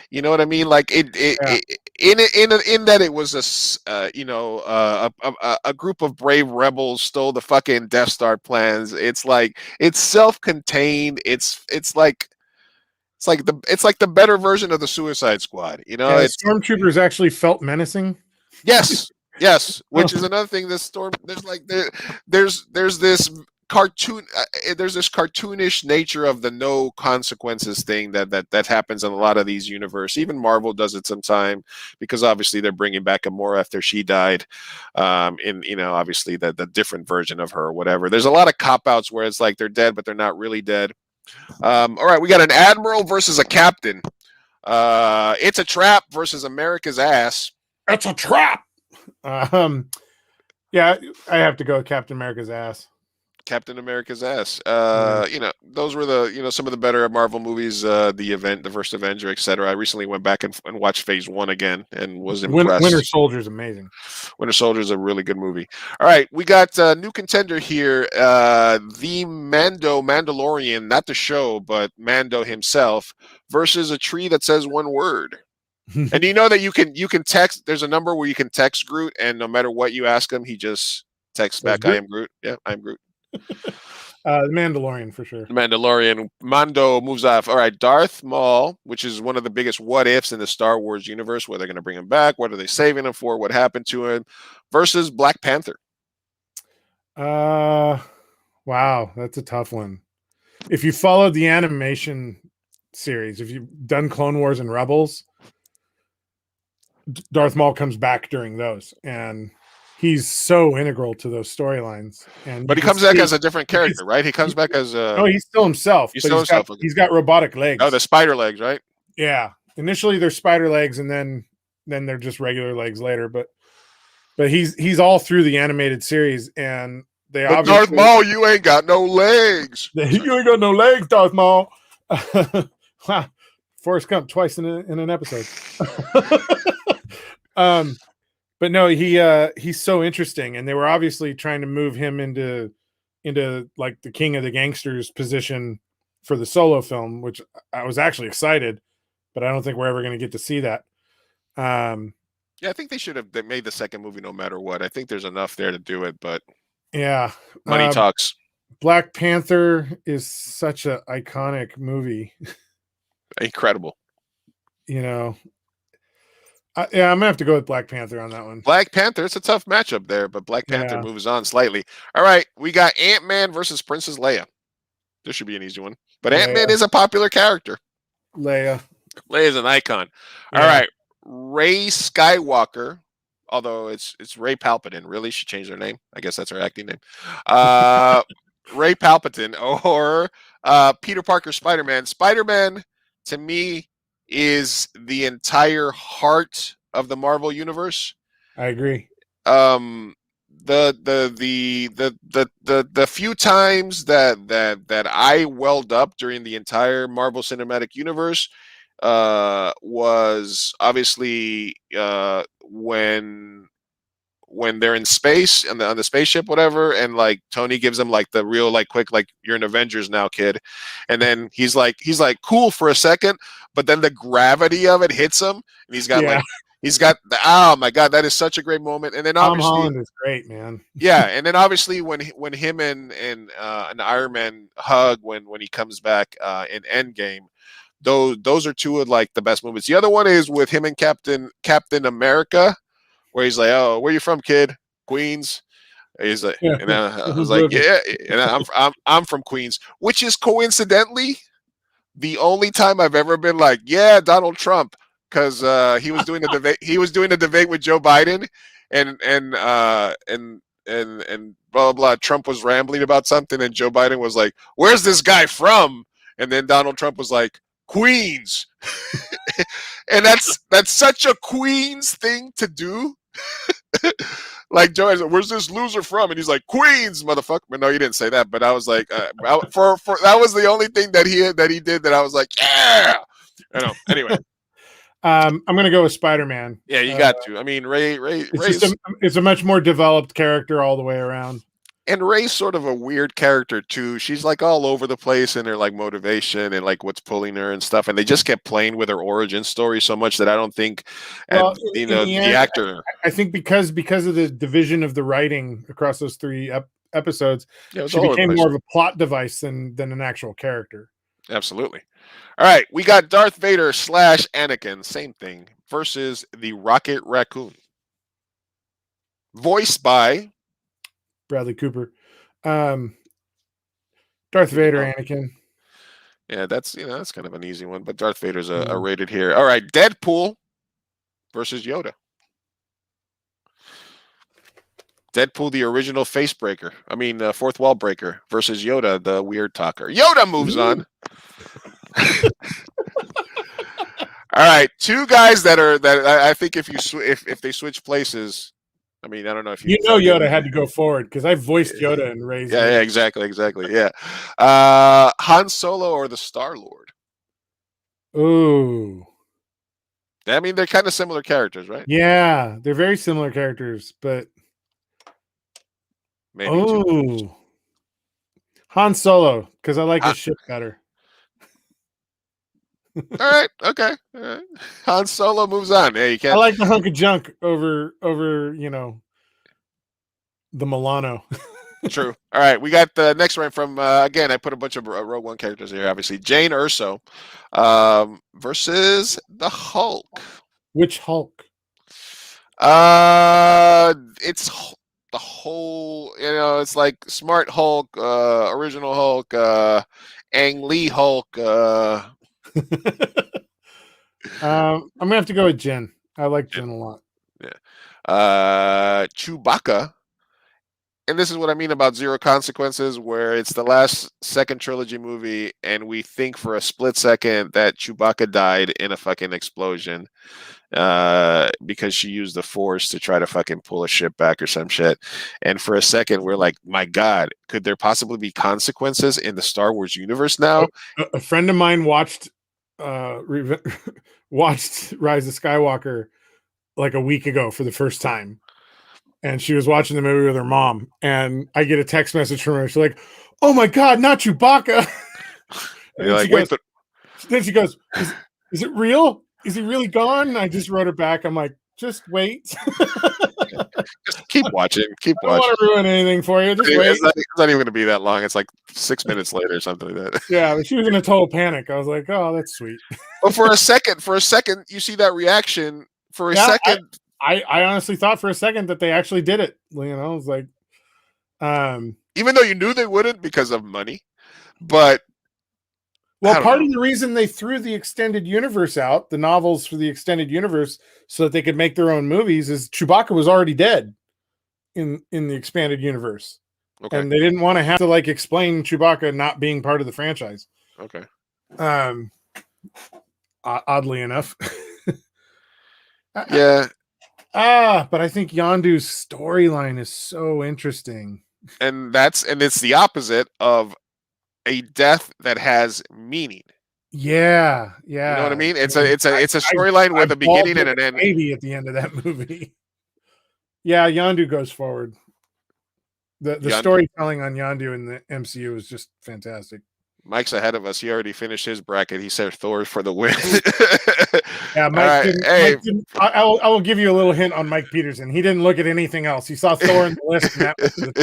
you know what I mean, like in that it was a group of brave rebels stole the fucking Death Star plans. It's like it's self-contained. It's like the better version of the Suicide Squad. You know, stormtroopers actually felt menacing. Yes. Yes, which is another thing. There's this cartoon. There's this cartoonish nature of the no consequences thing that happens in a lot of these universes. Even Marvel does it sometime because obviously they're bringing back Gamora after she died. Obviously the different version of her or whatever. There's a lot of cop outs where it's like they're dead but they're not really dead. All right, we got an admiral versus a captain. It's a trap versus America's ass. It's a trap. Yeah, I have to go Captain America's ass. Captain America's ass. Those were some of the better Marvel movies. The first Avenger, etc. I recently went back and watched Phase 1 again and was impressed. Winter Soldier is amazing. Winter Soldier is a really good movie. All right, we got a new contender here. The Mandalorian, not the show, but Mando himself, versus a tree that says one word. And you know that you can text. There's a number where you can text Groot, and no matter what you ask him, he just texts back, "I am Groot." Yeah, I'm Groot. The Mandalorian for sure. The Mandalorian. Mando moves off. All right, Darth Maul, which is one of the biggest what ifs in the Star Wars universe. Where they're going to bring him back? What are they saving him for? What happened to him? Versus Black Panther. Wow, that's a tough one. If you followed the animation series, if you've done Clone Wars and Rebels, Darth Maul comes back during those, and he's so integral to those storylines. But he comes back as a different character, right? He comes back as no, he's still himself. He's still himself. He's got robotic legs. Oh, the spider legs, right? Yeah. Initially they're spider legs, and then they're just regular legs later. But he's all through the animated series, and they but obviously Darth Maul, you ain't got no legs. You ain't got no legs, Darth Maul. Wow. Forrest Gump twice in an episode. But no, he's so interesting, and they were obviously trying to move him into like the king of the gangsters position for the Solo film, which I was actually excited, but I don't think we're ever going to get to see that. Yeah, I think they should have made the second movie no matter what. I think there's enough there to do it, but yeah, money talks. Black Panther is such an iconic movie. Incredible. You know, yeah, I'm gonna have to go with Black Panther on that one. Black Panther, it's a tough matchup there, but Black Panther moves on slightly. All right, we got Ant-Man versus Princess Leia. This should be an easy one, but Ant-Man is a popular character. Leia is an icon. All right, Rey Skywalker, although it's Rey Palpatine. Really, she changed her name. I guess that's her acting name. Rey Palpatine or Peter Parker Spider-Man. Spider-Man, to me, is the entire heart of the Marvel universe. I agree. the few times that I welled up during the entire Marvel Cinematic Universe was obviously when they're in space on the spaceship, whatever, and like Tony gives him like the real like quick like you're an Avengers now, kid, and then he's like cool for a second, but then the gravity of it hits him, and he's got oh my god, that is such a great moment. And then Tom obviously Holland is great, man. yeah, and then obviously when him and an Iron Man hug when he comes back in Endgame. Those are two of like the best moments. The other one is with him and Captain America, where he's like, "Oh, where you from, kid? Queens." He's like, and I was like, "Yeah," and I'm from Queens, which is coincidentally the only time I've ever been like, "Yeah, Donald Trump," because he was doing the debate. He was doing the debate with Joe Biden, and blah blah blah. Trump was rambling about something, and Joe Biden was like, "Where's this guy from?" And then Donald Trump was like, Queens. And that's such a Queens thing to do. Like Joe, where's this loser from? And he's like, Queens, motherfucker. But no, he didn't say that. But I was like, for that was the only thing that he did that I was like, yeah. I know. Anyway, I'm gonna go with Spider-Man. yeah, you got to. I mean, It's a much more developed character all the way around. And Ray's sort of a weird character too. She's like all over the place in her like motivation and like what's pulling her and stuff. And they just kept playing with her origin story so much that I don't think, the actor. I think because of the division of the writing across those three episodes, she became more of a plot device than an actual character. Absolutely. All right, we got Darth Vader / Anakin, same thing, versus the Rocket Raccoon, voiced by Bradley Cooper. Darth Vader, Anakin. Yeah, that's kind of an easy one, but Darth Vader's a rated here. All right, Deadpool versus Yoda. Deadpool, the original face breaker. I mean, fourth wall breaker versus Yoda, the weird talker. Yoda moves on. All right, two guys that I think if they switch places. I mean, I don't know if Yoda had to go forward because I voiced Yoda and raised. Yeah, exactly. Yeah, Han Solo or the Star-Lord. Ooh, I mean, they're kind of similar characters, right? Yeah, they're very similar characters, but maybe Han Solo because I like his ship better. All right, okay. All right. Han Solo moves on. Hey, you can't. I like the hunk of junk over the Milano. True. All right, we got the next one from again. I put a bunch of Rogue One characters here. Obviously, Jane Erso versus the Hulk. Which Hulk? It's the whole. It's like Smart Hulk, original Hulk, Ang Lee Hulk. I'm gonna have to go with Jen. I like Jen a lot. Yeah. Chewbacca. And this is what I mean about Zero Consequences, where it's the last second trilogy movie, and we think for a split second that Chewbacca died in a fucking explosion because she used the Force to try to fucking pull a ship back or some shit. And for a second, we're like, my God, could there possibly be consequences in the Star Wars universe now? A friend of mine watched Rise of Skywalker like a week ago for the first time. And she was watching the movie with her mom, and I get a text message from her. She's like, "Oh my God, not Chewbacca!" Then she goes, "Is it real? Is he really gone?" And I just wrote her back. I'm like, "Just wait. Just keep watching. I don't want to ruin anything for you. Just wait." It's not even going to be that long. It's like 6 minutes later or something like that. Yeah, but she was in a total panic. I was like, "Oh, that's sweet." But for a second, you see that reaction. For a second. I honestly thought for a second that they actually did it. It was like, even though you knew they wouldn't because of money, but part of the reason they threw the extended universe out, the novels for the extended universe, so that they could make their own movies, is Chewbacca was already dead in the expanded universe, and they didn't want to have to explain Chewbacca not being part of the franchise. Okay. Oddly enough. Yeah. But I think Yondu's storyline is so interesting. And it's the opposite of a death that has meaning. Yeah. You know what I mean? It's I a mean, storyline with I a beginning bawled and an like a end. baby at the end of that movie. Yeah, Yondu goes forward. The Yondu. storytelling on Yondu in the MCU is just fantastic. Mike's ahead of us. He already finished his bracket. He said Thor for the win. Yeah, Mike. All right. Hey, Mike didn't, I will give you a little hint on Mike Peterson. He didn't look at anything else. He saw Thor in the list, and that was to the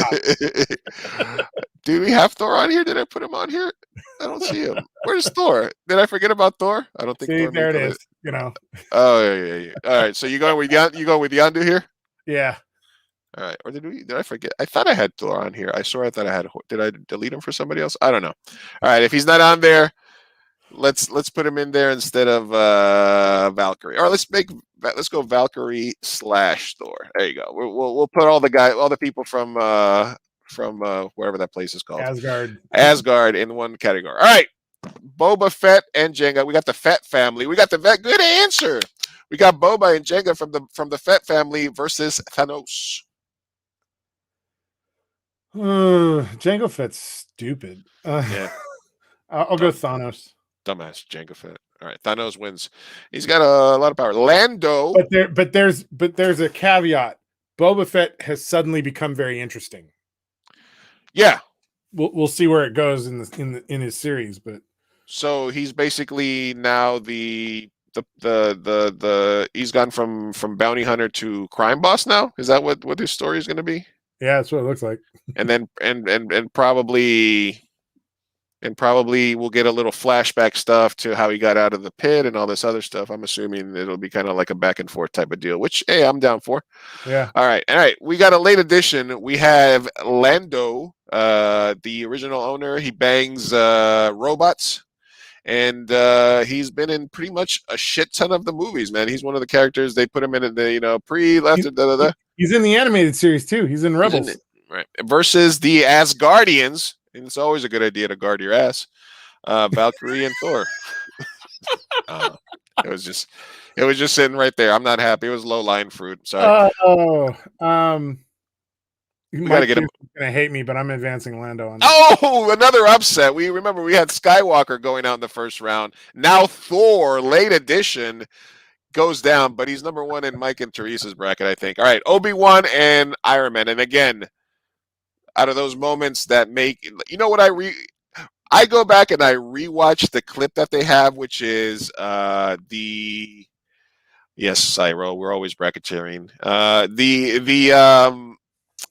top. Do we have Thor on here? Did I put him on here? I don't see him. Where's Thor? Did I forget about Thor? I don't think. See, Thor there it made is. You know. Oh yeah. All right. So you going with Yondu here? Yeah. All right. Or did I forget? I thought I had Thor on here. I swear I thought I had. Did I delete him for somebody else? I don't know. All right. If he's not on there, let's put him in there instead of Valkyrie. Or let's go Valkyrie / Thor. There you go. We'll put all the people from wherever that place is called, Asgard in one category. All right. Boba Fett and Jenga. We got the Fett family. We got the Fett. Good answer. We got Boba and Jenga from the Fett family versus Thanos. Jango Fett's stupid. Yeah. I'll go Thanos. Dumbass Jango Fett. All right, Thanos wins. He's got a lot of power. Lando. But there's a caveat. Boba Fett has suddenly become very interesting. Yeah. We'll see where it goes in his series, but so he's basically now the he's gone from bounty hunter to crime boss now. Is that what his story is going to be? Yeah, that's what it looks like. And then and probably we'll get a little flashback stuff to how he got out of the pit and all this other stuff. I'm assuming it'll be kind of like a back and forth type of deal, which hey, I'm down for. Yeah. All right. We got a late edition. We have Lando, the original owner. He bangs robots. And he's been in pretty much a shit ton of the movies, man. He's one of the characters. They put him in the pre, left, He's in the animated series too. He's in Rebels. Right. Versus the Asgardians. And it's always a good idea to guard your ass. Valkyrie and Thor. It was just sitting right there. I'm not happy. It was low-lying fruit. Sorry. We gotta get him. Gonna hate me, but I'm advancing Lando on this. Oh, another upset. We had Skywalker going out in the first round. Now Thor, late edition, goes down, but he's number one in Mike and Teresa's bracket, I think. All right, Obi-Wan and Iron Man. And again, out of those moments that make what I go back and I rewatch the clip that they have, which is yes, Cyro, we're always bracketeering.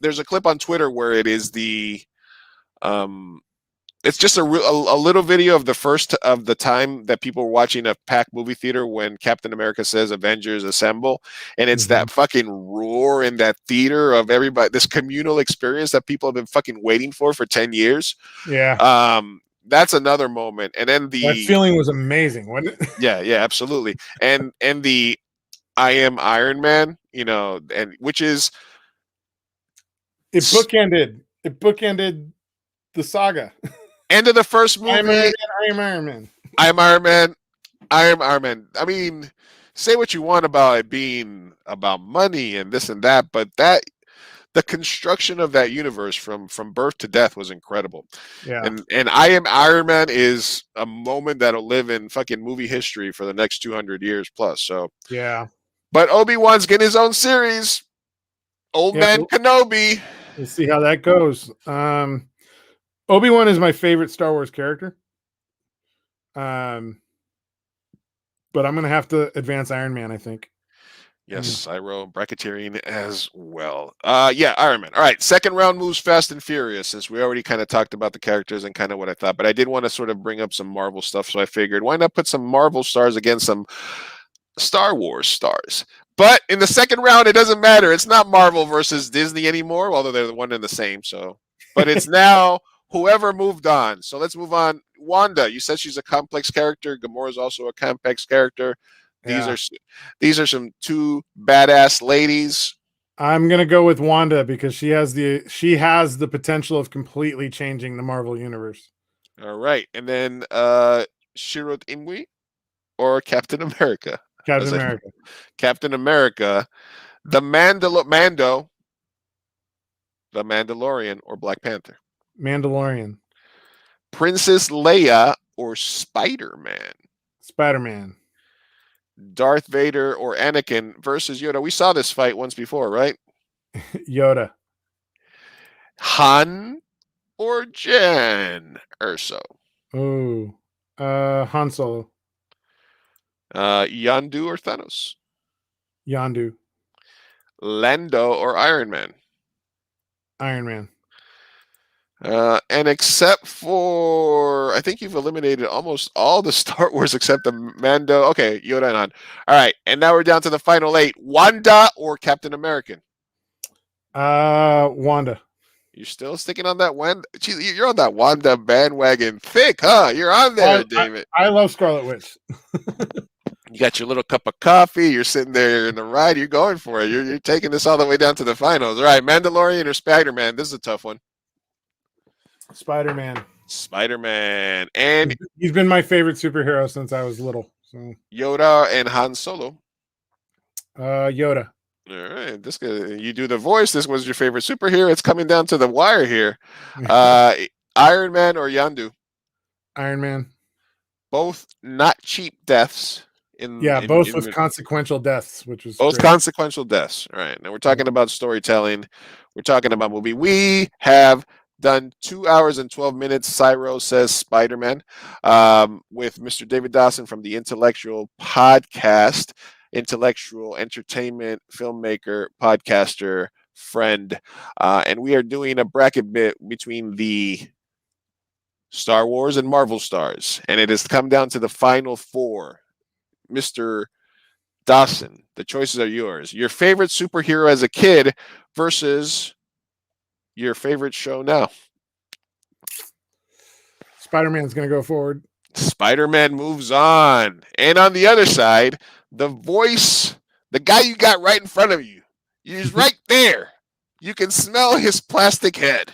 There's a clip on Twitter where it is it's just a little video of the time that people were watching a packed movie theater when Captain America says Avengers assemble, and it's that fucking roar in that theater of everybody, this communal experience that people have been fucking waiting for 10 years. Yeah. That's another moment. And then that feeling was amazing, wasn't it? Yeah, absolutely. And the I am Iron Man, and which is it bookended the saga. End of the first movie. I am Iron Man. I am Iron Man. I am Iron Man. I mean, say what you want about it being about money and this and that, but the construction of that universe from birth to death was incredible. Yeah. And I am Iron Man is a moment that'll live in fucking movie history for the next 200 years plus. So yeah. But Obi-Wan's getting his own series. Old Man Kenobi. We'll see how that goes. Obi-Wan is my favorite Star Wars character. But I'm going to have to advance Iron Man, I think. Yes, I wrote bracketeering as well. Iron Man. All right, second round moves Fast and Furious, since we already kind of talked about the characters and kind of what I thought. But I did want to sort of bring up some Marvel stuff, so I figured, why not put some Marvel stars against some Star Wars stars? But in the second round, it doesn't matter. It's not Marvel versus Disney anymore, although they're the one and the same. So, but it's now whoever moved on. So let's move on. Wanda, you said she's a complex character. Gamora's also a complex character. These are some two badass ladies. I'm gonna go with Wanda because she has the potential of completely changing the Marvel universe. All right, and then Shirot Imwe or Captain America. Captain America. Captain America. Mando, the Mandalorian, or Black Panther? Mandalorian. Princess Leia or Spider-Man? Spider-Man. Darth Vader or Anakin versus Yoda? We saw this fight once before, right? Yoda. Han or Jen Erso? Oh. Han Solo. Yandu or Thanos? Yondu. Lando or Iron Man? Iron Man. And except for, I think you've eliminated almost all the Star Wars except the Mando. Okay, Yoda and Han. All right, and now we're down to the final 8. Wanda or Captain American? Wanda. You're still sticking on that Wanda? Geez, you're on that Wanda bandwagon thick, huh? You're on there, David. I love Scarlet Witch. You got your little cup of coffee. You're sitting there in the ride. You're going for it. You're taking this all the way down to the finals. All right, Mandalorian or Spider-Man? This is a tough one. Spider-Man. Spider-Man. And he's been my favorite superhero since I was little. So Yoda and Han Solo. Yoda. All right, you do the voice. This was your favorite superhero. It's coming down to the wire here. Iron Man or Yandu? Iron Man. Both not cheap deaths. Both with consequential deaths, which was both great. Consequential deaths. All right. Now we're talking about storytelling. We're talking about movie. We have done 2 hours and 12 minutes. Cyro says Spider-Man with Mr. David Dawson from the Intellexual Podcast, intellectual entertainment filmmaker, podcaster, friend. And we are doing a bracket bit between the Star Wars and Marvel stars. And it has come down to the final 4. Mr. Dawson, the choices are yours. Your favorite superhero as a kid versus your favorite show now. Spider-Man's going to go forward. Spider-Man moves on. And on the other side, the voice, the guy you got right in front of you, he's right there. You can smell his plastic head.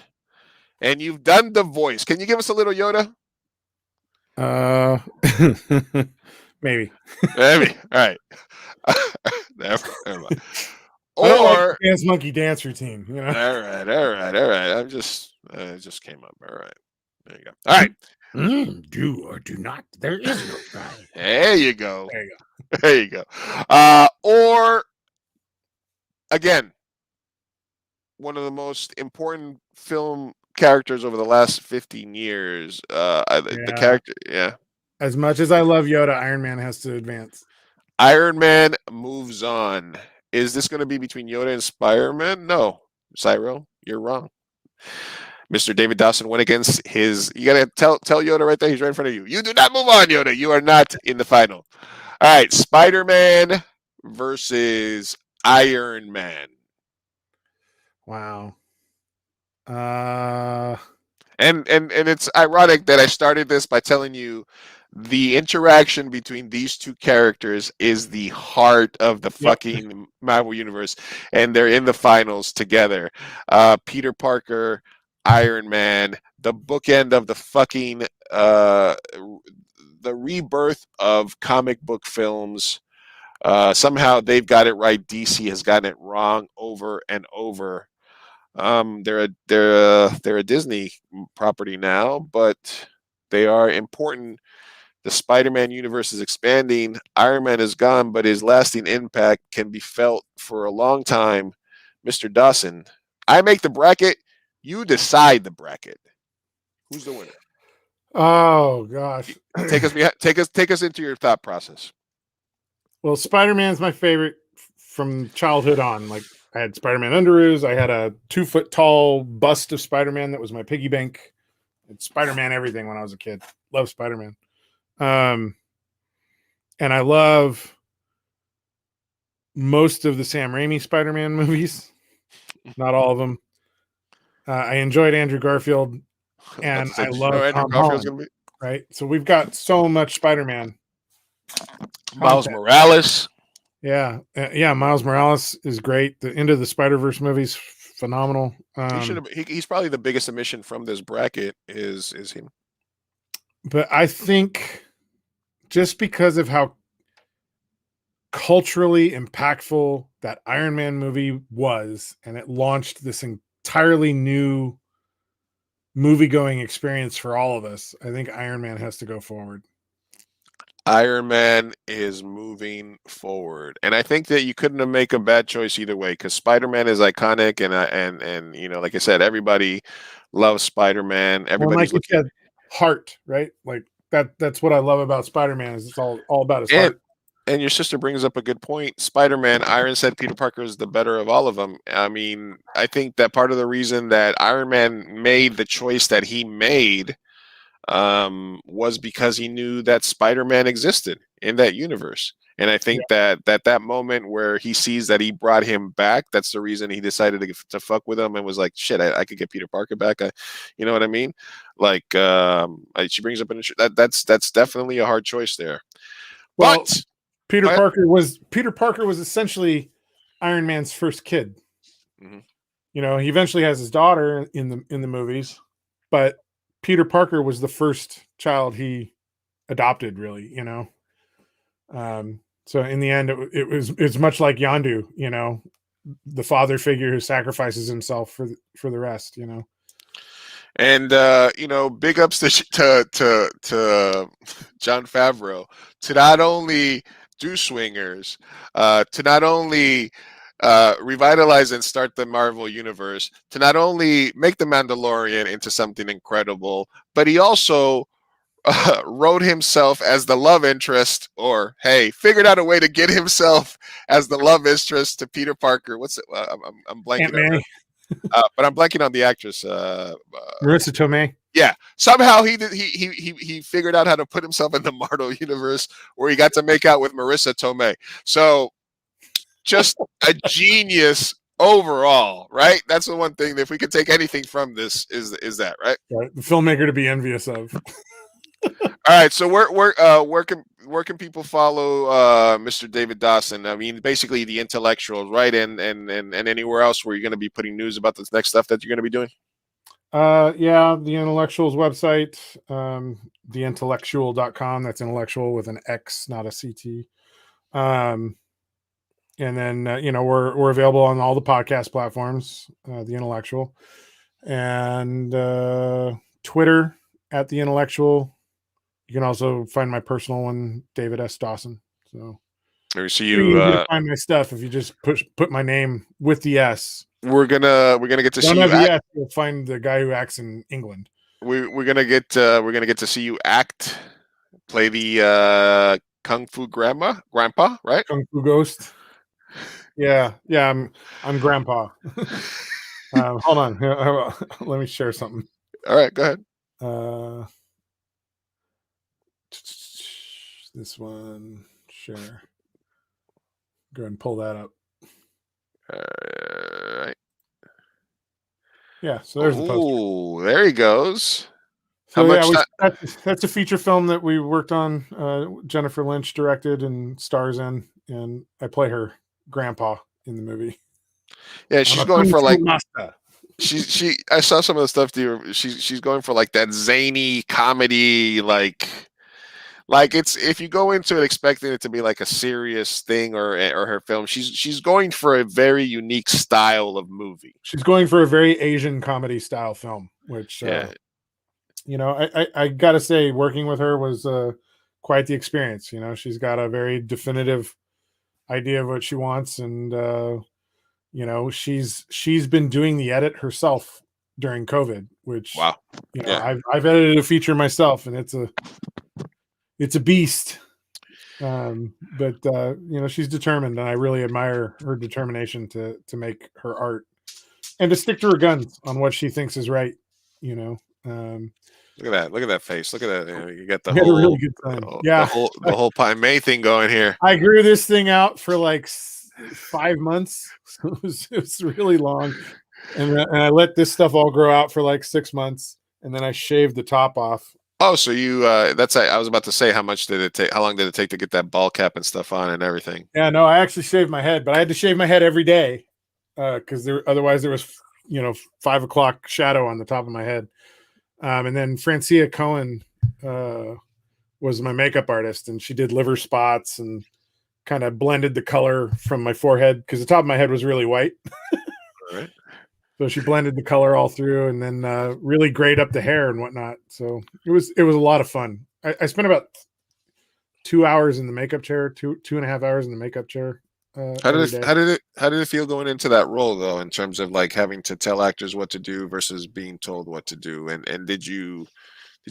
And you've done the voice. Can you give us a little Yoda? Maybe. Maybe. All right. Never mind. Or dance monkey dance routine. You know. All right. It just came up. All right. There you go. All right. Do or do not. There is no guy. There you go. There you go. There you go. Or again, one of the most important film characters over the last 15 years. The character, yeah. As much as I love Yoda, Iron Man has to advance. Iron Man moves on. Is this going to be between Yoda and Spider-Man? No. Cyro, you're wrong. Mr. David Dawson went against his... You got to tell Yoda right there. He's right in front of you. You do not move on, Yoda. You are not in the final. All right. Spider-Man versus Iron Man. Wow. And it's ironic that I started this by telling you the interaction between these two characters is the heart of the fucking Marvel Universe, and they're in the finals together. Peter Parker, Iron Man, the bookend of the fucking the rebirth of comic book films. Somehow they've got it right. DC has gotten it wrong over and over. They're a Disney property now, but they are important. The Spider-Man universe is expanding. Iron Man is gone, but his lasting impact can be felt for a long time. Mr. Dawson, I make the bracket. You decide the bracket. Who's the winner? Oh gosh, Take us into your thought process. Well, Spider-Man's my favorite from childhood on. Like, I had Spider-Man underoos. I had a 2-foot tall bust of Spider-Man that was my piggy bank. It's Spider-Man everything when I was a kid. Love Spider-Man. And I love most of the Sam Raimi Spider-Man movies. Not all of them. I enjoyed Andrew Garfield, and I love Tom Holland. Right? So we've got so much Spider-Man. Miles Morales. Yeah. Miles Morales is great. The Into the Spider-Verse movie's phenomenal. He's probably the biggest omission from this bracket is him. But I think just because of how culturally impactful that Iron Man movie was, and it launched this entirely new movie-going experience for all of us, I think Iron Man has to go forward. Iron Man is moving forward, and I think that you couldn't have made a bad choice either way, because Spider-Man is iconic, and you know, like I said, everybody loves Spider-Man. Well, Everybody's like you looking, said, heart, right? Like that's what I love about Spider-Man is it's all about his and heart. and your sister brings up a good point. Spider-Man, Iron said Peter Parker is the better of all of them. I mean, I think that part of the reason that Iron Man made the choice that he made was because he knew that Spider-Man existed in that universe. And I think that moment where he sees that he brought him back, that's the reason he decided to fuck with him and was like, shit, I could get Peter Parker back. You know what I mean? Like, she brings up an issue. That's definitely a hard choice there. Well, But Peter Go ahead. Parker was essentially Iron Man's first kid. Mhm. You know, he eventually has his daughter in the movies, but Peter Parker was the first child he adopted, really, you know. So in the end, it's much like Yondu, you know, the father figure who sacrifices himself for the rest, you know. And you know, big ups to John Favreau to not only do swingers, to not only revitalize and start the Marvel universe, to not only make the Mandalorian into something incredible, but he also wrote himself as the love interest, or hey, figured out a way to get himself as the love interest to Peter Parker. What's it? I'm blanking Aunt on her. May, But I'm blanking on the actress. Marissa Tomei. Yeah, somehow he figured out how to put himself in the Marvel universe where he got to make out with Marissa Tomei. So just a genius overall, right? That's the one thing that if we could take anything from this is that, right? Right, the filmmaker to be envious of. All right, so where can people follow Mr. David Dawson? I mean, basically the intellectuals, right? And anywhere else where you're going to be putting news about the next stuff that you're going to be doing? Yeah, the Intellectuals website, theintellectual.com. That's intellectual with an X, not a CT. And then you know, we're available on all the podcast platforms, the Intellectual, and Twitter at the Intellectual. You can also find my personal one, David S. Dawson. So Or see pretty you. easy to find my stuff if you just put my name with the S. We're gonna get to see Don't you have the act. S, you'll find the guy who acts in England. We're gonna get to see you act, play the Kung Fu Grandpa, right? Kung Fu Ghost. Yeah, I'm Grandpa. Hold on, let me share something. All right, go ahead. This one, share. Go ahead and pull that up. All right. Yeah, so there's the poster. Oh, there he goes. So How yeah, much that's a feeture film that we worked on. Jennifer Lynch directed and stars in, and I play her grandpa in the movie. Yeah, she's going for like master. she. I saw some of the stuff. She's going for like that zany comedy, like it's if you go into it expecting it to be like a serious thing or her film, she's going for a very unique style of movie. She's going for a very Asian comedy style film, which Yeah. You know, I gotta say, working with her was quite the experience. You know, she's got a very definitive idea of what she wants, and you know, she's been doing the edit herself during COVID, which Wow. You know, Yeah. I've edited a feature myself, and it's a beast. But you know, she's determined, and I really admire her determination to make her art and to stick to her guns on what she thinks is right. You know. Look at that face. Look at that. You know, you got the We had a whole really good time. Yeah, the whole Pai Mei thing going here. I grew this thing out for like 5 months. So it was really long, and I let this stuff all grow out for like 6 months, and then I shaved the top off. Oh, so you that's I was about to say how much did it take? How long did it take to get that ball cap and stuff on and everything? Yeah, no, I actually shaved my head, but I had to shave my head every day because otherwise there was 5 o'clock shadow on the top of my head. And then Francia Cohen was my makeup artist, and she did liver spots and kind of blended the color from my forehead because the top of my head was really white. All right. So she blended the color all through, and then really grayed up the hair and whatnot. So it was a lot of fun. I spent about 2 hours in the makeup chair, 2.5 hours in the makeup chair. How did it feel going into that role though, in terms of like having to tell actors what to do versus being told what to do? And did you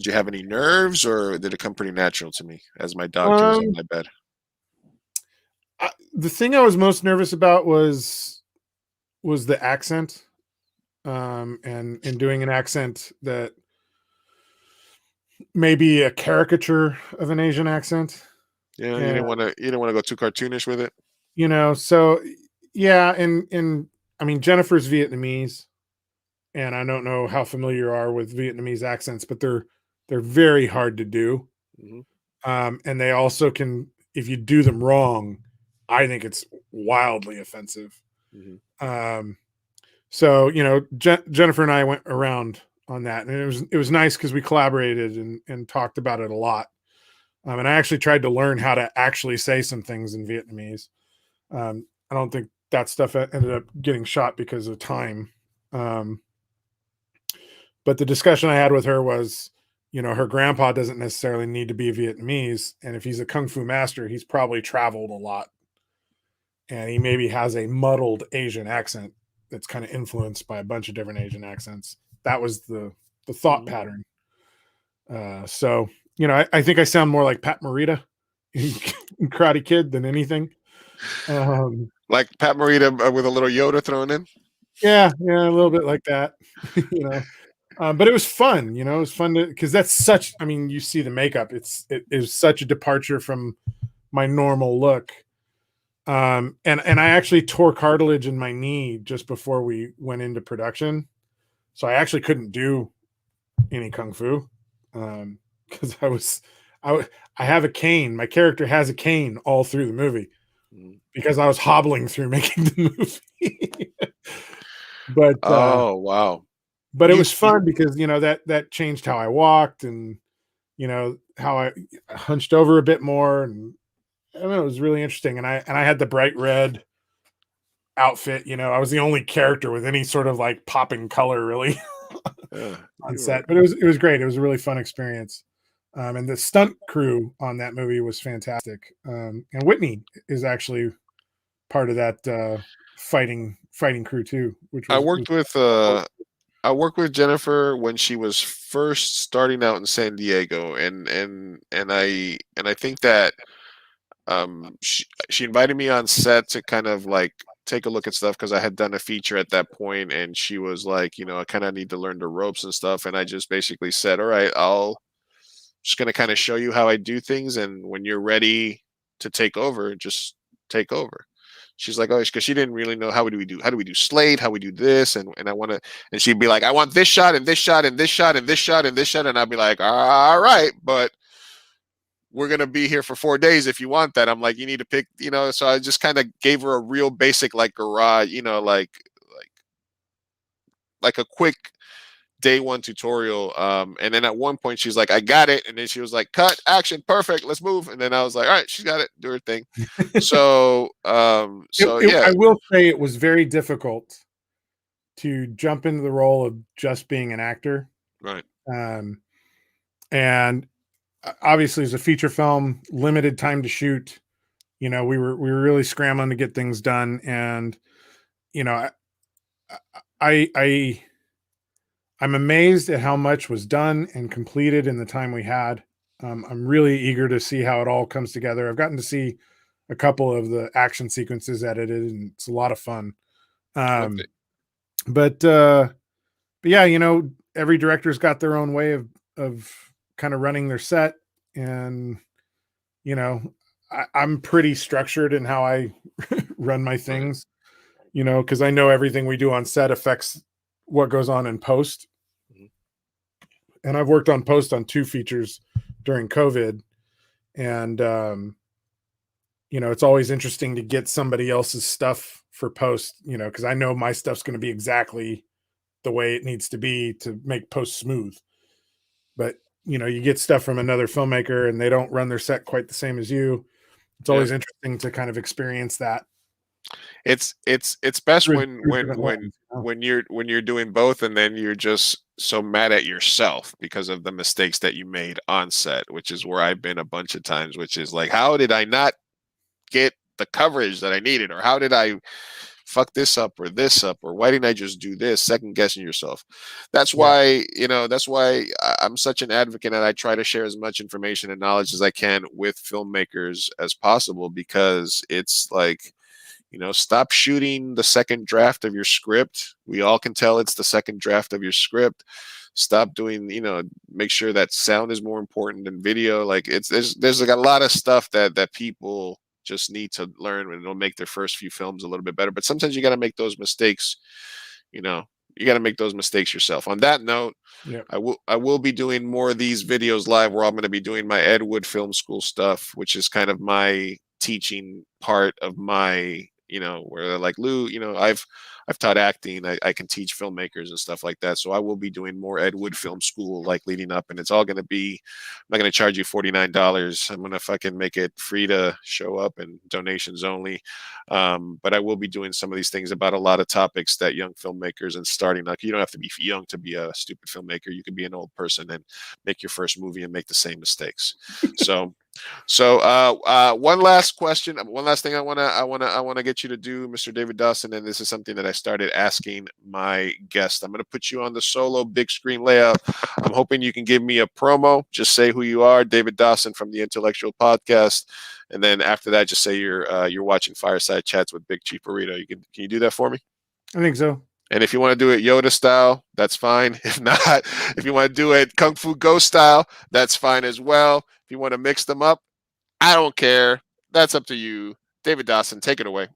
have any nerves, or did it come pretty natural to me as my doctor was on my bed? The thing I was most nervous about was the accent, and doing an accent that may be a caricature of an Asian accent. Yeah, you didn't want to go too cartoonish with it. So yeah, and I mean Jennifer's Vietnamese, and I don't know how familiar you are with Vietnamese accents, but they're very hard to do. Mm-hmm. And they also can, if you do them wrong, I think it's wildly offensive. Mm-hmm. So Jennifer and I went around on that, and it was nice because we collaborated and talked about it a lot. And I actually tried to learn how to actually say some things in Vietnamese. I don't think that stuff ended up getting shot because of time. But the discussion I had with her was, her grandpa doesn't necessarily need to be Vietnamese. And if he's a Kung Fu master, he's probably traveled a lot. And he maybe has a muddled Asian accent that's kind of influenced by a bunch of different Asian accents. That was the thought pattern. So, I think I sound more like Pat Morita in Karate Kid than anything. Like Pat Morita with a little Yoda thrown in. Yeah, a little bit like that. But it was fun. It was fun because that's such. I mean, you see the makeup. It is such a departure from my normal look. And I actually tore cartilage in my knee just before we went into production, so I actually couldn't do any kung fu because I have a cane. My character has a cane all through the movie because I was hobbling through making the movie. But oh wow! But it was fun because that changed how I walked and how I hunched over a bit more, and I don't know, it was really interesting. And I had the bright red outfit. I was the only character with any sort of like popping color really on set. But it was great. It was a really fun experience. And the stunt crew on that movie was fantastic. And Whitney is actually part of that fighting crew too. I worked with Jennifer when she was first starting out in San Diego, and I think that she invited me on set to kind of like take a look at stuff because I had done a feature at that point, and she was like, I kind of need to learn the ropes and stuff, and I just basically said, all right, just going to kind of show you how I do things, and when you're ready to take over, just take over. She's like, oh, because she didn't really know how do we do Slade, how we do this, and I want to, and she'd be like, I want this shot and this shot and this shot and this shot and this shot, and I'd be like, all right, but we're gonna be here for 4 days if you want that. I'm like, you need to pick, So I just kind of gave her a real basic like garage, like a quick day one tutorial. And then at one point she's like, I got it. And then she was like, cut, action, perfect, let's move. And then I was like, all right, she's got it, do her thing. So yeah. I will say it was very difficult to jump into the role of just being an actor. Right. And obviously as a feature film, limited time to shoot, we were really scrambling to get things done. And, I'm amazed at how much was done and completed in the time we had. I'm really eager to see how it all comes together. I've gotten to see a couple of the action sequences edited, and it's a lot of fun. But yeah, every director's got their own way of kind of running their set, and I'm pretty structured in how I run my things, because I know everything we do on set affects what goes on in post. And I've worked on post on 2 features during COVID, and it's always interesting to get somebody else's stuff for post, because I know my stuff's going to be exactly the way it needs to be to make post smooth. But you get stuff from another filmmaker and they don't run their set quite the same as you, it's always interesting to kind of experience that. It's best through- when through when different when lens, you know? when you're doing both, and then you're just so mad at yourself because of the mistakes that you made on set, which is where I've been a bunch of times, which is like, how did I not get the coverage that I needed, or how did I fuck this up, or why didn't I just do this? Second guessing yourself. That's why, that's why I'm such an advocate, and I try to share as much information and knowledge as I can with filmmakers as possible, because it's like, stop shooting the second draft of your script. We all can tell it's the second draft of your script. Stop doing, make sure that sound is more important than video. Like there's like a lot of stuff that people just need to learn, and it'll make their first few films a little bit better. But sometimes you got to make those mistakes. You got to make those mistakes yourself. On that note, I will be doing more of these videos live, where I'm going to be doing my Ed Wood Film School stuff, which is kind of my teaching part of my, where they're like, Lou, I've taught acting. I can teach filmmakers and stuff like that. So I will be doing more Ed Wood Film School, like leading up, and it's all going to be, I'm not going to charge you $49. I'm going to fucking make it free to show up and donations only. But I will be doing some of these things about a lot of topics that young filmmakers and starting, like, you don't have to be young to be a stupid filmmaker. You can be an old person and make your first movie and make the same mistakes. So one last question, one last thing I wanna get you to do, Mr. David Dawson, and this is something that I started asking my guest. I'm gonna put you on the solo big screen layout. I'm hoping you can give me a promo. Just say who you are, David Dawson from the Intellexual Podcast, and then after that, just say you're watching Fireside Chats with Big Chief Burrito. Can you do that for me? I think so. And if you want to do it Yoda style, that's fine. If not, if you want to do it Kung Fu Ghost style, that's fine as well. If you want to mix them up, I don't care. That's up to you. David Dawson, take it away.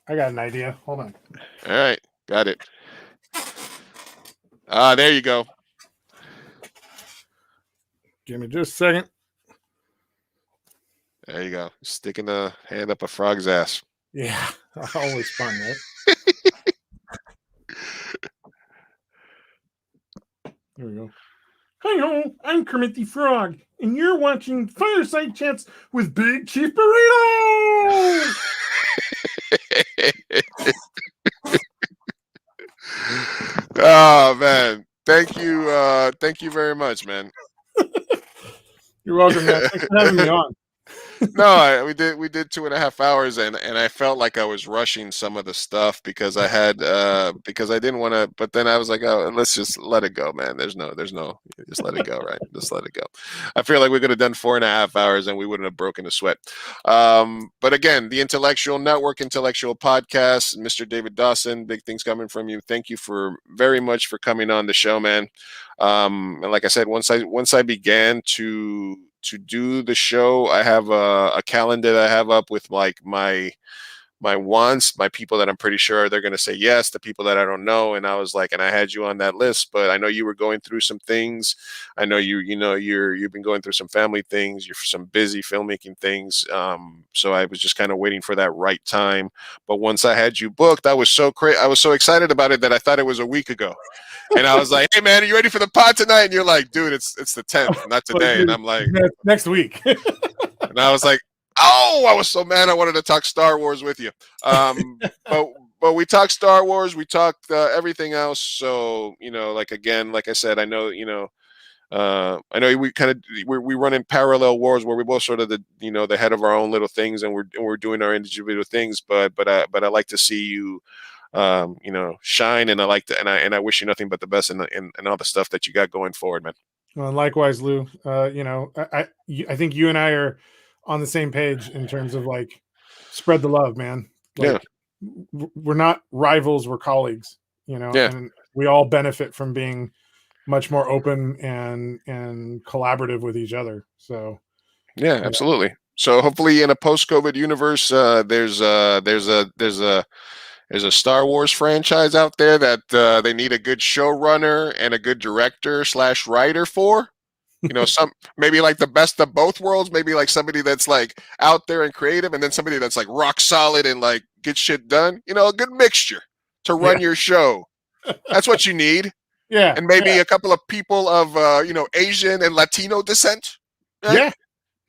I got an idea. Hold on. All right. Got it. There you go. Give me just a second. There you go. Sticking a hand up a frog's ass. Yeah. Always fun, right? There we go. Hi-yo, I'm Kermit the Frog, and you're watching Fireside Chats with Big Chief Burrito! Oh, man. Thank you very much, man. You're welcome, man. Thanks for having me on. No, we did 2.5 hours, and I felt like I was rushing some of the stuff because I had because I didn't want to, but then I was like, oh, let's just let it go, man. There's no just let it go, right? Just let it go. I feel like we could have done 4.5 hours and we wouldn't have broken a sweat. But again, the Intellexual Network, Intellexual Podcast, Mr. David Dawson, big things coming from you. Thank you very much for coming on the show, man. And like I said, once I began to do the show, I have a calendar that I have up with like my wants, my people that I'm pretty sure they're going to say yes, the people that I don't know. And I was like, and I had you on that list, but I know you were going through some things. I know you've been going through some family things. You're some busy filmmaking things. So I was just kind of waiting for that right time. But once I had you booked, I was so excited about it that I thought it was a week ago. And I was like, hey, man, are you ready for the pod tonight? And you're like, dude, it's the 10th, not today. And I'm like, next week. And I was like, oh, I was so mad. I wanted to talk Star Wars with you. But we talked Star Wars. We talked everything else. So, like I said, I know, I know we run in parallel wars where we both sort of the head of our own little things, and we're doing our individual things. But I like to see you, shine, and I wish you nothing but the best and all the stuff that you got going forward, man. Well, likewise, Lou. I think you and I are on the same page in terms of like spread the love, man. Like, we're not rivals, we're colleagues, and we all benefit from being much more open and collaborative with each other. So absolutely. So hopefully in a post-COVID universe, there's a Star Wars franchise out there that they need a good showrunner and a good director / writer for. Some maybe like the best of both worlds, maybe like somebody that's like out there and creative, and then somebody that's like rock solid and like get shit done. A good mixture to run your show. That's what you need. Yeah. And maybe a couple of people of Asian and Latino descent. Right?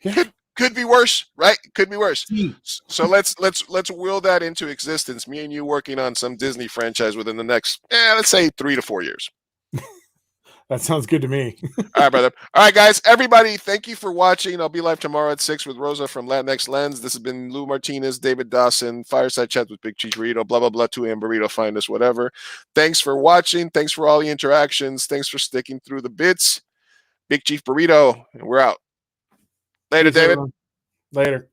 Yeah. Could be worse, right? Could be worse. See, So let's will that into existence. Me and you working on some Disney franchise within the next, let's say 3 to 4 years. that sounds good to me. All right, brother. All right, guys. Everybody, thank you for watching. I'll be live tomorrow at 6 with Rosa from Latinx Lens. This has been Lou Martinez, David Dawson, Fireside Chat with Big Chief Burrito, blah, blah, blah, 2 a.m. Burrito, find us, whatever. Thanks for watching. Thanks for all the interactions. Thanks for sticking through the bits. Big Chief Burrito, and we're out. Later, Peace, David. everyone. Later.